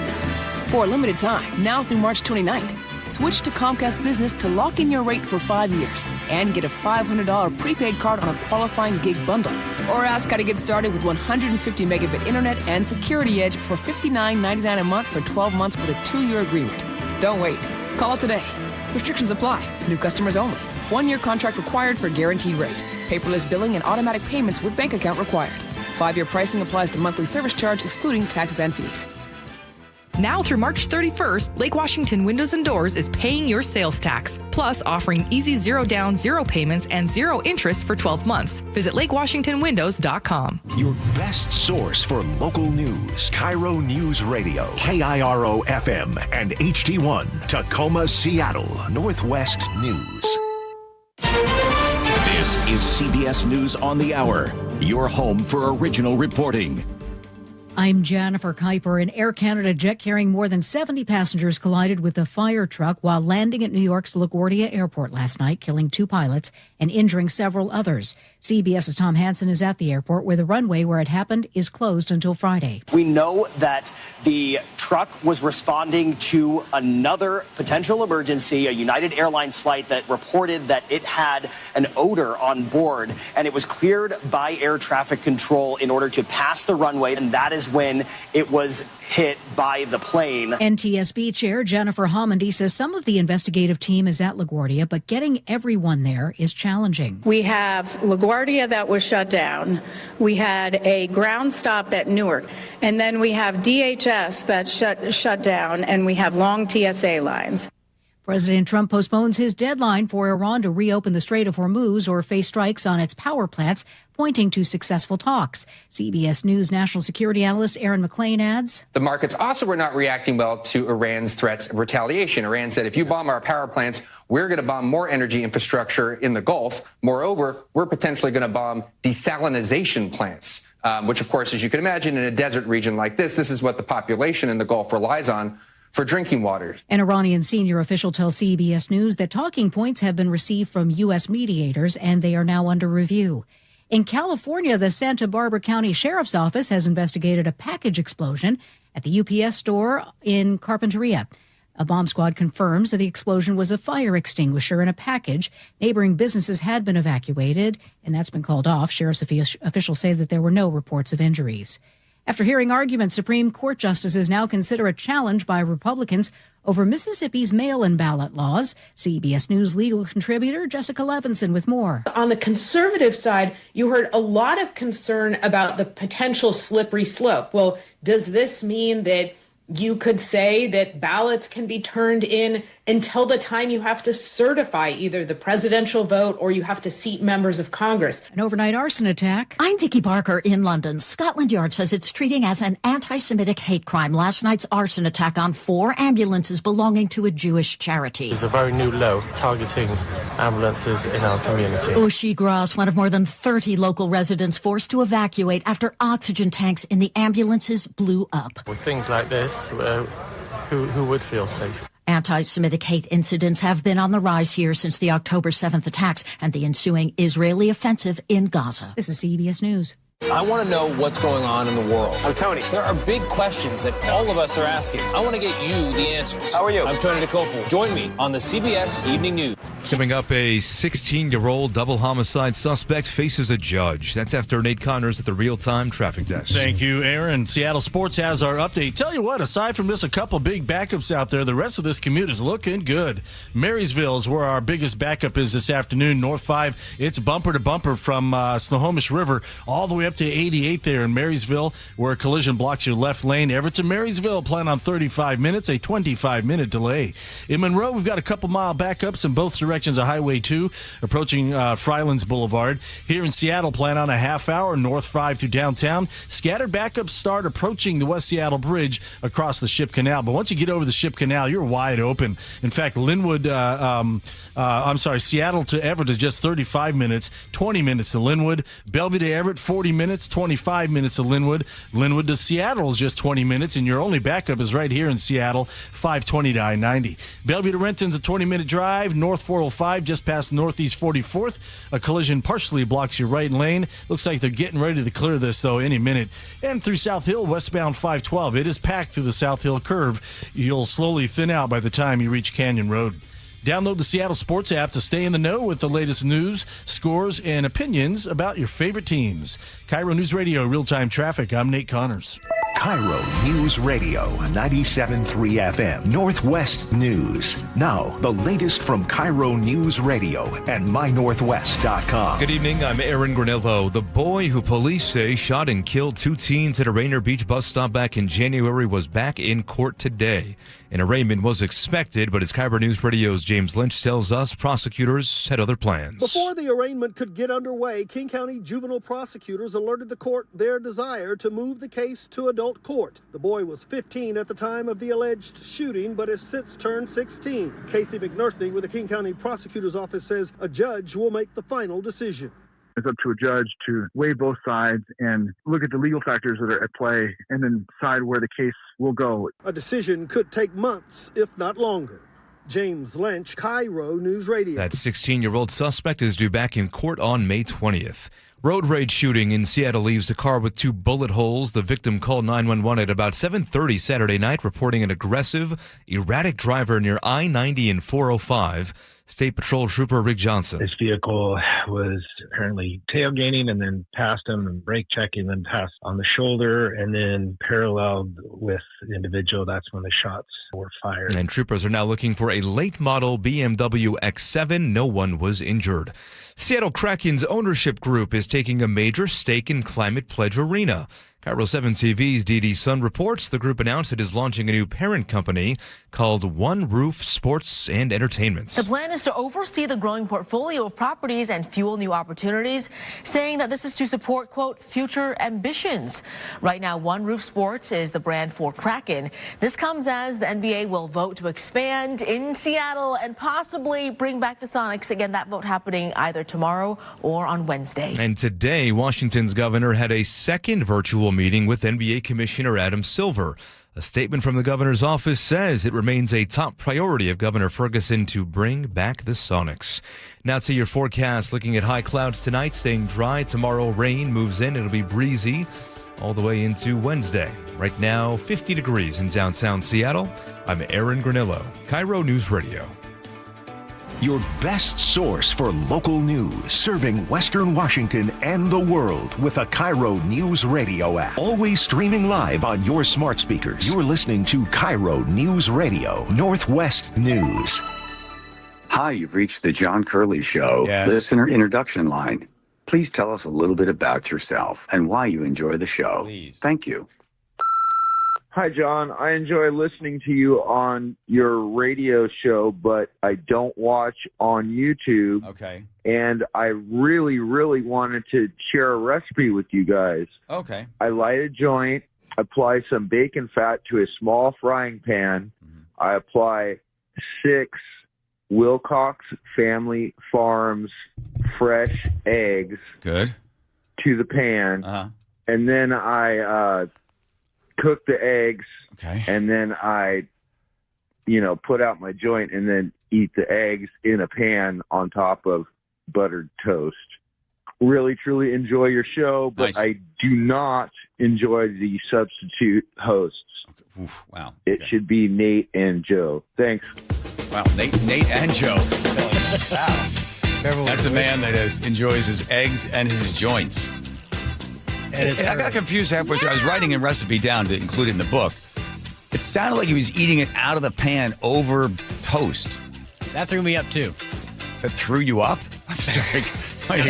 Speaker 13: For a limited time, now through March 29th, switch to Comcast Business to lock in your rate for 5 years and get a $500 prepaid card on a qualifying gig bundle. Or ask how to get started with 150 megabit internet and Security Edge for $59.99 a month for 12 months with a 2-year agreement. Don't wait. Call today. Restrictions apply. New customers only. 1-year contract required for guaranteed rate. Paperless billing and automatic payments with bank account required. 5-year pricing applies to monthly service charge excluding taxes and fees.
Speaker 22: Now through March 31st, Lake Washington Windows and Doors is paying your sales tax, plus offering easy 0 down, 0 payments, and 0 interest for 12 months. Visit lakewashingtonwindows.com.
Speaker 6: Your best source for local news. KIRO Newsradio, KIRO FM, and HD1, Tacoma, Seattle, Northwest News. This is CBS News on the Hour, your home for original reporting.
Speaker 23: I'm Jennifer Kuiper. An Air Canada jet carrying more than 70 passengers collided with a fire truck while landing at New York's LaGuardia Airport last night, killing 2 pilots and injuring several others. CBS's Tom Hansen is at the airport, where the runway where it happened is closed until Friday.
Speaker 27: We know that the truck was responding to another potential emergency, a United Airlines flight that reported that it had an odor on board, and it was cleared by air traffic control in order to pass the runway, and that is when it was hit by the plane.
Speaker 23: NTSB Chair Jennifer Homendy says some of the investigative team is at LaGuardia, but getting everyone there is challenging.
Speaker 28: We have LaGuardia that was shut down. We had a ground stop at Newark, and then we have DHS that shut down, and we have long TSA lines.
Speaker 23: President Trump postpones his deadline for Iran to reopen the Strait of Hormuz or face strikes on its power plants, pointing to successful talks. CBS News national security analyst Aaron McClain adds,
Speaker 29: the markets also were not reacting well to Iran's threats of retaliation. Iran said, if you bomb our power plants, we're going to bomb more energy infrastructure in the Gulf. Moreover, we're potentially going to bomb desalinization plants, which, of course, as you can imagine, in a desert region like this is what the population in the Gulf relies on for drinking water.
Speaker 23: An Iranian senior official tells CBS News that talking points have been received from U.S. mediators and they are now under review. In California, the Santa Barbara County Sheriff's Office has investigated a package explosion at the UPS store in Carpinteria. A bomb squad confirms that the explosion was a fire extinguisher in a package. Neighboring businesses had been evacuated, and that's been called off. Sheriff's officials say that there were no reports of injuries. After hearing arguments, Supreme Court justices now consider a challenge by Republicans over Mississippi's mail-in ballot laws. CBS News legal contributor Jessica Levinson with more.
Speaker 30: On the conservative side, you heard a lot of concern about the potential slippery slope. Well, does this mean that you could say that ballots can be turned in until the time you have to certify either the presidential vote or you have to seat members of Congress?
Speaker 23: An overnight arson attack.
Speaker 31: I'm Vicky Barker in London. Scotland Yard says it's treating as an anti-Semitic hate crime last night's arson attack on 4 ambulances belonging to a Jewish charity.
Speaker 32: It's a very new low targeting ambulances in our community.
Speaker 31: Ushi Gras, one of more than 30 local residents forced to evacuate after oxygen tanks in the ambulances blew up.
Speaker 32: With things like this, who would feel safe.
Speaker 31: Anti-Semitic hate incidents have been on the rise here since the October 7th attacks and the ensuing Israeli offensive in Gaza.
Speaker 23: This is CBS News.
Speaker 1: I want to know what's going on in the world.
Speaker 2: I'm Tony.
Speaker 1: There are big questions that all of us are asking. I want to get you the answers.
Speaker 2: How are you?
Speaker 1: I'm Tony DeCopel. Join me on the CBS Evening News.
Speaker 8: Coming up, a 16-year-old double homicide suspect faces a judge. That's after Nate Connors at the real-time traffic desk.
Speaker 9: Thank you, Aaron. Seattle Sports has our update. Tell you what, aside from just a couple big backups out there, the rest of this commute is looking good. Marysville is where our biggest backup is this afternoon. North 5, it's bumper to bumper from Snohomish River all the way up to 88 there in Marysville, where a collision blocks your left lane. Everett Marysville, plan on 35 minutes, a 25-minute delay. In Monroe, we've got a couple mile backups in both directions of Highway 2, approaching Frylands Boulevard. Here in Seattle, plan on a half hour, North 5 to downtown. Scattered backups start approaching the West Seattle Bridge across the Ship Canal. But once you get over the Ship Canal, you're wide open. In fact, Seattle to Everett is just 35 minutes, 20 minutes to Linwood. Bellevue to Everett, 40 minutes, 25 minutes to Linwood. Linwood to Seattle is just 20 minutes, and your only backup is right here in Seattle, 520 to I-90. Bellevue to Renton's a 20-minute drive. North 405 just past Northeast 44th. A collision partially blocks your right lane. Looks like they're getting ready to clear this, though, any minute. And through South Hill, westbound 512. It is packed through the South Hill curve. You'll slowly thin out by the time you reach Canyon Road. Download the Seattle Sports app to stay in the know with the latest news, scores, and opinions about your favorite teams. KIRO News Radio, real-time traffic. I'm Nate Connors.
Speaker 6: KIRO News Radio, 97.3 FM, Northwest News. Now, the latest from KIRO News Radio and mynorthwest.com.
Speaker 8: Good evening, I'm Aaron Granillo. The boy who police say shot and killed 2 teens at a Rainier Beach bus stop back in January was back in court today. An arraignment was expected, but as KIRO News Radio's James Lynch tells us, prosecutors had other plans.
Speaker 12: Before the arraignment could get underway, King County juvenile prosecutors alerted the court their desire to move the case to adult court. The boy was 15 at the time of the alleged shooting, but has since turned 16. Casey McNurthney with the King County Prosecutor's Office says a judge will make the final decision.
Speaker 14: It's up to a judge to weigh both sides and look at the legal factors that are at play and then decide where the case will go.
Speaker 12: A decision could take months, if not longer. James Lynch, KIRO News Radio.
Speaker 8: That 16-year-old suspect is due back in court on May 20th. Road rage shooting in Seattle leaves a car with 2 bullet holes. The victim called 911 at about 7:30 Saturday night, reporting an aggressive, erratic driver near I-90 and 405. State Patrol Trooper Rick Johnson.
Speaker 15: This vehicle was apparently tailgating and then passed him and brake checking, then passed on the shoulder and then paralleled with the individual. That's when the shots were fired.
Speaker 8: And troopers are now looking for a late model BMW X7. No one was injured. Seattle Kraken's ownership group is taking a major stake in Climate Pledge Arena. KIRO 7 TV's Dee Sun reports the group announced it is launching a new parent company called One Roof Sports and Entertainment.
Speaker 16: The plan is to oversee the growing portfolio of properties and fuel new opportunities, saying that this is to support, quote, future ambitions. Right now, One Roof Sports is the brand for Kraken. This comes as the NBA will vote to expand in Seattle and possibly bring back the Sonics. Again, that vote happening either tomorrow or on Wednesday.
Speaker 8: And today, Washington's governor had a second virtual meeting with NBA Commissioner Adam Silver. A statement from the governor's office says it remains a top priority of Governor Ferguson to bring back the Sonics. Now to your forecast, looking at high clouds tonight, staying dry. Tomorrow, rain moves in. It'll be breezy all the way into Wednesday. Right now, 50 degrees in downtown Seattle. I'm Aaron Granillo, KIRO News Radio.
Speaker 6: Your best source for local news, serving Western Washington and the world with a KIRO News Radio app. Always streaming live on your smart speakers. You're listening to KIRO News Radio, Northwest News.
Speaker 19: Hi, you've reached the John Curley Show
Speaker 10: Yes.
Speaker 19: listener introduction line. Please tell us a little bit about yourself and why you enjoy the show.
Speaker 10: Please.
Speaker 19: Thank you.
Speaker 24: Hi, John. I enjoy listening to you on your radio show, but I don't watch on YouTube.
Speaker 10: Okay.
Speaker 24: And I really, really wanted to share a recipe with you guys.
Speaker 10: Okay.
Speaker 24: I light a joint, apply some bacon fat to a small frying pan. I apply 6 Wilcox Family Farms fresh eggs.
Speaker 10: Good.
Speaker 24: To the pan.
Speaker 10: Uh-huh.
Speaker 24: And then I cook the eggs.
Speaker 10: Okay.
Speaker 24: And then I put out my joint and then eat the eggs in a pan on top of buttered toast. Really, truly enjoy your show, but
Speaker 2: Nice.
Speaker 24: I do not enjoy the substitute hosts.
Speaker 2: Oof, wow.
Speaker 24: It should be Nate and Joe. Thanks.
Speaker 2: Wow, Nate and Joe. Wow. That's a man that enjoys his eggs and his joints. I got confused halfway through. I was writing a recipe down to include it in the book. It sounded like he was eating it out of the pan over toast.
Speaker 3: That threw me up, too.
Speaker 2: That threw you up? I'm sorry.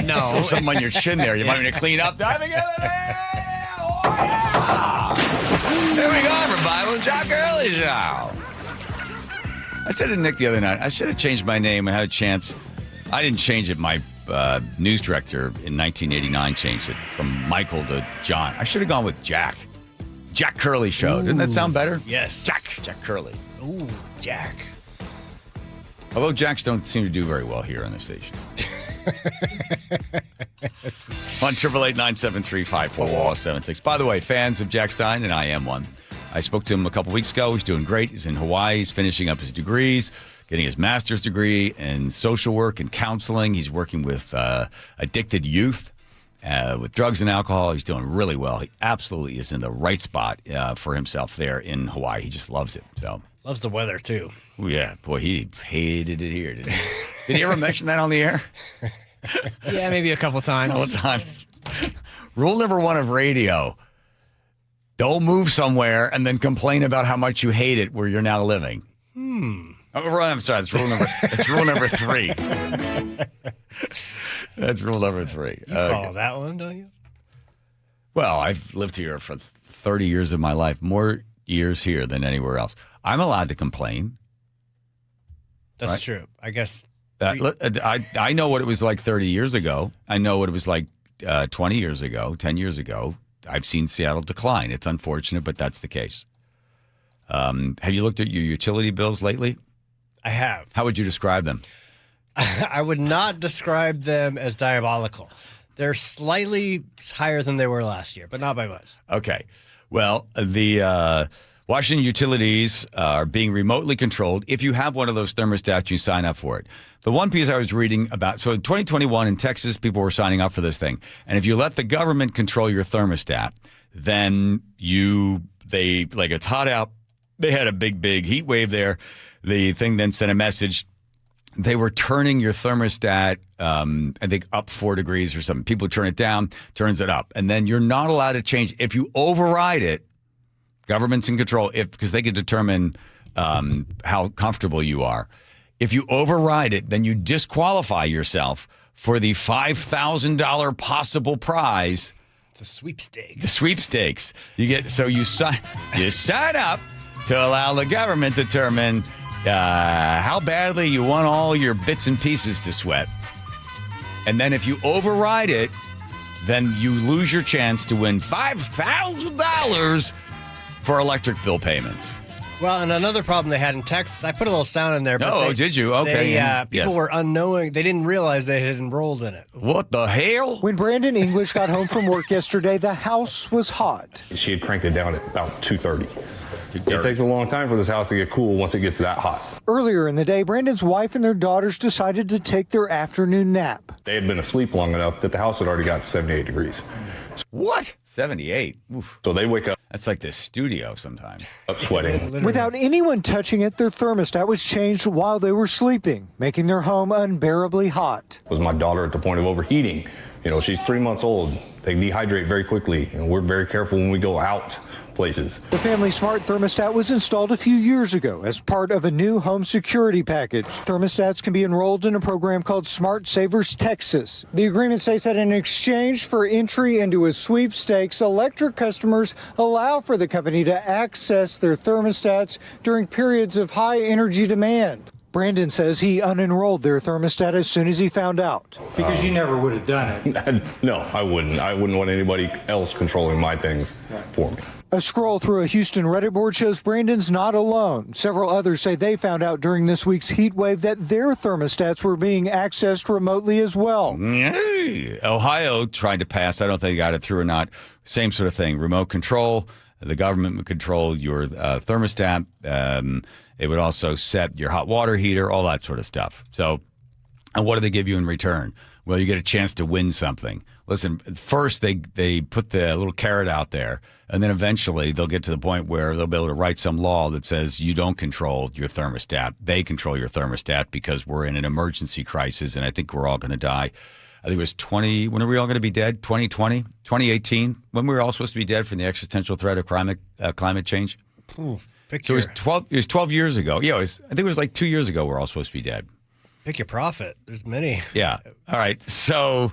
Speaker 3: No.
Speaker 2: There's something on your chin there. You want me to clean up? Dive together there! Oh, yeah! There we go, everybody. With John Curley Show. I said to Nick the other night, I should have changed my name. I had a chance. I didn't change it. My news director in 1989 changed it from Michael to John. I should have gone with Jack. Jack Curley Show. Didn't that sound better?
Speaker 3: Yes.
Speaker 2: Jack Curley.
Speaker 3: Ooh, Jack.
Speaker 2: Although Jacks don't seem to do very well here on the station. On 888-973-5476. By the way, fans of Jack Stein, and I am one. I spoke to him a couple weeks ago. He's doing great. He's in Hawaii. He's finishing up his degrees, getting his master's degree in social work and counseling. He's working with addicted youth with drugs and alcohol. He's doing really well. He absolutely is in the right spot for himself there in Hawaii. He just loves it. So
Speaker 3: Loves the weather, too.
Speaker 2: Oh, yeah. Boy, he hated it here, didn't he? Did he ever mention that on the air?
Speaker 3: Yeah, maybe a couple times.
Speaker 2: A couple times. Rule number one of radio. Don't move somewhere and then complain about how much you hate it where you're now living. Oh, I'm sorry. That's rule number 3. That's rule number 3.
Speaker 3: You follow that one, don't you?
Speaker 2: Well, I've lived here for 30 years of my life, more years here than anywhere else. I'm allowed to complain.
Speaker 3: That's
Speaker 2: right?
Speaker 3: true. I guess.
Speaker 2: I know what it was like 30 years ago. I know what it was like 20 years ago, 10 years ago. I've seen Seattle decline. It's unfortunate, but that's the case. Have you looked at your utility bills lately?
Speaker 3: I have.
Speaker 2: How would you describe them?
Speaker 3: I would not describe them as diabolical. They're slightly higher than they were last year, but not by much.
Speaker 2: Okay. Well, the Washington utilities are being remotely controlled. If you have one of those thermostats, you sign up for it. The one piece I was reading about, so in 2021 in Texas, people were signing up for this thing. And if you let the government control your thermostat, then it's hot out. They had a big heat wave there. The thing then sent a message. They were turning your thermostat, I think, up 4 degrees or something. People turn it down, turns it up. And then you're not allowed to change. If you override it, government's in control because they can determine how comfortable you are. If you override it, then you disqualify yourself for the $5,000 possible prize.
Speaker 3: The sweepstakes.
Speaker 2: The sweepstakes. You sign up to allow the government to determine how badly you want all your bits and pieces to sweat. And then if you override it, then you lose your chance to win $5,000 for electric bill payments.
Speaker 3: Well, and another problem they had in Texas, I put a little sound in there.
Speaker 2: But did you? Okay.
Speaker 3: People were unknowing. They didn't realize they had enrolled in it.
Speaker 2: What the hell?
Speaker 4: When Brandon English got home from work yesterday, the house was hot.
Speaker 5: She had cranked it down at about 2:30. It takes a long time for this house to get cool once it gets that hot.
Speaker 4: Earlier in the day, Brandon's wife and their daughters decided to take their afternoon nap.
Speaker 5: They had been asleep long enough that the house had already got 78 degrees.
Speaker 2: What? 78? Oof.
Speaker 5: So they wake up.
Speaker 2: That's like the studio sometimes.
Speaker 5: Up sweating.
Speaker 4: Without anyone touching it, their thermostat was changed while they were sleeping, making their home unbearably hot.
Speaker 5: Was my daughter at the point of overheating? She's 3 months old. They dehydrate very quickly, and we're very careful when we go out places.
Speaker 4: The Family Smart thermostat was installed a few years ago as part of a new home security package. Thermostats can be enrolled in a program called Smart Savers Texas. The agreement states that in exchange for entry into a sweepstakes, electric customers allow for the company to access their thermostats during periods of high energy demand. Brandon says he unenrolled their thermostat as soon as he found out.
Speaker 7: Because you never would have done
Speaker 5: it. No, I wouldn't. I wouldn't want anybody else controlling my things for me.
Speaker 4: A scroll through a Houston Reddit board shows Brandon's not alone. Several others say they found out during this week's heat wave that their thermostats were being accessed remotely as well.
Speaker 2: Ohio tried to pass. I don't know if they got it through or not. Same sort of thing. Remote control. The government would control your thermostat. It would also set your hot water heater, all that sort of stuff. So, and what do they give you in return? Well, you get a chance to win something. Listen, first they put the little carrot out there, and then eventually they'll get to the point where they'll be able to write some law that says you don't control your thermostat. They control your thermostat because we're in an emergency crisis, and I think we're all going to die. I think it was when are we all going to be dead? 2020? 2018? When we were all supposed to be dead from the existential threat of climate change?
Speaker 3: Ooh,
Speaker 2: So it was 12 years ago. Yeah, I think it was like 2 years ago we're all supposed to be dead.
Speaker 3: Pick your profit. There's many.
Speaker 2: Yeah. All right. So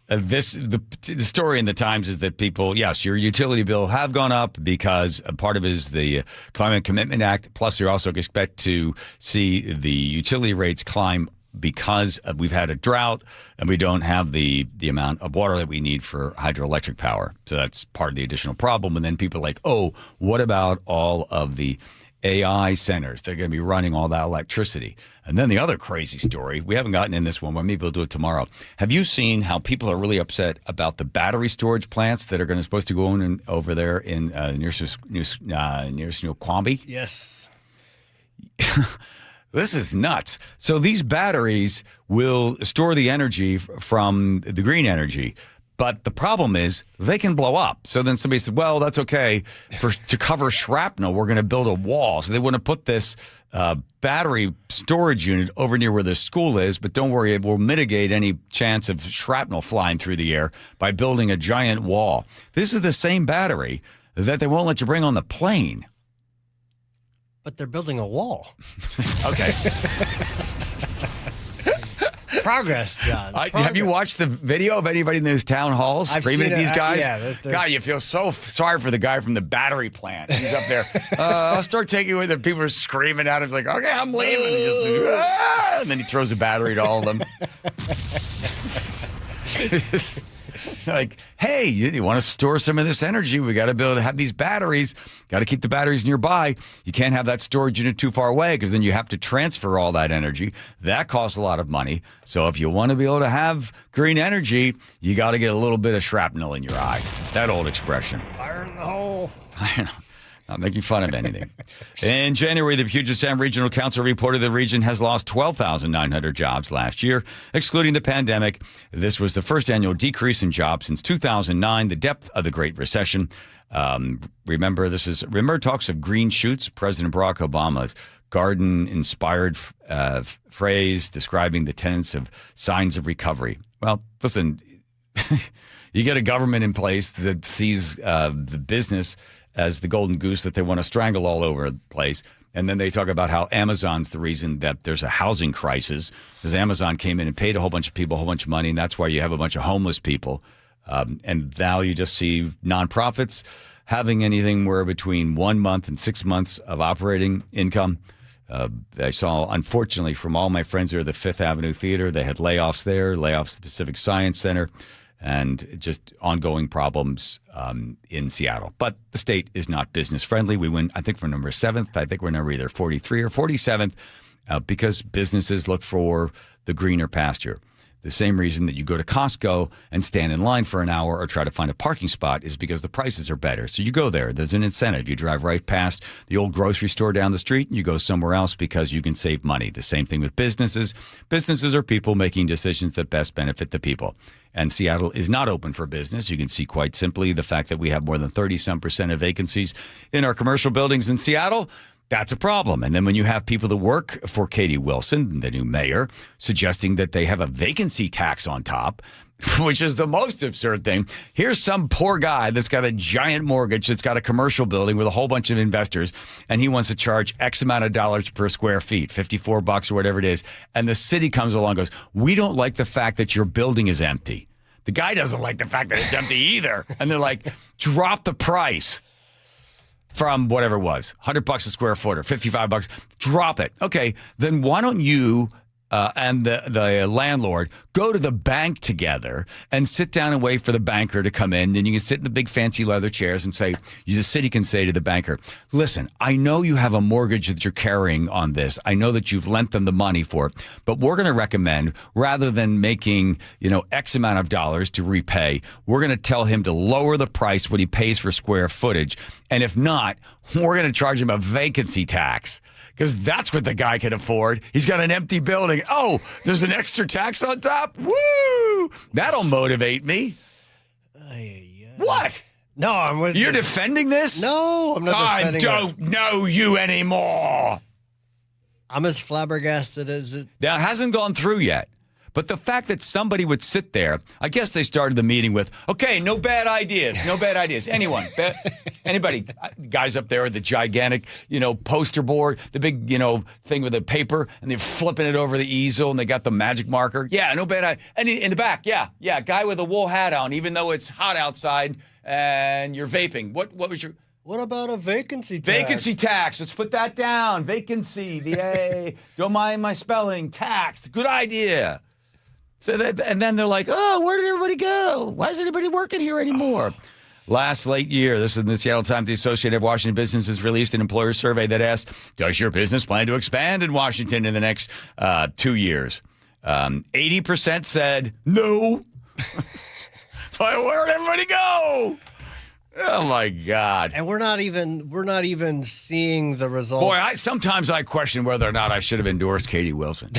Speaker 2: the story in the Times is that people, yes, your utility bill have gone up because a part of it is the Climate Commitment Act. Plus, you also expect to see the utility rates climb because we've had a drought and we don't have the amount of water that we need for hydroelectric power. So that's part of the additional problem. And then people are like, oh, what about all of the AI centers? They're going to be running all that electricity. And then the other crazy story, we haven't gotten in this one, but maybe we'll do it tomorrow. Have you seen how people are really upset about the battery storage plants that are supposed to go in over there in near Snoqualmie?
Speaker 3: Yes.
Speaker 2: This is nuts. So these batteries will store the energy from the green energy, but the problem is they can blow up. So then somebody said, well, that's okay. To cover shrapnel, we're going to build a wall. So they want to put this battery storage unit over near where the school is, but don't worry, it will mitigate any chance of shrapnel flying through the air by building a giant wall. This is the same battery that they won't let you bring on the plane.
Speaker 3: But they're building a wall.
Speaker 2: Okay.
Speaker 3: Progress, John.
Speaker 2: Have you watched the video of anybody in those town halls screaming at these guys?
Speaker 3: Yeah,
Speaker 2: God, you feel so sorry for the guy from the battery plant. He's up there. I'll start taking away the people are screaming at him. He's like, okay, I'm leaving. And then he throws a battery to all of them. Like, hey, you want to store some of this energy? We got to be able to have these batteries. Got to keep the batteries nearby. You can't have that storage unit too far away because then you have to transfer all that energy. That costs a lot of money. So if you want to be able to have green energy, you got to get a little bit of shrapnel in your eye. That old expression.
Speaker 3: Fire in the hole.
Speaker 2: Not making fun of anything. In January, the Puget Sound Regional Council reported the region has lost 12,900 jobs last year, excluding the pandemic. This was the first annual decrease in jobs since 2009, the depth of the Great Recession. Remember talks of green shoots. President Barack Obama's garden-inspired phrase describing the tenets of signs of recovery. Well, listen, you get a government in place that sees the business as the golden goose that they want to strangle all over the place. And then they talk about how Amazon's the reason that there's a housing crisis because Amazon came in and paid a whole bunch of people a whole bunch of money, and that's why you have a bunch of homeless people. And now you just see nonprofits having anything where between 1 month and 6 months of operating income. I saw, unfortunately, from all my friends who are at the Fifth Avenue Theater, they had layoffs there, layoffs at the Pacific Science Center, and just ongoing problems in Seattle. But the state is not business friendly. We win, I think, we're number 7th. I think we're number either 43 or 47th because businesses look for the greener pasture. The same reason that you go to Costco and stand in line for an hour or try to find a parking spot is because the prices are better. So you go there. There's an incentive. You drive right past the old grocery store down the street and you go somewhere else because you can save money. The same thing with businesses. Businesses are people making decisions that best benefit the people. And Seattle is not open for business. You can see quite simply the fact that we have more than 30-some% of vacancies in our commercial buildings in Seattle. That's a problem. And then when you have people that work for Katie Wilson, the new mayor, suggesting that they have a vacancy tax on top, which is the most absurd thing. Here's some poor guy that's got a giant mortgage, that's got a commercial building with a whole bunch of investors, and he wants to charge X amount of dollars per square feet, $54 or whatever it is. And the city comes along and goes, we don't like the fact that your building is empty. The guy doesn't like the fact that it's empty either. And they're like, drop the price. From whatever it was, $100 a square foot or $55, drop it. Okay, then why don't you and the landlord go to the bank together and sit down and wait for the banker to come in. Then you can sit in the big fancy leather chairs and say, the city can say to the banker, listen, I know you have a mortgage that you're carrying on this. I know that you've lent them the money for it, but we're going to recommend, rather than making, X amount of dollars to repay, we're going to tell him to lower the price what he pays for square footage. And if not, we're going to charge him a vacancy tax. Because that's what the guy can afford. He's got an empty building. Oh, there's an extra tax on top? Woo! That'll motivate me. What?
Speaker 3: No, I'm with
Speaker 2: you. You're defending this?
Speaker 3: No, I'm not defending it.
Speaker 2: I don't know you anymore.
Speaker 3: I'm as flabbergasted as it.
Speaker 2: Now, it hasn't gone through yet. But the fact that somebody would sit there, I guess they started the meeting with, okay, no bad ideas, no bad ideas. Anyone, anybody, guys up there with the gigantic, poster board, the big, thing with the paper, and they're flipping it over the easel, and they got the magic marker. Yeah, no bad idea. And in the back, yeah, guy with a wool hat on, even though it's hot outside and you're vaping. What was your...
Speaker 3: What about a vacancy tax?
Speaker 2: Vacancy tax. Let's put that down. Vacancy. Don't mind my spelling. Tax. Good idea. So and then they're like, oh, where did everybody go? Why is anybody working here anymore? Last late year, this is in the Seattle Times, the Associated Washington Businesses released an employer survey that asked, does your business plan to expand in Washington in the next 2 years? 80% said no. Where'd everybody go? Oh my God!
Speaker 3: And we're not even seeing the results.
Speaker 2: Boy, sometimes I question whether or not I should have endorsed Katie Wilson.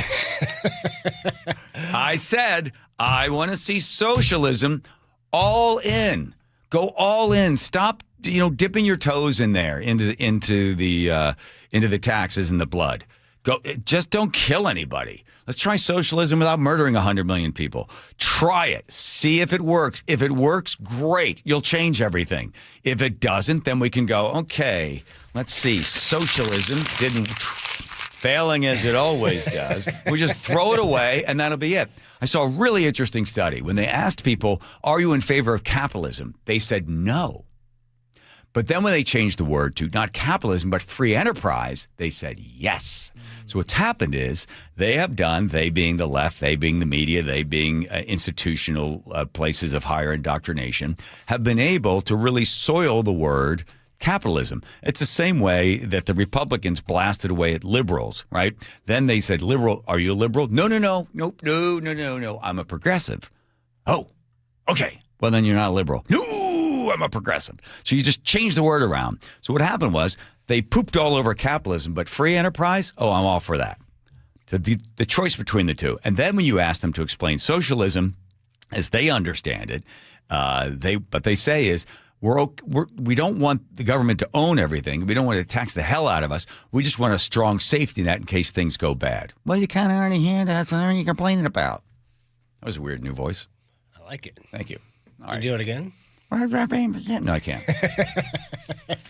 Speaker 2: I said I want to see socialism all in. Go all in. Stop, dipping your toes in there into the taxes and the blood. Just don't kill anybody. Let's try socialism without murdering 100 million people. Try it. See if it works. If it works, great. You'll change everything. If it doesn't, then we can go, okay, let's see. Socialism didn't, failing as it always does. We just throw it away, and that'll be it. I saw a really interesting study. When they asked people, are you in favor of capitalism? They said no. But then when they changed the word to not capitalism, but free enterprise, they said yes. So what's happened is they being the left, they being the media, they being institutional places of higher indoctrination, have been able to really soil the word capitalism. It's the same way that the Republicans blasted away at liberals, right? Then they said, liberal, are you a liberal? No. Nope, no. I'm a progressive. Oh, okay. Well, then you're not a liberal. No, I'm a progressive. So you just change the word around. So what happened was they pooped all over capitalism, but free enterprise, I'm all for that. So the choice between the two. And then when you ask them to explain socialism as they understand it, what they say is, we don't want the government to own everything. We don't want to tax the hell out of us. We just want a strong safety net in case things go bad. Well, you kind of already hear that, so what are you complaining about? That was a weird new voice.
Speaker 3: I like it.
Speaker 2: Thank you.
Speaker 3: Can you do it again?
Speaker 2: No, I can't.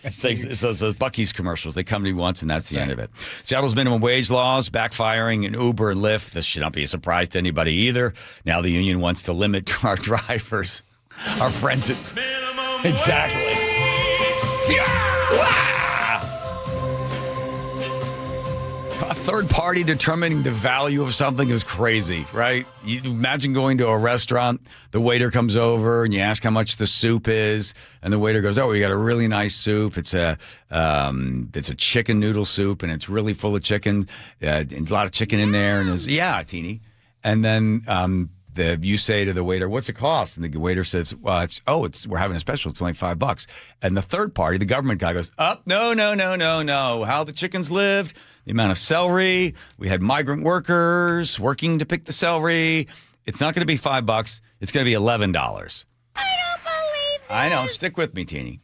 Speaker 2: It's those Buc-ee's commercials. They come to me once, and that's the end of it. Seattle's minimum wage laws backfiring in Uber and Lyft. This should not be a surprise to anybody either. Now the union wants to limit our drivers, our friends at... Exactly. A third party determining the value of something is crazy, right? You imagine going to a restaurant, the waiter comes over and you ask how much the soup is, and the waiter goes, "Oh, we got a really nice soup. It's a chicken noodle soup, and it's really full of chicken. And a lot of chicken in there." And it's, "Yeah, teeny." And then you say to the waiter, "What's it cost?" And the waiter says, "Well, we're having a special. It's only $5." And the third party, the government guy, goes, no. How the chickens lived, the amount of celery. We had migrant workers working to pick the celery. It's not going to be $5. It's going to be $11. I don't believe this. I know. Stick with me, teeny.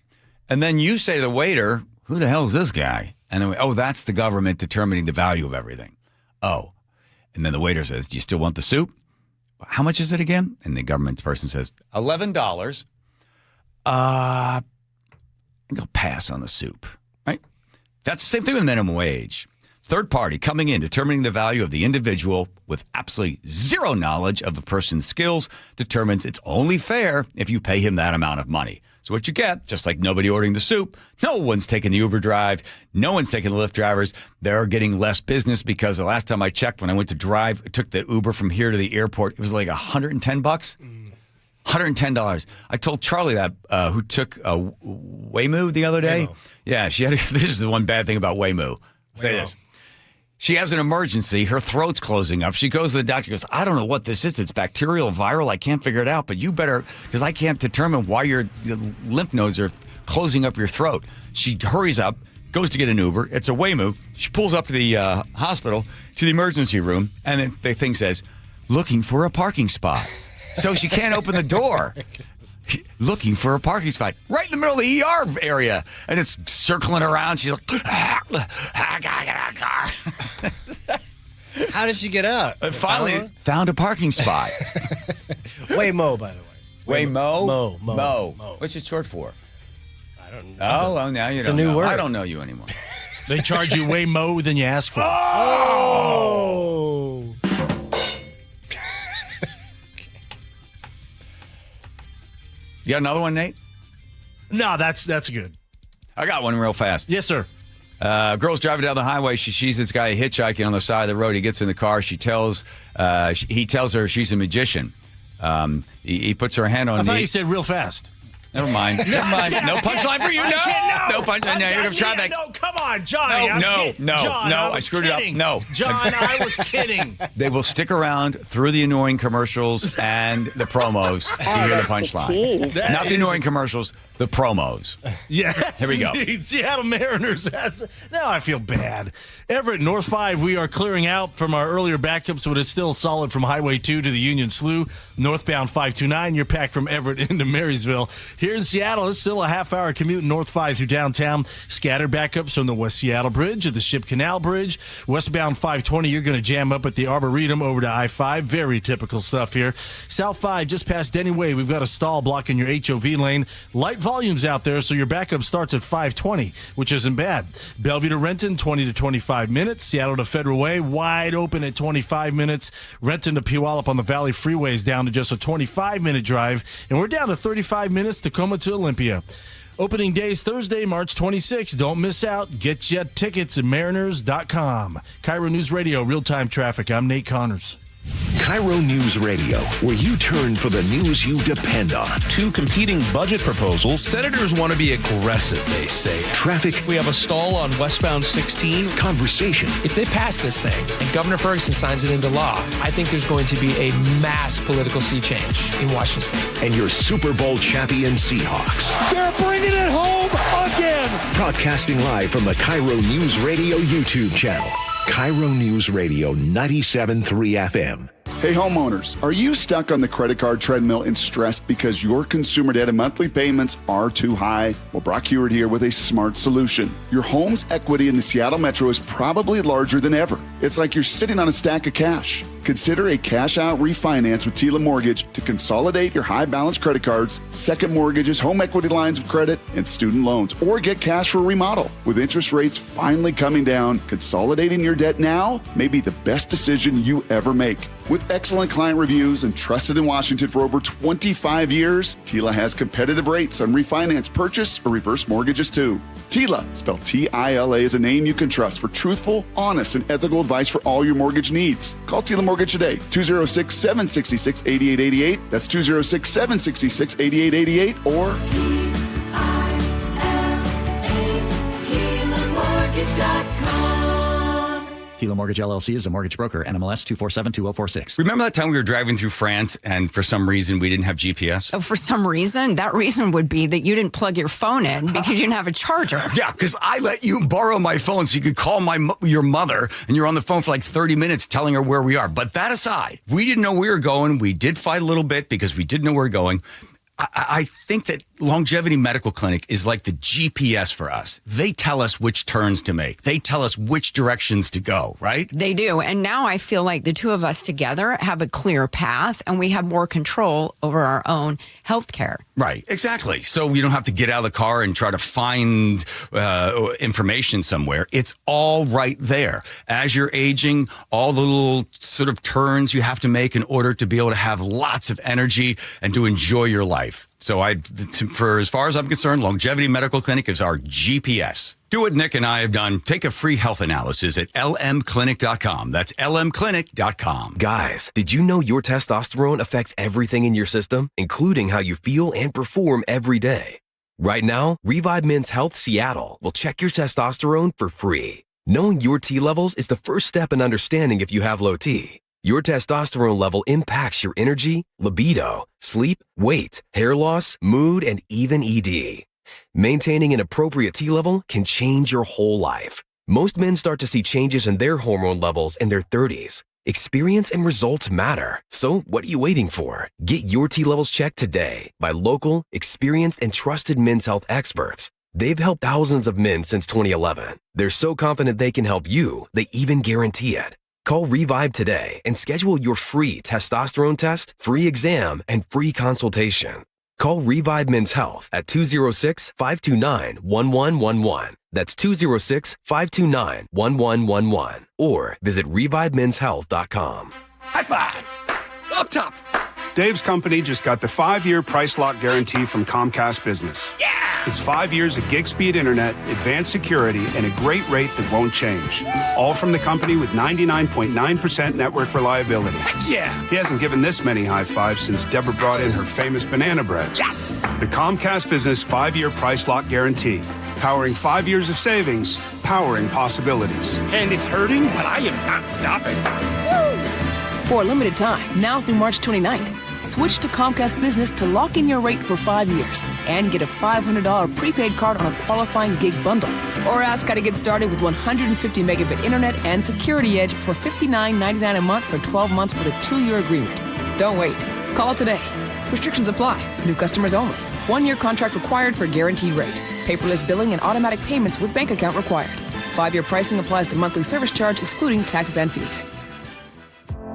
Speaker 2: And then you say to the waiter, "Who the hell is this guy?" And then, that's the government determining the value of everything. Oh. And then the waiter says, "Do you still want the soup? How much is it again?" And the government person says, $11. I think I'll pass on the soup, right? That's the same thing with minimum wage. Third party coming in, determining the value of the individual with absolutely zero knowledge of the person's skills, determines it's only fair if you pay him that amount of money. So what you get, just like nobody ordering the soup, no one's taking the Uber drive, no one's taking the Lyft drivers. They're getting less business because the last time I checked, when I went to drive, I took the Uber from here to the airport. It was like $110. $110. I told Charlie that, who took Waymo the other day. Waymo. Yeah, she had. This is the one bad thing about Waymo. Say this. She has an emergency. Her throat's closing up. She goes to the doctor, goes, I don't know what this is. It's bacterial, viral. I can't figure it out. But you better, because I can't determine why your lymph nodes are closing up your throat. She hurries up, goes to get an Uber. It's a Waymo. She pulls up to the hospital, to the emergency room, and then the thing says, looking for a parking spot. So she can't open the door. Looking for a parking spot right in the middle of the ER area, and it's circling around. She's like, I got a car.
Speaker 3: How did she get out?
Speaker 2: Finally found a parking spot.
Speaker 3: Waymo, by the way.
Speaker 2: Waymo?
Speaker 3: Mo.
Speaker 2: What's it short for?
Speaker 3: I don't know.
Speaker 2: Oh, well, now you don't
Speaker 3: know. It's a new word.
Speaker 2: I don't know you anymore.
Speaker 9: They charge you way more than you ask for.
Speaker 3: Oh!
Speaker 2: You got another one, Nate?
Speaker 9: No, that's good.
Speaker 2: I got one real fast.
Speaker 9: Yes, sir.
Speaker 2: Girl's driving down the highway. She sees this guy hitchhiking on the side of the road. He gets in the car. He tells her she's a magician. He puts her hand on
Speaker 9: I thought you said real fast.
Speaker 2: Never mind. No punchline for you. No punchline. No, you're going to try that.
Speaker 9: No, come on, Johnny.
Speaker 2: No. I screwed it up. No.
Speaker 9: John, I was kidding.
Speaker 2: They will stick around through the annoying commercials and the promos to hear the punchline. Not the annoying commercials, the promos.
Speaker 9: Yes.
Speaker 2: Here we go.
Speaker 9: Indeed. Seattle Mariners. Now I feel bad. Everett, North 5, we are clearing out from our earlier backups, but it's still solid from Highway 2 to the Union Slough. Northbound 529, you're packed from Everett into Marysville. Here in Seattle, it's still a half-hour commute North 5 through downtown. Scattered backups on the West Seattle Bridge or the Ship Canal Bridge. Westbound 520, you're going to jam up at the Arboretum over to I-5. Very typical stuff here. South 5, just past Denny Way, we've got a stall blocking your HOV lane. Light volumes out there, so your backup starts at 520, which isn't bad. Bellevue to Renton, 20 to 25 minutes. Seattle to Federal Way, wide open at 25 minutes. Renton to Puyallup on the Valley Freeway is down to just a 25-minute drive. And we're down to 35 minutes Tacoma to Olympia. Opening days Thursday, March 26th. Don't miss out. Get your tickets at mariners.com. KIRO News Radio, real-time traffic. I'm Nate Connors.
Speaker 6: KIRO News Radio, where you turn for the news you depend on.
Speaker 7: Two competing budget proposals.
Speaker 8: Senators want to be aggressive, they say.
Speaker 6: Traffic.
Speaker 7: We have a stall on westbound 16.
Speaker 6: Conversation.
Speaker 11: If they pass this thing and Governor Ferguson signs it into law, I think there's going to be a mass political sea change in Washington State.
Speaker 6: And your Super Bowl champion Seahawks.
Speaker 11: They're bringing it home again.
Speaker 6: Broadcasting live from the KIRO News Radio YouTube channel. KIRO News Radio 97.3 FM.
Speaker 13: Hey homeowners, are you stuck on the credit card treadmill and stressed because your consumer debt and monthly payments are too high? Well, Brock Hewitt here with a smart solution. Your home's equity in the Seattle Metro is probably larger than ever. It's like you're sitting on a stack of cash. Consider a cash-out refinance with Tila Mortgage to consolidate your high-balance credit cards, second mortgages, home equity lines of credit, and student loans, or get cash for a remodel. With interest rates finally coming down, consolidating your debt now may be the best decision you ever make. With excellent client reviews and trusted in Washington for over 25 years, Tila has competitive rates on refinance, purchase, or reverse mortgages too. Tila, spelled T-I-L-A, is a name you can trust for truthful, honest, and ethical advice for all your mortgage needs. Call Tila Mortgage today, 206-766-8888. That's 206-766-8888 or
Speaker 17: Tila Mortgage LLC is a mortgage broker. NMLS 2472046.
Speaker 2: Remember that time we were driving through France and for some reason we didn't have GPS?
Speaker 18: Oh, for some reason? That reason would be that you didn't plug your phone in because you didn't have a charger.
Speaker 2: Yeah, because I let you borrow my phone so you could call your mother and you're on the phone for like 30 minutes telling her where we are. But that aside, we didn't know where we were going. We did fight a little bit because we didn't know where we were going. I think that Longevity Medical Clinic is like the GPS for us. They tell us which turns to make. They tell us which directions to go, right?
Speaker 18: They do. And now I feel like the two of us together have a clear path and we have more control over our own health care.
Speaker 2: Right, exactly. So we don't have to get out of the car and try to find information somewhere. It's all right there. As you're aging, all the little sort of turns you have to make in order to be able to have lots of energy and to enjoy your life. So for as far as I'm concerned, Longevity Medical Clinic is our GPS. Do what Nick and I have done. Take a free health analysis at lmclinic.com. That's lmclinic.com.
Speaker 20: Guys, did you know your testosterone affects everything in your system, including how you feel and perform every day? Right now, Revive Men's Health Seattle will check your testosterone for free. Knowing your T levels is the first step in understanding if you have low T. Your testosterone level impacts your energy, libido, sleep, weight, hair loss, mood, and even ED. Maintaining an appropriate T level can change your whole life. Most men start to see changes in their hormone levels in their 30s. Experience and results matter. So what are you waiting for? Get your T levels checked today by local, experienced, and trusted men's health experts. They've helped thousands of men since 2011. They're so confident they can help you, they even guarantee it. Call Revive today and schedule your free testosterone test, free exam, and free consultation. Call Revive Men's Health at 206-529-1111. That's 206-529-1111. Or visit ReviveMen'sHealth.com.
Speaker 10: High five! Up top! Dave's company just got the 5-year price lock guarantee from Comcast Business. Yeah! It's 5 years of gig speed internet, advanced security, and a great rate that won't change. All from the company with 99.9% network reliability. Heck yeah! He hasn't given this many high fives since Deborah brought in her famous banana bread. Yes! The Comcast Business 5-year price lock guarantee. Powering 5 years of savings, powering possibilities.
Speaker 21: And it's hurting, but I am not stopping.
Speaker 22: Woo! For a limited time, now through March 29th, switch to Comcast Business to lock in your rate for 5 years and get a $500 prepaid card on a qualifying gig bundle. Or ask how to get started with 150 megabit internet and Security Edge for $59.99 a month for 12 months with a 2-year agreement. Don't wait. Call today. Restrictions apply. New customers only. 1-year contract required for guaranteed rate. Paperless billing and automatic payments with bank account required. 5-year pricing applies to monthly service charge excluding taxes and fees.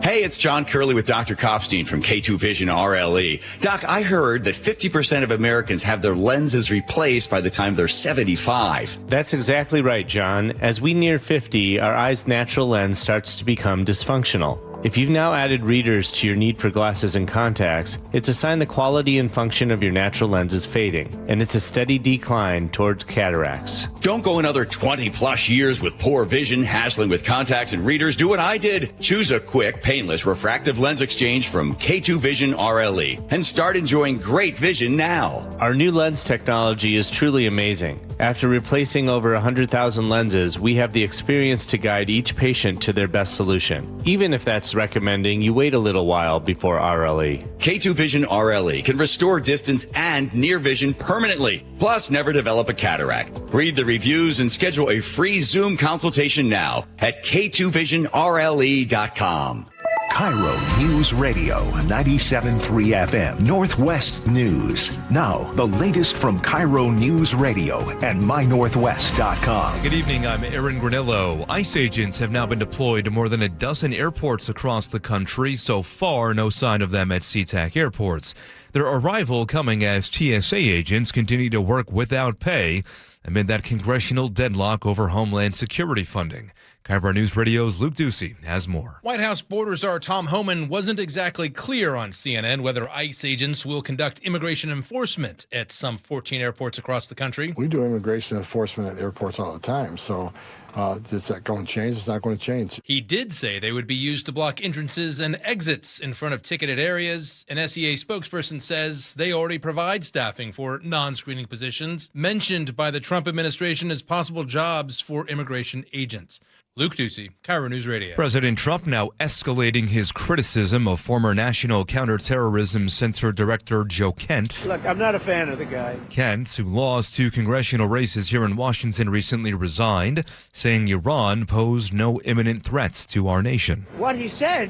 Speaker 2: Hey, it's John Curley with Dr. Kopstein from K2 Vision RLE. Doc, I heard that 50% of Americans have their lenses replaced by the time they're 75.
Speaker 23: That's exactly right, John. As we near 50, our eye's natural lens starts to become dysfunctional. If you've now added readers to your need for glasses and contacts, it's a sign the quality and function of your natural lens is fading, and it's a steady decline towards cataracts.
Speaker 2: Don't go another 20-plus years with poor vision, hassling with contacts and readers. Do what I did. Choose a quick, painless refractive lens exchange from K2 Vision RLE and start enjoying great vision now.
Speaker 23: Our new lens technology is truly amazing. After replacing over 100,000 lenses, we have the experience to guide each patient to their best solution, even if that's recommending you wait a little while before RLE.
Speaker 2: K2 Vision RLE can restore distance and near vision permanently, plus never develop a cataract. Read the reviews and schedule a free Zoom consultation now at k2visionrle.com.
Speaker 6: KIRO News Radio 97.3 FM Northwest News. Now, the latest from KIRO News Radio and mynorthwest.com.
Speaker 8: Good evening, I'm Aaron Granillo. ICE agents have now been deployed to more than a dozen airports across the country. So far, no sign of them at SeaTac airports. Their arrival coming as TSA agents continue to work without pay amid that congressional deadlock over Homeland Security funding. KIRO News Radio's Luke Ducey has more.
Speaker 25: White House Border Czar Tom Homan wasn't exactly clear on CNN whether ICE agents will conduct immigration enforcement at some 14 airports across the country.
Speaker 26: We do immigration enforcement at airports all the time, so is that going to change? It's not going to change.
Speaker 25: He did say they would be used to block entrances and exits in front of ticketed areas. An SEA spokesperson says they already provide staffing for non-screening positions mentioned by the Trump administration as possible jobs for immigration agents. Luke Ducey, KIRO News Radio.
Speaker 8: President Trump now escalating his criticism of former National Counterterrorism Center Director Joe Kent.
Speaker 27: Look, I'm not a fan of the guy.
Speaker 8: Kent, who lost 2 congressional races here in Washington, recently resigned, saying Iran posed no imminent threats to our nation.
Speaker 27: What he said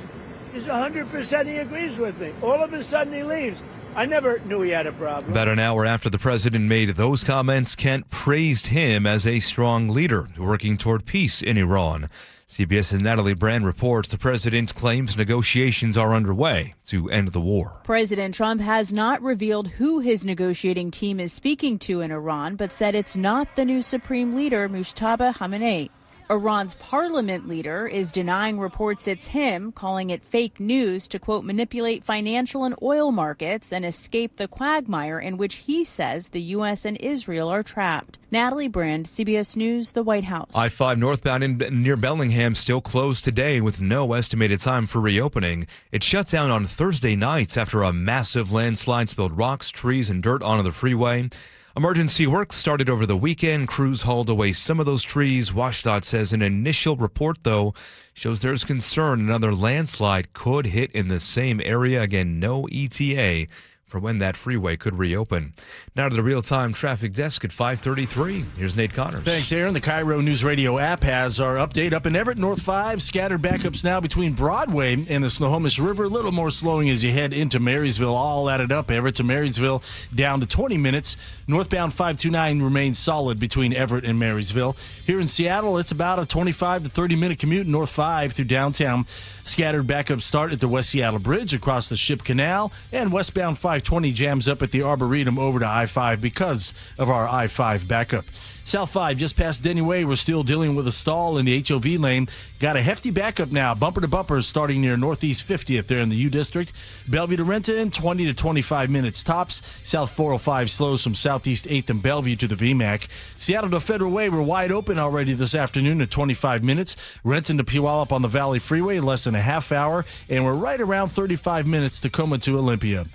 Speaker 27: is 100% he agrees with me. All of a sudden he leaves. I never knew he had a problem.
Speaker 8: About an hour after the president made those comments, Kent praised him as a strong leader working toward peace in Iran. CBS's Natalie Brand reports the president claims negotiations are underway to end the war.
Speaker 28: President Trump has not revealed who his negotiating team is speaking to in Iran, but said it's not the new supreme leader, Mujtaba Khamenei. Iran's parliament leader is denying reports it's him, calling it fake news to, quote, manipulate financial and oil markets and escape the quagmire in which he says the U.S. and Israel are trapped. Natalie Brand, CBS News, the White House.
Speaker 8: I-5 northbound near Bellingham still closed today with no estimated time for reopening. It shut down on Thursday nights after a massive landslide spilled rocks, trees, and dirt onto the freeway. Emergency work started over the weekend. Crews hauled away some of those trees. WashDOT says an initial report, though, shows there's concern another landslide could hit in the same area. Again, no ETA for when that freeway could reopen. Now to the real-time traffic desk at 5:33. Here's Nate Connors.
Speaker 9: Thanks, Aaron. The KIRO Newsradio App has our update. Up in Everett, North 5, scattered backups now between Broadway and the Snohomish River. A little more slowing as you head into Marysville. All added up, Everett to Marysville down to 20 minutes. Northbound 529 remains solid between Everett and Marysville. Here in Seattle, it's about a 25 to 30-minute commute North 5 through downtown. Scattered backups start at the West Seattle Bridge across the Ship Canal, and westbound 520 jams up at the Arboretum over to I-5 because of our I-5 backup. South 5, just past Denny Way, we're still dealing with a stall in the HOV lane. Got a hefty backup now, bumper to bumper, starting near Northeast 50th there in the U District. Bellevue to Renton, 20 to 25 minutes tops. South 405 slows from Southeast 8th and Bellevue to the VMAC. Seattle to Federal Way, we're wide open already this afternoon at 25 minutes. Renton to Puyallup on the Valley Freeway, less than a half hour. And we're right around 35 minutes Tacoma to Olympia.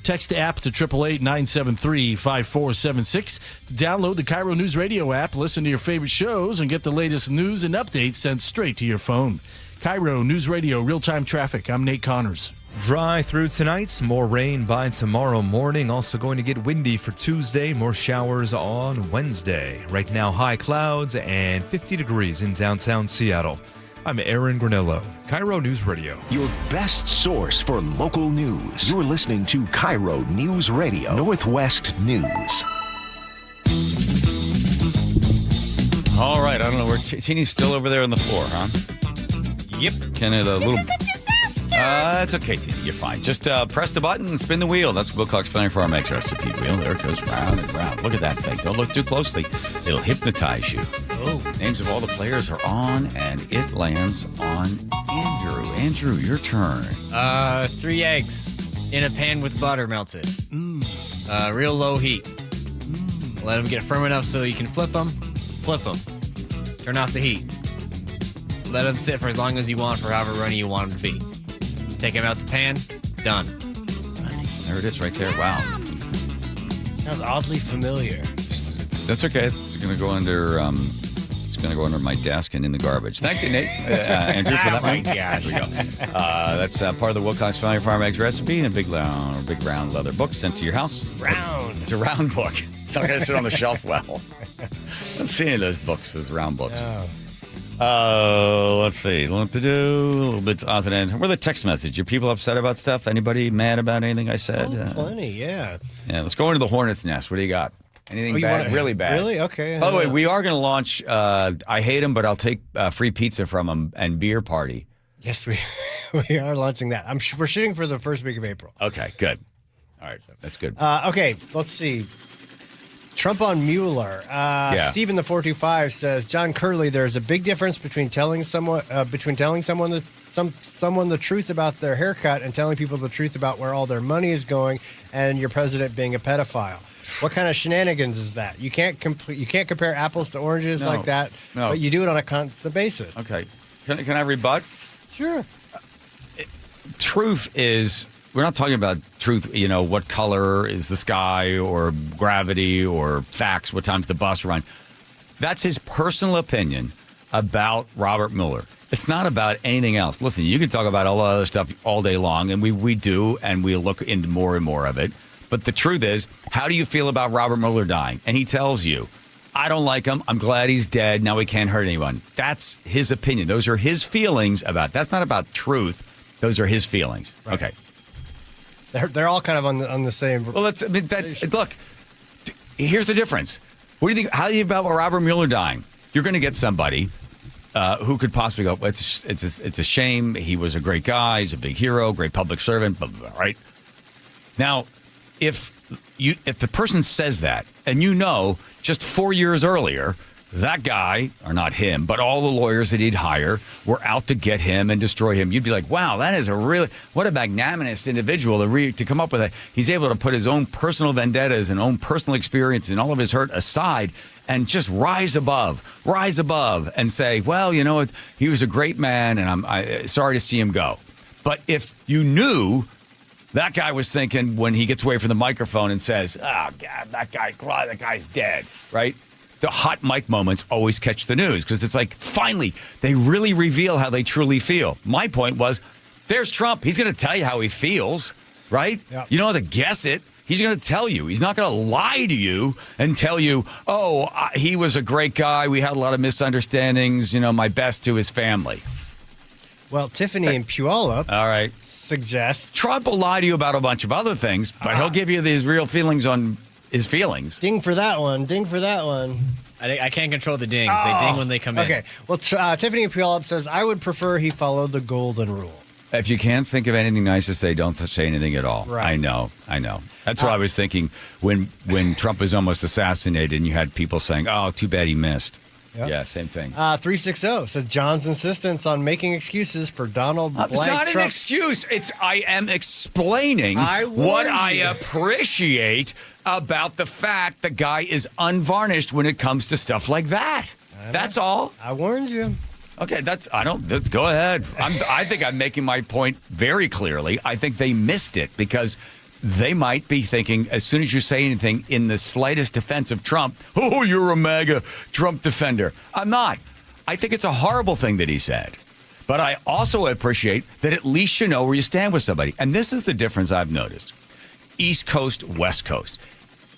Speaker 9: Text the app to 888-973-5476 to download the KIRO News Radio app, listen to your favorite shows, and get the latest news and updates sent straight to your phone. KIRO News Radio real-time traffic. I'm Nate Connors.
Speaker 8: Dry through tonight, more rain by tomorrow morning. Also going to get windy for Tuesday, more showers on Wednesday. Right now, high clouds and 50 degrees in downtown Seattle. I'm Aaron Granello, KIRO News Radio.
Speaker 6: Your best source for local news. You're listening to KIRO News Radio, Northwest News.
Speaker 2: All right, I don't know where Teeny's still over there on the floor, huh?
Speaker 3: Yep.
Speaker 2: Can it
Speaker 1: This is a disaster.
Speaker 2: That's okay, Teeny. You're fine. Just press the button and spin the wheel. That's Wilcox Family Farm Eggs recipe wheel. There it goes round and round. Look at that thing. Don't look too closely. It'll hypnotize you.
Speaker 3: Oh.
Speaker 2: Names of all the players are on, and it lands on Andrew. Andrew, your turn.
Speaker 3: 3 eggs in a pan with butter melted. Real low heat. Let them get firm enough so you can flip them. Turn off the heat. Let them sit for as long as you want, for however runny you want them to be. Take them out the pan. Done.
Speaker 2: There it is right there. Wow.
Speaker 3: Sounds oddly familiar.
Speaker 2: That's okay. It's going to go under. It's going to go under my desk and in the garbage. Thank you, Nate. Andrew, for that
Speaker 3: Oh my
Speaker 2: one.
Speaker 3: gosh.
Speaker 2: There we go. That's part of the Wilcox Family Farm Eggs recipe in a big round leather book sent to your house.
Speaker 3: Round.
Speaker 2: It's a round book. It's not going to sit on the shelf well. I don't see any of those books, those round books. Let's see. What to do? A little bit off and end. We're the text message. Are people upset about stuff? Anybody mad about anything I said?
Speaker 3: Plenty, yeah.
Speaker 2: Yeah, let's go into the hornet's nest. What do you got? Anything
Speaker 3: you
Speaker 2: bad?
Speaker 3: wanna-
Speaker 2: Really bad.
Speaker 3: Really? Okay.
Speaker 2: By the way, we are going to launch, I hate them, but I'll take free pizza from them and beer party.
Speaker 3: Yes, we are launching that. We're shooting for the first week of April.
Speaker 2: Okay, good. All right, that's good.
Speaker 3: Okay, let's see. Trump on Mueller. Stephen the 425 says, John Curley, there's a big difference between telling someone the truth about their haircut and telling people the truth about where all their money is going, and your president being a pedophile. What kind of shenanigans is that? You can't compare apples to oranges like that.
Speaker 2: No.
Speaker 3: But you do it on a constant basis.
Speaker 2: Okay. Can I rebut?
Speaker 3: Sure.
Speaker 2: Truth is, we're not talking about truth, what color is the sky or gravity or facts, what time's the bus run. That's his personal opinion about Robert Mueller. It's not about anything else. Listen, you can talk about all other stuff all day long, and we do, and we look into more and more of it. But the truth is, how do you feel about Robert Mueller dying? And he tells you, I don't like him. I'm glad he's dead. Now he can't hurt anyone. That's his opinion. Those are his feelings about. That's not about truth. Those are his feelings. Right. Okay.
Speaker 3: They're all kind of on the same.
Speaker 2: Well, look. Here's the difference. What do you think? How do you feel about Robert Mueller dying? You're going to get somebody who could possibly go. It's a shame. He was a great guy. He's a big hero, great public servant. Blah, blah, blah, right now, if the person says that, and just 4 years earlier, that guy, or not him, but all the lawyers that he'd hire were out to get him and destroy him. You'd be like, wow, that is what a magnanimous individual to come up with that. He's able to put his own personal vendettas and own personal experience and all of his hurt aside and just rise above and say, well, you know what, he was a great man and I'm sorry to see him go. But if you knew that guy was thinking when he gets away from the microphone and says, oh, God, that guy's dead, right? The hot mic moments always catch the news because it's like, finally, they really reveal how they truly feel. My point was, there's Trump. He's going to tell you how he feels, right? Yep. You don't have to guess it. He's going to tell you. He's not going to lie to you and tell you, he was a great guy. We had a lot of misunderstandings. My best to his family.
Speaker 1: Well, Tiffany in Puyallup.
Speaker 2: All right.
Speaker 1: Suggest
Speaker 2: Trump will lie to you about a bunch of other things, but he'll give you these real feelings on his feelings.
Speaker 1: Ding for that one. Ding for that one.
Speaker 3: I can't control the dings. They ding when they come in.
Speaker 1: Okay. Well, Tiffany in Puyallup says, I would prefer he followed the golden rule.
Speaker 2: If you can't think of anything nice to say, don't say anything at all.
Speaker 1: Right.
Speaker 2: I know. That's what I was thinking when Trump was almost assassinated and you had people saying, oh, too bad he missed. Yep. Yeah, same thing.
Speaker 1: 360 says John's insistence on making excuses for Donald Blank
Speaker 2: It's not
Speaker 1: Trump.
Speaker 2: an excuse. I am explaining what I appreciate about the fact the guy is unvarnished when it comes to stuff like that. That's all.
Speaker 1: I warned you.
Speaker 2: Okay, go ahead. I think I'm making my point very clearly. I think they missed it because they might be thinking, as soon as you say anything in the slightest defense of Trump, oh, you're a MAGA Trump defender. I'm not. I think it's a horrible thing that he said. But I also appreciate that at least you know where you stand with somebody. And this is the difference I've noticed. East Coast, West Coast.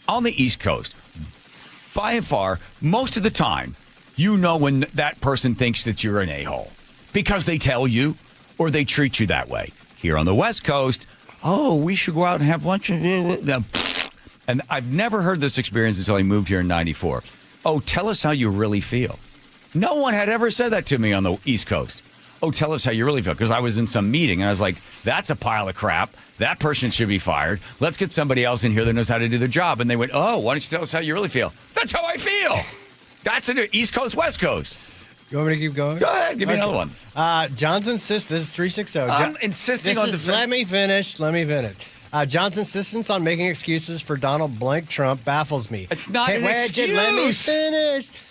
Speaker 2: On the East Coast, by and far, most of the time, you know when that person thinks that you're an a-hole because they tell you or they treat you that way. Here on the West Coast, we should go out and have lunch. And I've never heard this experience until I moved here in 94. Oh, tell us how you really feel. No one had ever said that to me on the East Coast. Oh, tell us how you really feel. Because I was in some meeting and I was like, that's a pile of crap. That person should be fired. Let's get somebody else in here that knows how to do their job. And they went, why don't you tell us how you really feel? That's how I feel. That's an East Coast, West Coast.
Speaker 1: You want me to keep going?
Speaker 2: Go ahead. Give me another one.
Speaker 1: John's insists. This is 360.
Speaker 2: I'm insisting on defense.
Speaker 1: Let me finish. John's insistence on making excuses for Donald Blank Trump baffles me.
Speaker 2: It's not an excuse.
Speaker 1: Let me finish.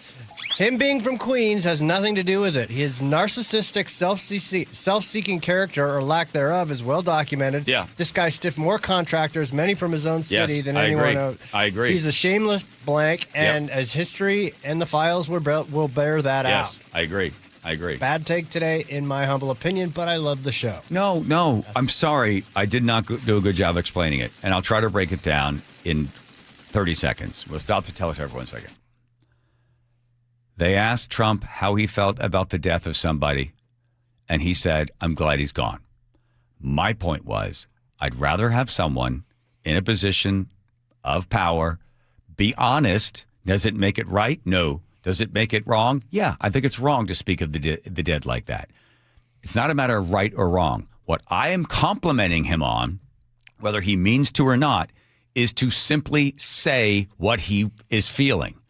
Speaker 1: Him being from Queens has nothing to do with it. His narcissistic, self-seeking character or lack thereof is well documented.
Speaker 2: Yeah.
Speaker 1: This guy stiffed more contractors, many from his own city, than anyone else.
Speaker 2: I agree.
Speaker 1: He's a shameless blank, and as history and the files will bear that out.
Speaker 2: Yes, I agree.
Speaker 1: Bad take today, in my humble opinion, but I love the show.
Speaker 2: No, I'm sorry. I did not do a good job explaining it, and I'll try to break it down in 30 seconds. We'll stop the teletype for 1 second. They asked Trump how he felt about the death of somebody, and he said, I'm glad he's gone. My point was, I'd rather have someone in a position of power be honest. Does it make it right? No. Does it make it wrong? Yeah, I think it's wrong to speak of the dead like that. It's not a matter of right or wrong. What I am complimenting him on, whether he means to or not, is to simply say what he is feeling.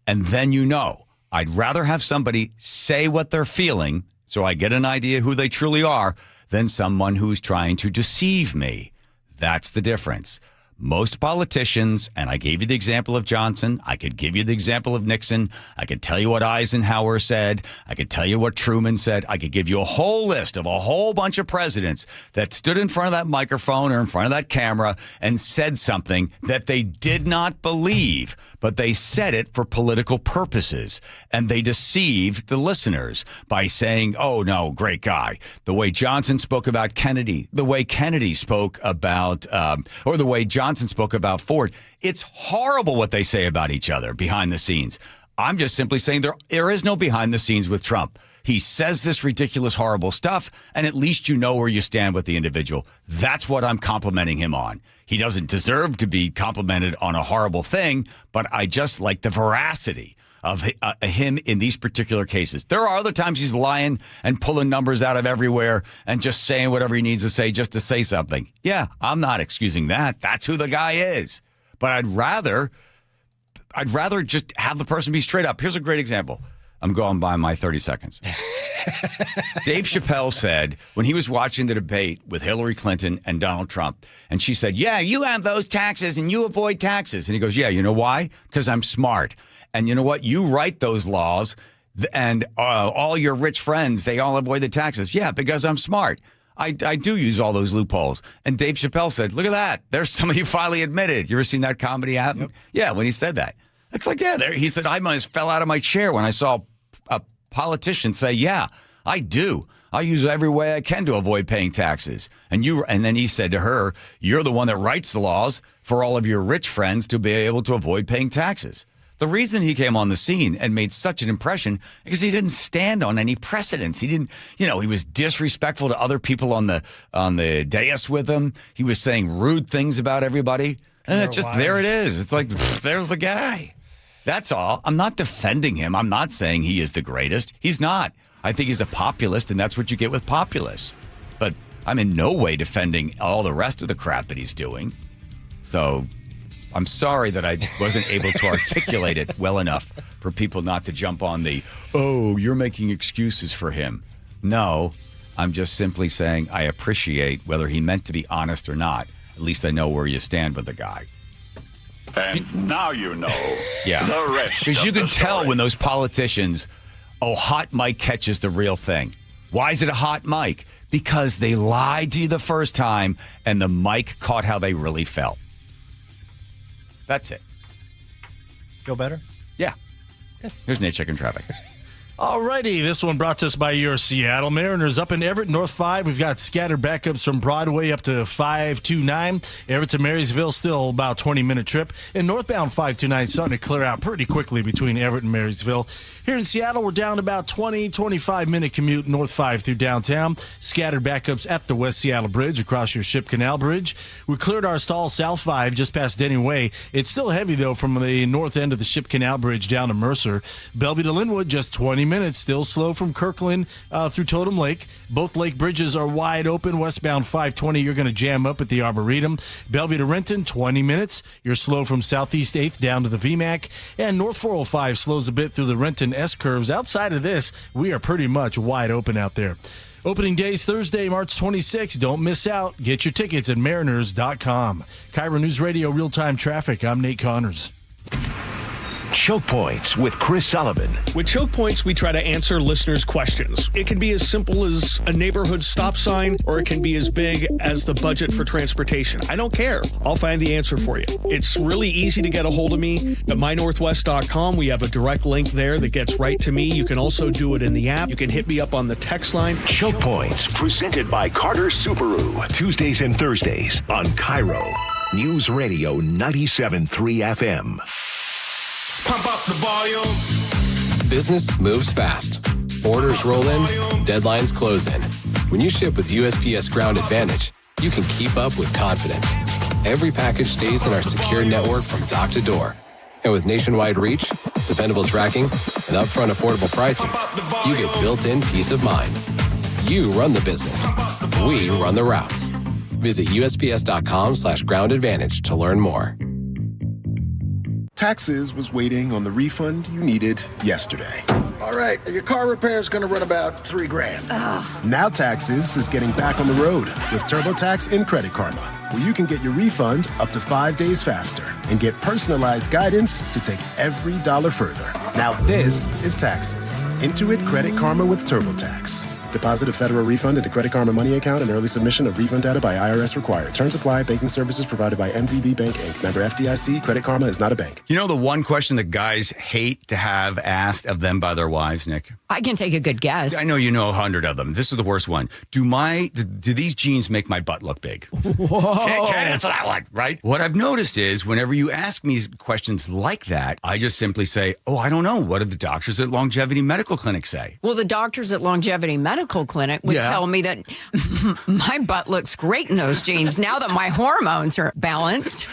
Speaker 2: And then you know. I'd rather have somebody say what they're feeling so I get an idea who they truly are than someone who's trying to deceive me. That's the difference. Most politicians, and I gave you the example of Johnson, I could give you the example of Nixon, I could tell you what Eisenhower said, I could tell you what Truman said, I could give you a whole list of a whole bunch of presidents that stood in front of that microphone or in front of that camera and said something that they did not believe, but they said it for political purposes, and they deceived the listeners by saying, oh no, great guy. The way Johnson spoke about Kennedy, the way Kennedy spoke about, or the way Johnson spoke about Ford. It's horrible what they say about each other behind the scenes. I'm just simply saying there is no behind the scenes with Trump. He says this ridiculous, horrible stuff, and at least you know where you stand with the individual. That's what I'm complimenting him on. He doesn't deserve to be complimented on a horrible thing, but I just like the veracity of him in these particular cases. There are other times he's lying and pulling numbers out of everywhere and just saying whatever he needs to say just to say something. Yeah, I'm not excusing that. That's who the guy is. But I'd rather I'd rather just have the person be straight up. Here's a great example. I'm going by my 30 seconds. Dave Chappelle said when he was watching the debate with Hillary Clinton and Donald Trump, and she said, yeah, you have those taxes and you avoid taxes. And he goes, yeah, you know why? Because I'm smart. And you know what? You write those laws and all your rich friends, they all avoid the taxes. Yeah, because I'm smart. I do use all those loopholes. And Dave Chappelle said, look at that. There's somebody who finally admitted. You ever seen that comedy happen? Yep. Yeah, when he said that. It's like, yeah, he said, I almost fell out of my chair when I saw a politician say, yeah, I do. I use every way I can to avoid paying taxes. And then he said to her, you're the one that writes the laws for all of your rich friends to be able to avoid paying taxes. The reason he came on the scene and made such an impression because he didn't stand on any precedents. He didn't, he was disrespectful to other people on the dais with him. He was saying rude things about everybody. And there it is. It's like, there's the guy. That's all. I'm not defending him. I'm not saying he is the greatest. He's not. I think he's a populist, and that's what you get with populists. But I'm in no way defending all the rest of the crap that he's doing. So I'm sorry that I wasn't able to articulate it well enough for people not to jump on you're making excuses for him. No, I'm just simply saying I appreciate whether he meant to be honest or not. At least I know where you stand with the guy.
Speaker 4: And now you know
Speaker 2: yeah.
Speaker 4: the rest.
Speaker 2: Because you can tell when those politicians, hot mic catches the real thing. Why is it a hot mic? Because they lied to you the first time and the mic caught how they really felt. That's it.
Speaker 1: Feel better?
Speaker 2: Yeah. Here's Nate checking traffic.
Speaker 9: Alrighty, this one brought to us by your Seattle Mariners. Up in Everett, North 5, we've got scattered backups from Broadway up to 529. Everett to Marysville, still about a 20-minute trip. And northbound 529 starting to clear out pretty quickly between Everett and Marysville. Here in Seattle, we're down about 25-minute commute north 5 through downtown. Scattered backups at the West Seattle Bridge across your Ship Canal Bridge. We cleared our stall south 5 just past Denny Way. It's still heavy, though, from the north end of the Ship Canal Bridge down to Mercer. Bellevue to Linwood, just 20 minutes, still slow from Kirkland through Totem Lake. Both lake bridges are wide open. Westbound 520, you're going to jam up at the Arboretum. Bellevue to Renton, 20 minutes. You're slow from Southeast 8th down to the VMAC. And North 405 slows a bit through the Renton S-curves. Outside of this, we are pretty much wide open out there. Opening days Thursday, March 26th. Don't miss out. Get your tickets at mariners.com. KIRO News Radio Real-Time Traffic. I'm Nate Connors.
Speaker 6: Choke Points with Chris Sullivan.
Speaker 7: With Choke Points, we try to answer listeners' questions. It can be as simple as a neighborhood stop sign, or it can be as big as the budget for transportation. I don't care. I'll find the answer for you. It's really easy to get a hold of me at mynorthwest.com. We have a direct link there that gets right to me. You can also do it in the app. You can hit me up on the text line.
Speaker 6: Choke Points, presented by Carter Subaru. Tuesdays and Thursdays on KIRO News Radio 97.3 FM.
Speaker 5: Pump up the volume.
Speaker 12: Business moves fast. Orders roll in, deadlines close in. When you ship with USPS Ground Advantage, you can keep up with confidence. Every package stays in our secure network from dock to door. And with nationwide reach, dependable tracking, and upfront affordable pricing, you get built-in peace of mind. You run the business. We run the routes. Visit USPS.com/Ground Advantage to learn more.
Speaker 14: Taxes was waiting on the refund you needed yesterday.
Speaker 15: All right, your car repair is going to run about $3,000.
Speaker 14: Now Taxes is getting back on the road with TurboTax and Credit Karma, where you can get your refund up to 5 days faster and get personalized guidance to take every dollar further. Now this is Taxes. Intuit Credit Karma with TurboTax. Deposit a federal refund into Credit Karma Money account and early submission of refund data by IRS required. Terms apply. Banking services provided by MVB Bank, Inc. Member FDIC. Credit Karma is not a bank.
Speaker 2: You know the one question that guys hate to have asked of them by their wives, Nick?
Speaker 18: I can take a good guess.
Speaker 2: I know you know 100 of them. This is the worst one. Do these jeans make my butt look big?
Speaker 18: Whoa.
Speaker 2: Can't answer that one, right? What I've noticed is whenever you ask me questions like that, I just simply say, I don't know. What did the doctors at Longevity Medical Clinic say?
Speaker 18: Well, the doctors at Longevity Medical medical clinic would
Speaker 2: Yeah.
Speaker 18: tell me that my butt looks great in those jeans now that my hormones are balanced.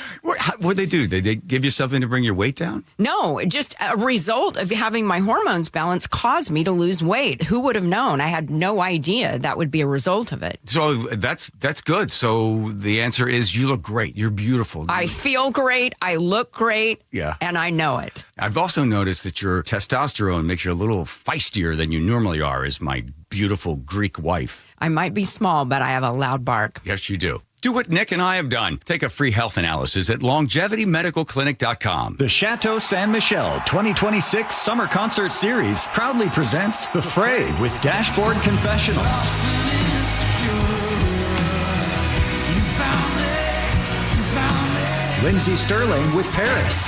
Speaker 2: What'd they do? Did they give you something to bring your weight down?
Speaker 18: No, just a result of having my hormones balanced caused me to lose weight. Who would have known? I had no idea that would be a result of it.
Speaker 2: So that's good. So the answer is you look great. You're beautiful.
Speaker 18: I feel great. I look great.
Speaker 2: Yeah.
Speaker 18: And I know it.
Speaker 2: I've also noticed that your testosterone makes you a little feistier than you normally are as my beautiful Greek wife.
Speaker 18: I might be small, but I have a loud bark.
Speaker 2: Yes, you do. Do what Nick and I have done. Take a free health analysis at longevitymedicalclinic.com.
Speaker 10: The Chateau San Michelle 2026 Summer Concert Series proudly presents The Fray with Dashboard Confessional. Lindsey Sterling with Paris.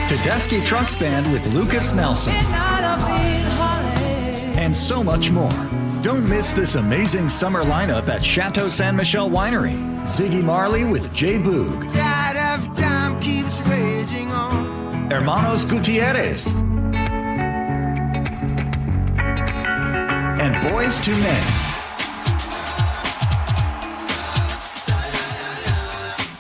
Speaker 10: Tedeschi Trucks Band with Lucas Nelson. And so much more. Don't miss this amazing summer lineup at Chateau San Michelle Winery. Ziggy Marley with Jay Boog.
Speaker 11: Tide of time keeps raging on.
Speaker 10: Hermanos Gutierrez. And Boys to Men.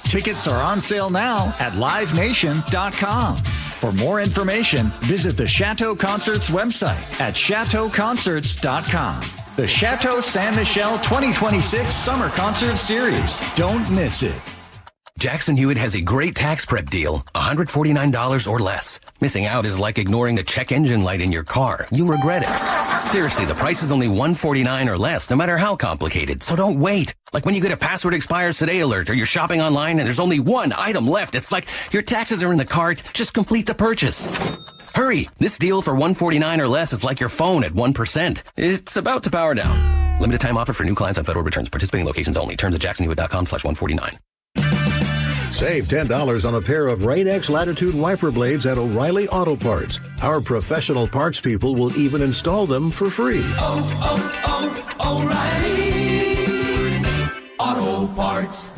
Speaker 10: Tickets are on sale now at livenation.com. For more information, visit the Chateau Concerts website at chateauconcerts.com. The Chateau San Michelle 2026 Summer Concert Series. Don't miss it.
Speaker 13: Jackson Hewitt has a great tax prep deal, $149 or less. Missing out is like ignoring the check engine light in your car. You'll regret it. Seriously, the price is only $149 or less, no matter how complicated. So don't wait. Like when you get a password expires today alert or you're shopping online and there's only one item left. It's like your taxes are in the cart. Just complete the purchase. Hurry. This deal for $149 or less is like your phone at 1%. It's about to power down. Limited time offer for new clients on federal returns. Participating locations only. Terms at jacksonhewitt.com/149.
Speaker 16: Save $10 on a pair of Rain-X Latitude wiper blades at O'Reilly Auto Parts. Our professional parts people will even install them for free.
Speaker 17: O'Reilly Auto Parts.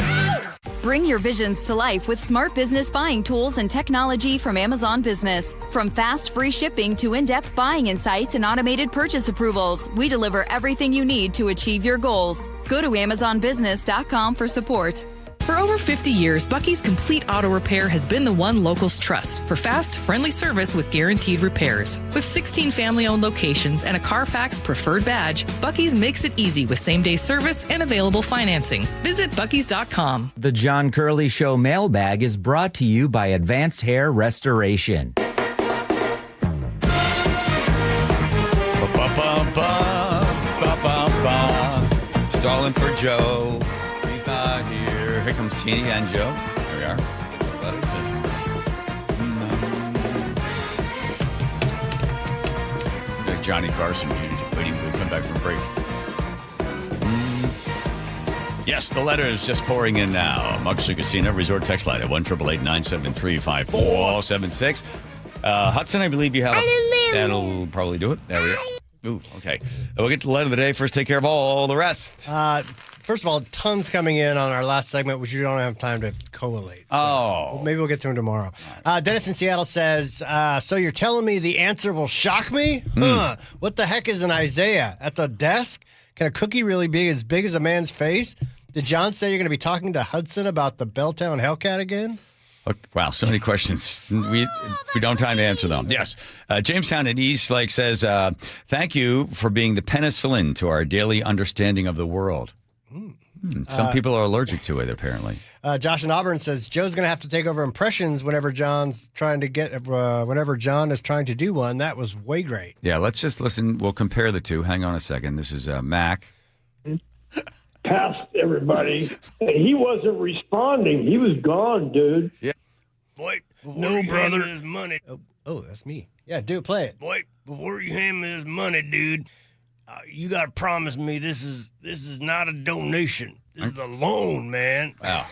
Speaker 19: Bring your visions to life with smart business buying tools and technology from Amazon Business. From fast, free shipping to in-depth buying insights and automated purchase approvals, we deliver everything you need to achieve your goals. Go to AmazonBusiness.com for support.
Speaker 20: For over 50 years, Bucky's Complete Auto Repair has been the one locals trust for fast, friendly service with guaranteed repairs. With 16 family-owned locations and a Carfax preferred badge, Bucky's makes it easy with same-day service and available financing. Visit Bucky's.com.
Speaker 24: The John Curley Show mailbag is brought to you by Advanced Hair Restoration.
Speaker 2: Stalling for Joe. He's not here. Here comes Teeny and Joe. There we are. Like Johnny Carson waiting to come back from break. Yes, the letter is just pouring in now. Muxley Casino Resort text line at 1-888-973-5476. Hudson, I believe you have that'll probably do it. There we go. Ooh, okay. We'll get to the letter of the day. First, take care of all the rest.
Speaker 1: First of all, tons coming in on our last segment, which you don't have time to collate. So maybe we'll get to them tomorrow. Dennis in Seattle says, so you're telling me the answer will shock me? Huh. What the heck is an Isaiah? At the desk? Can a cookie really be as big as a man's face? Did John say you're going to be talking to Hudson about the Belltown Hellcat again?
Speaker 2: Okay, wow, so many questions. We don't have time to answer them. Yes. Jamestown at East Lake says, thank you for being the penicillin to our daily understanding of the world. Some people are allergic to it, apparently.
Speaker 1: Josh in Auburn says, Joe's going to have to take over impressions whenever John is trying to do one. That was way great.
Speaker 2: Yeah, let's just listen. We'll compare the two. Hang on a second. This is Mac.
Speaker 29: Past everybody. He wasn't responding. He was gone, dude.
Speaker 2: Yeah.
Speaker 1: Boy,
Speaker 27: No, brother. His money.
Speaker 1: Oh, that's me. Yeah, dude, play it.
Speaker 27: Boy, before you hand me his money, dude, you got to promise me this is not a donation. This is a loan, man.
Speaker 2: Wow.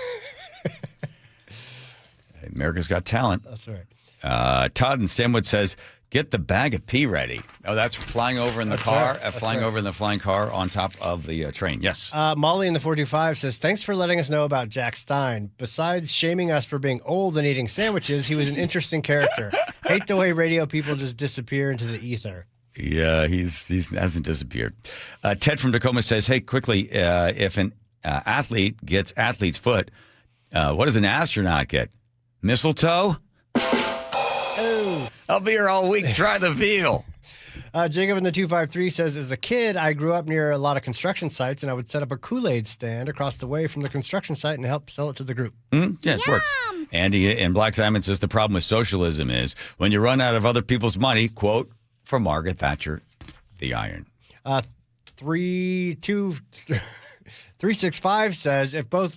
Speaker 2: America's Got Talent.
Speaker 1: That's right.
Speaker 2: Todd in Stanwood says, Get the bag of pee ready. Oh, that's flying over in the car,
Speaker 1: Right.
Speaker 2: over in the flying car on top of the train. Yes.
Speaker 1: Molly in the 425 says, thanks for letting us know about Jack Stein. Besides shaming us for being old and eating sandwiches, he was an interesting character. Hate the way radio people just disappear into the ether.
Speaker 2: Yeah, he hasn't disappeared. Ted from Tacoma says, hey, quickly, if an athlete gets athlete's foot, what does an astronaut get? Mistletoe?
Speaker 1: Oh.
Speaker 2: I'll be here all week. Try the veal.
Speaker 1: Jacob in the 253 says, as a kid, I grew up near a lot of construction sites, and I would set up a Kool-Aid stand across the way from the construction site and help sell it to the group.
Speaker 2: Yeah, it worked. Andy in Black Diamond says the problem with socialism is when you run out of other people's money, quote, from Margaret Thatcher, the iron.
Speaker 1: 365 says, if both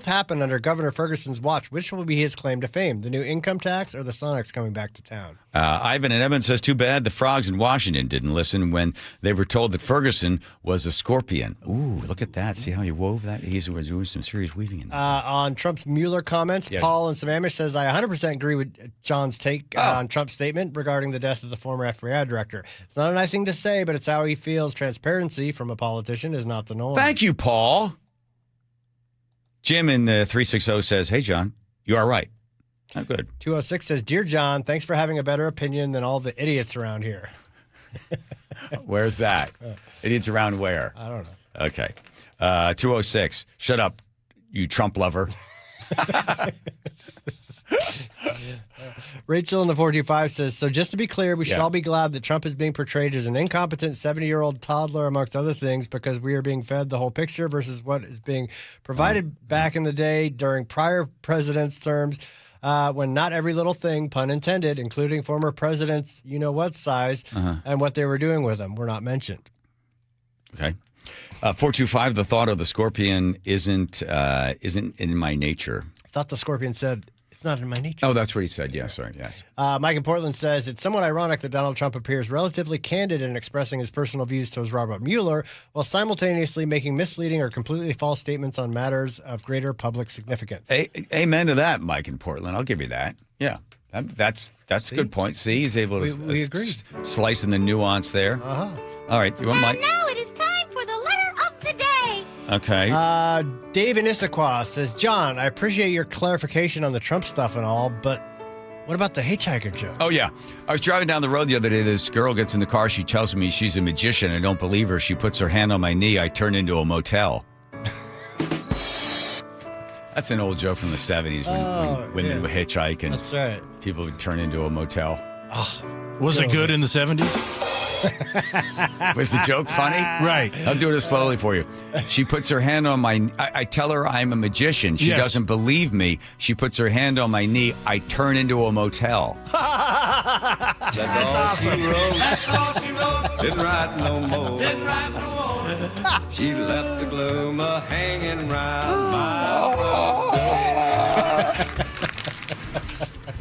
Speaker 1: happen under Governor Ferguson's watch, which will be his claim to fame? The new income tax or the Sonics coming back to town?
Speaker 2: Ivan in Edmonds says, too bad the frogs in Washington didn't listen when they were told that Ferguson was a scorpion. Ooh, look at that. See how he wove that? He was doing some serious weaving in there.
Speaker 1: On Trump's Mueller comments,
Speaker 2: Yes.
Speaker 1: Paul in Sammamish says, I 100% agree with John's take on Trump's statement regarding the death of the former FBI director. It's not a nice thing to say, but it's how he feels. Transparency from a politician is not the norm.
Speaker 2: Thank you, Paul. Jim in the 360 says, hey, John, you are right. Oh, good.
Speaker 1: 206 says, Dear John, thanks for having a better opinion than all the idiots around here.
Speaker 2: Where's that? Idiots around where?
Speaker 1: I don't know.
Speaker 2: Okay. 206, shut up, you Trump lover.
Speaker 1: Rachel in the 425 says, so just to be clear, we should
Speaker 2: Yeah.
Speaker 1: all be glad that Trump is being portrayed as an incompetent 70-year-old toddler, amongst other things, because we are being fed the whole picture versus what is being provided back in the day during prior presidents' terms, when not every little thing, pun intended, including former presidents' you-know-what size, and what they were doing with them, were not mentioned.
Speaker 2: Okay. 425, the thought of the scorpion isn't in my nature.
Speaker 1: I thought the scorpion said, it's not in my nature.
Speaker 2: Oh, that's what he said. Yeah, sorry. Yes.
Speaker 1: Mike in Portland says, it's somewhat ironic that Donald Trump appears relatively candid in expressing his personal views towards Robert Mueller while simultaneously making misleading or completely false statements on matters of greater public significance.
Speaker 2: Amen to that, Mike in Portland. I'll give you that. Yeah. That's a good point. See, he's able to
Speaker 1: We agree.
Speaker 2: slice in the nuance there.
Speaker 1: Uh-huh.
Speaker 2: All right. You want Mike?
Speaker 3: Now it is time for the letter of the day.
Speaker 2: Okay.
Speaker 1: Dave in Issaquah says, John, I appreciate your clarification on the Trump stuff and all, but what about the hitchhiker joke?
Speaker 2: Oh, yeah. I was driving down the road the other day. This girl gets in the car. She tells me she's a magician. I don't believe her. She puts her hand on my knee. I turn into a motel. That's an old joke from the 70s when women would hitchhike and
Speaker 1: That's right.
Speaker 2: people would turn into a motel.
Speaker 9: Was it good in the 70s?
Speaker 2: Was the joke funny?
Speaker 9: Right.
Speaker 2: I'll do it slowly for you. She puts her hand on my... I tell her I'm a magician. She
Speaker 9: Yes.
Speaker 2: doesn't believe me. She puts her hand on my knee. I turn into a motel.
Speaker 11: That's
Speaker 9: awesome.
Speaker 11: That's all she wrote. Didn't write no more. Didn't write no more. She left the gloom hanging round my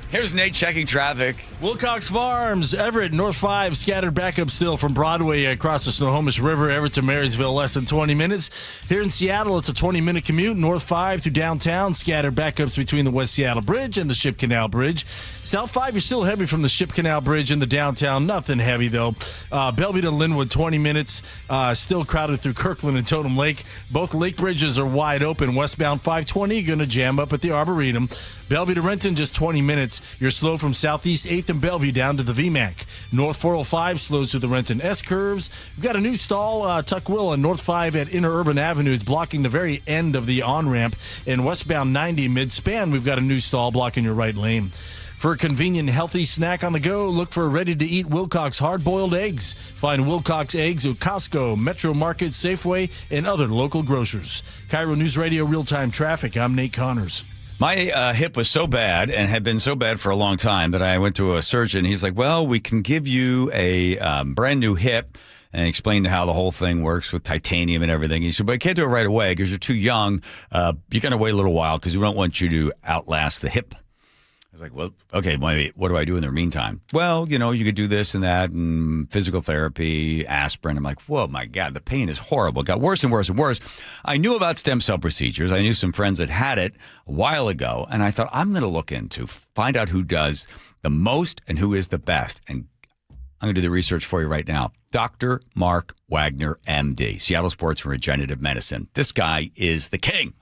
Speaker 2: Here's Nate checking traffic.
Speaker 9: Wilcox Farms, Everett, North 5, scattered backup still from Broadway across the Snohomish River, Everett to Marysville, less than 20 minutes. Here in Seattle, it's a 20-minute commute, North 5 through downtown, scattered backups between the West Seattle Bridge and the Ship Canal Bridge. South 5, you're still heavy from the Ship Canal Bridge in the downtown, nothing heavy though. Bellevue to Linwood, 20 minutes, still crowded through Kirkland and Totem Lake. Both lake bridges are wide open. Westbound 520, going to jam up at the Arboretum. Bellevue to Renton, just 20 minutes. You're slow from Southeast 8th and Bellevue down to the VMAC. North 405 slows to the Renton S-curves. We've got a new stall, Tuckwill on North 5 at Interurban Avenue. It's blocking the very end of the on-ramp. And westbound 90 mid-span, we've got a new stall blocking your right lane. For a convenient, healthy snack on the go, look for ready-to-eat Wilcox hard-boiled eggs. Find Wilcox eggs at Costco, Metro Market, Safeway, and other local grocers. KIRO News Radio Real-Time Traffic. I'm Nate Connors.
Speaker 2: My hip was so bad and had been so bad for a long time that I went to a surgeon. He's like, well, we can give you a brand new hip, and explained how the whole thing works with titanium and everything. He said, but I can't do it right away because you're too young. You're going to wait a little while because we don't want you to outlast the hip. was like, well, okay, what do I do in the meantime? Well, you could do this and that and physical therapy, aspirin. I'm like, whoa, my God, the pain is horrible. It got worse and worse and worse. I knew about stem cell procedures. I knew some friends that had it a while ago. And I thought, I'm going to find out who does the most and who is the best. And I'm going to do the research for you right now. Dr. Mark Wagner, MD, Seattle Sports and Regenerative Medicine. This guy is the king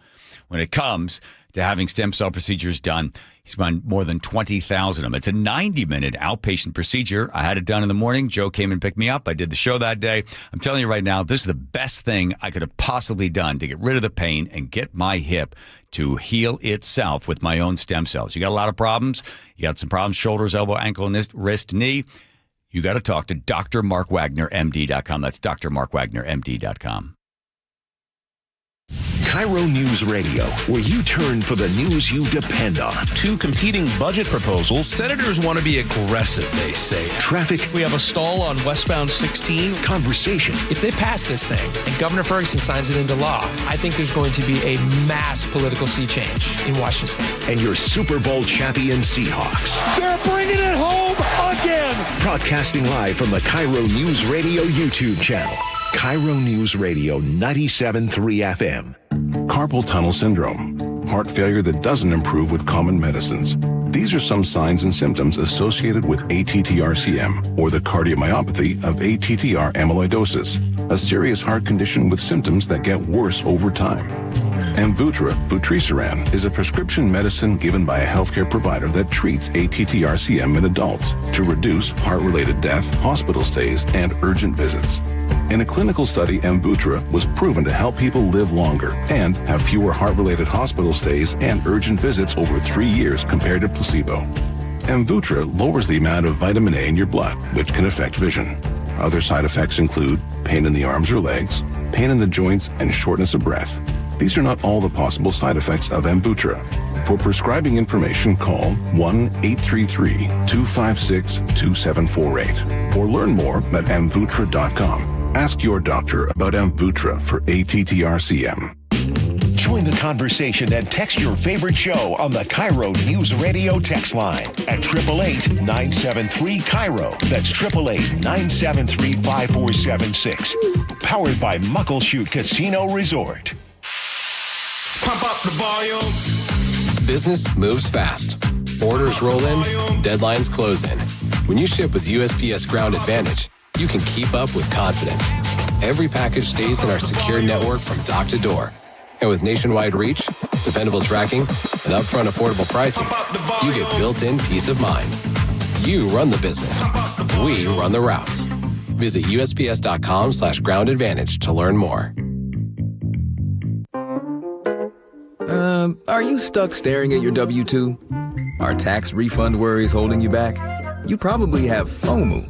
Speaker 2: when it comes to having stem cell procedures done. He's done more than 20,000 of them. It's a 90-minute outpatient procedure. I had it done in the morning. Joe came and picked me up. I did the show that day. I'm telling you right now, this is the best thing I could have possibly done to get rid of the pain and get my hip to heal itself with my own stem cells. You got a lot of problems. You got some problems, shoulders, elbow, ankle, wrist, knee. You got to talk to drmarkwagnermd.com. That's drmarkwagnermd.com.
Speaker 6: KIRO News Radio, where you turn for the news you depend on.
Speaker 4: Two competing budget proposals. Senators want to be aggressive, they say.
Speaker 6: Traffic.
Speaker 7: We have a stall on westbound 16.
Speaker 6: Conversation.
Speaker 8: If they pass this thing and Governor Ferguson signs it into law, I think there's going to be a mass political sea change in Washington State.
Speaker 6: And your Super Bowl champion Seahawks.
Speaker 8: They're bringing it home again.
Speaker 6: Broadcasting live from the KIRO News Radio YouTube channel. KIRO News Radio 97.3 FM.
Speaker 17: Carpal tunnel syndrome, heart failure that doesn't improve with common medicines. These are some signs and symptoms associated with ATTR-CM, or the cardiomyopathy of ATTR amyloidosis, a serious heart condition with symptoms that get worse over time. Amvuttra, vutrisiran, is a prescription medicine given by a healthcare provider that treats ATTR-CM in adults to reduce heart-related death, hospital stays, and urgent visits. In a clinical study, Amvuttra was proven to help people live longer and have fewer heart-related hospital stays and urgent visits over 3 years compared to placebo. Amvuttra lowers the amount of vitamin A in your blood, which can affect vision. Other side effects include pain in the arms or legs, pain in the joints, and shortness of breath. These are not all the possible side effects of Amvuttra. For prescribing information, call 1-833-256-2748 or learn more at amvuttra.com. Ask your doctor about Amvuttra for ATTR-CM.
Speaker 6: Join the conversation and text your favorite show on the KIRO News Radio text line at 888-973-KIRO. That's 888-973-5476. Powered by Muckleshoot Casino Resort.
Speaker 5: Pump up the volume.
Speaker 12: Business moves fast. Orders roll in, deadlines close in. When you ship with USPS Ground Advantage, you can keep up with confidence. Every package stays in our secure network from dock to door. And with nationwide reach, dependable tracking, and upfront affordable pricing, you get built-in peace of mind. You run the business. We run the routes. Visit USPS.com/Ground Advantage to learn more.
Speaker 21: Are you stuck staring at your W-2? Are tax refund worries holding you back? You probably have FOMO,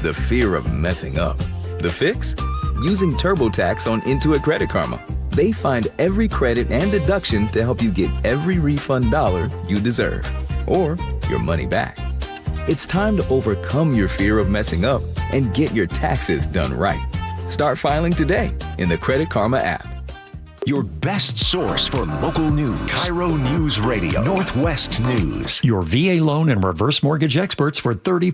Speaker 21: the fear of messing up. The fix? Using TurboTax on Intuit Credit Karma. They find every credit and deduction to help you get every refund dollar you deserve, or your money back. It's time to overcome your fear of messing up and get your taxes done right. Start filing today in the Credit Karma app.
Speaker 6: Your best source for local news. KIRO News Radio. Northwest News.
Speaker 22: Your VA loan and reverse mortgage experts for 30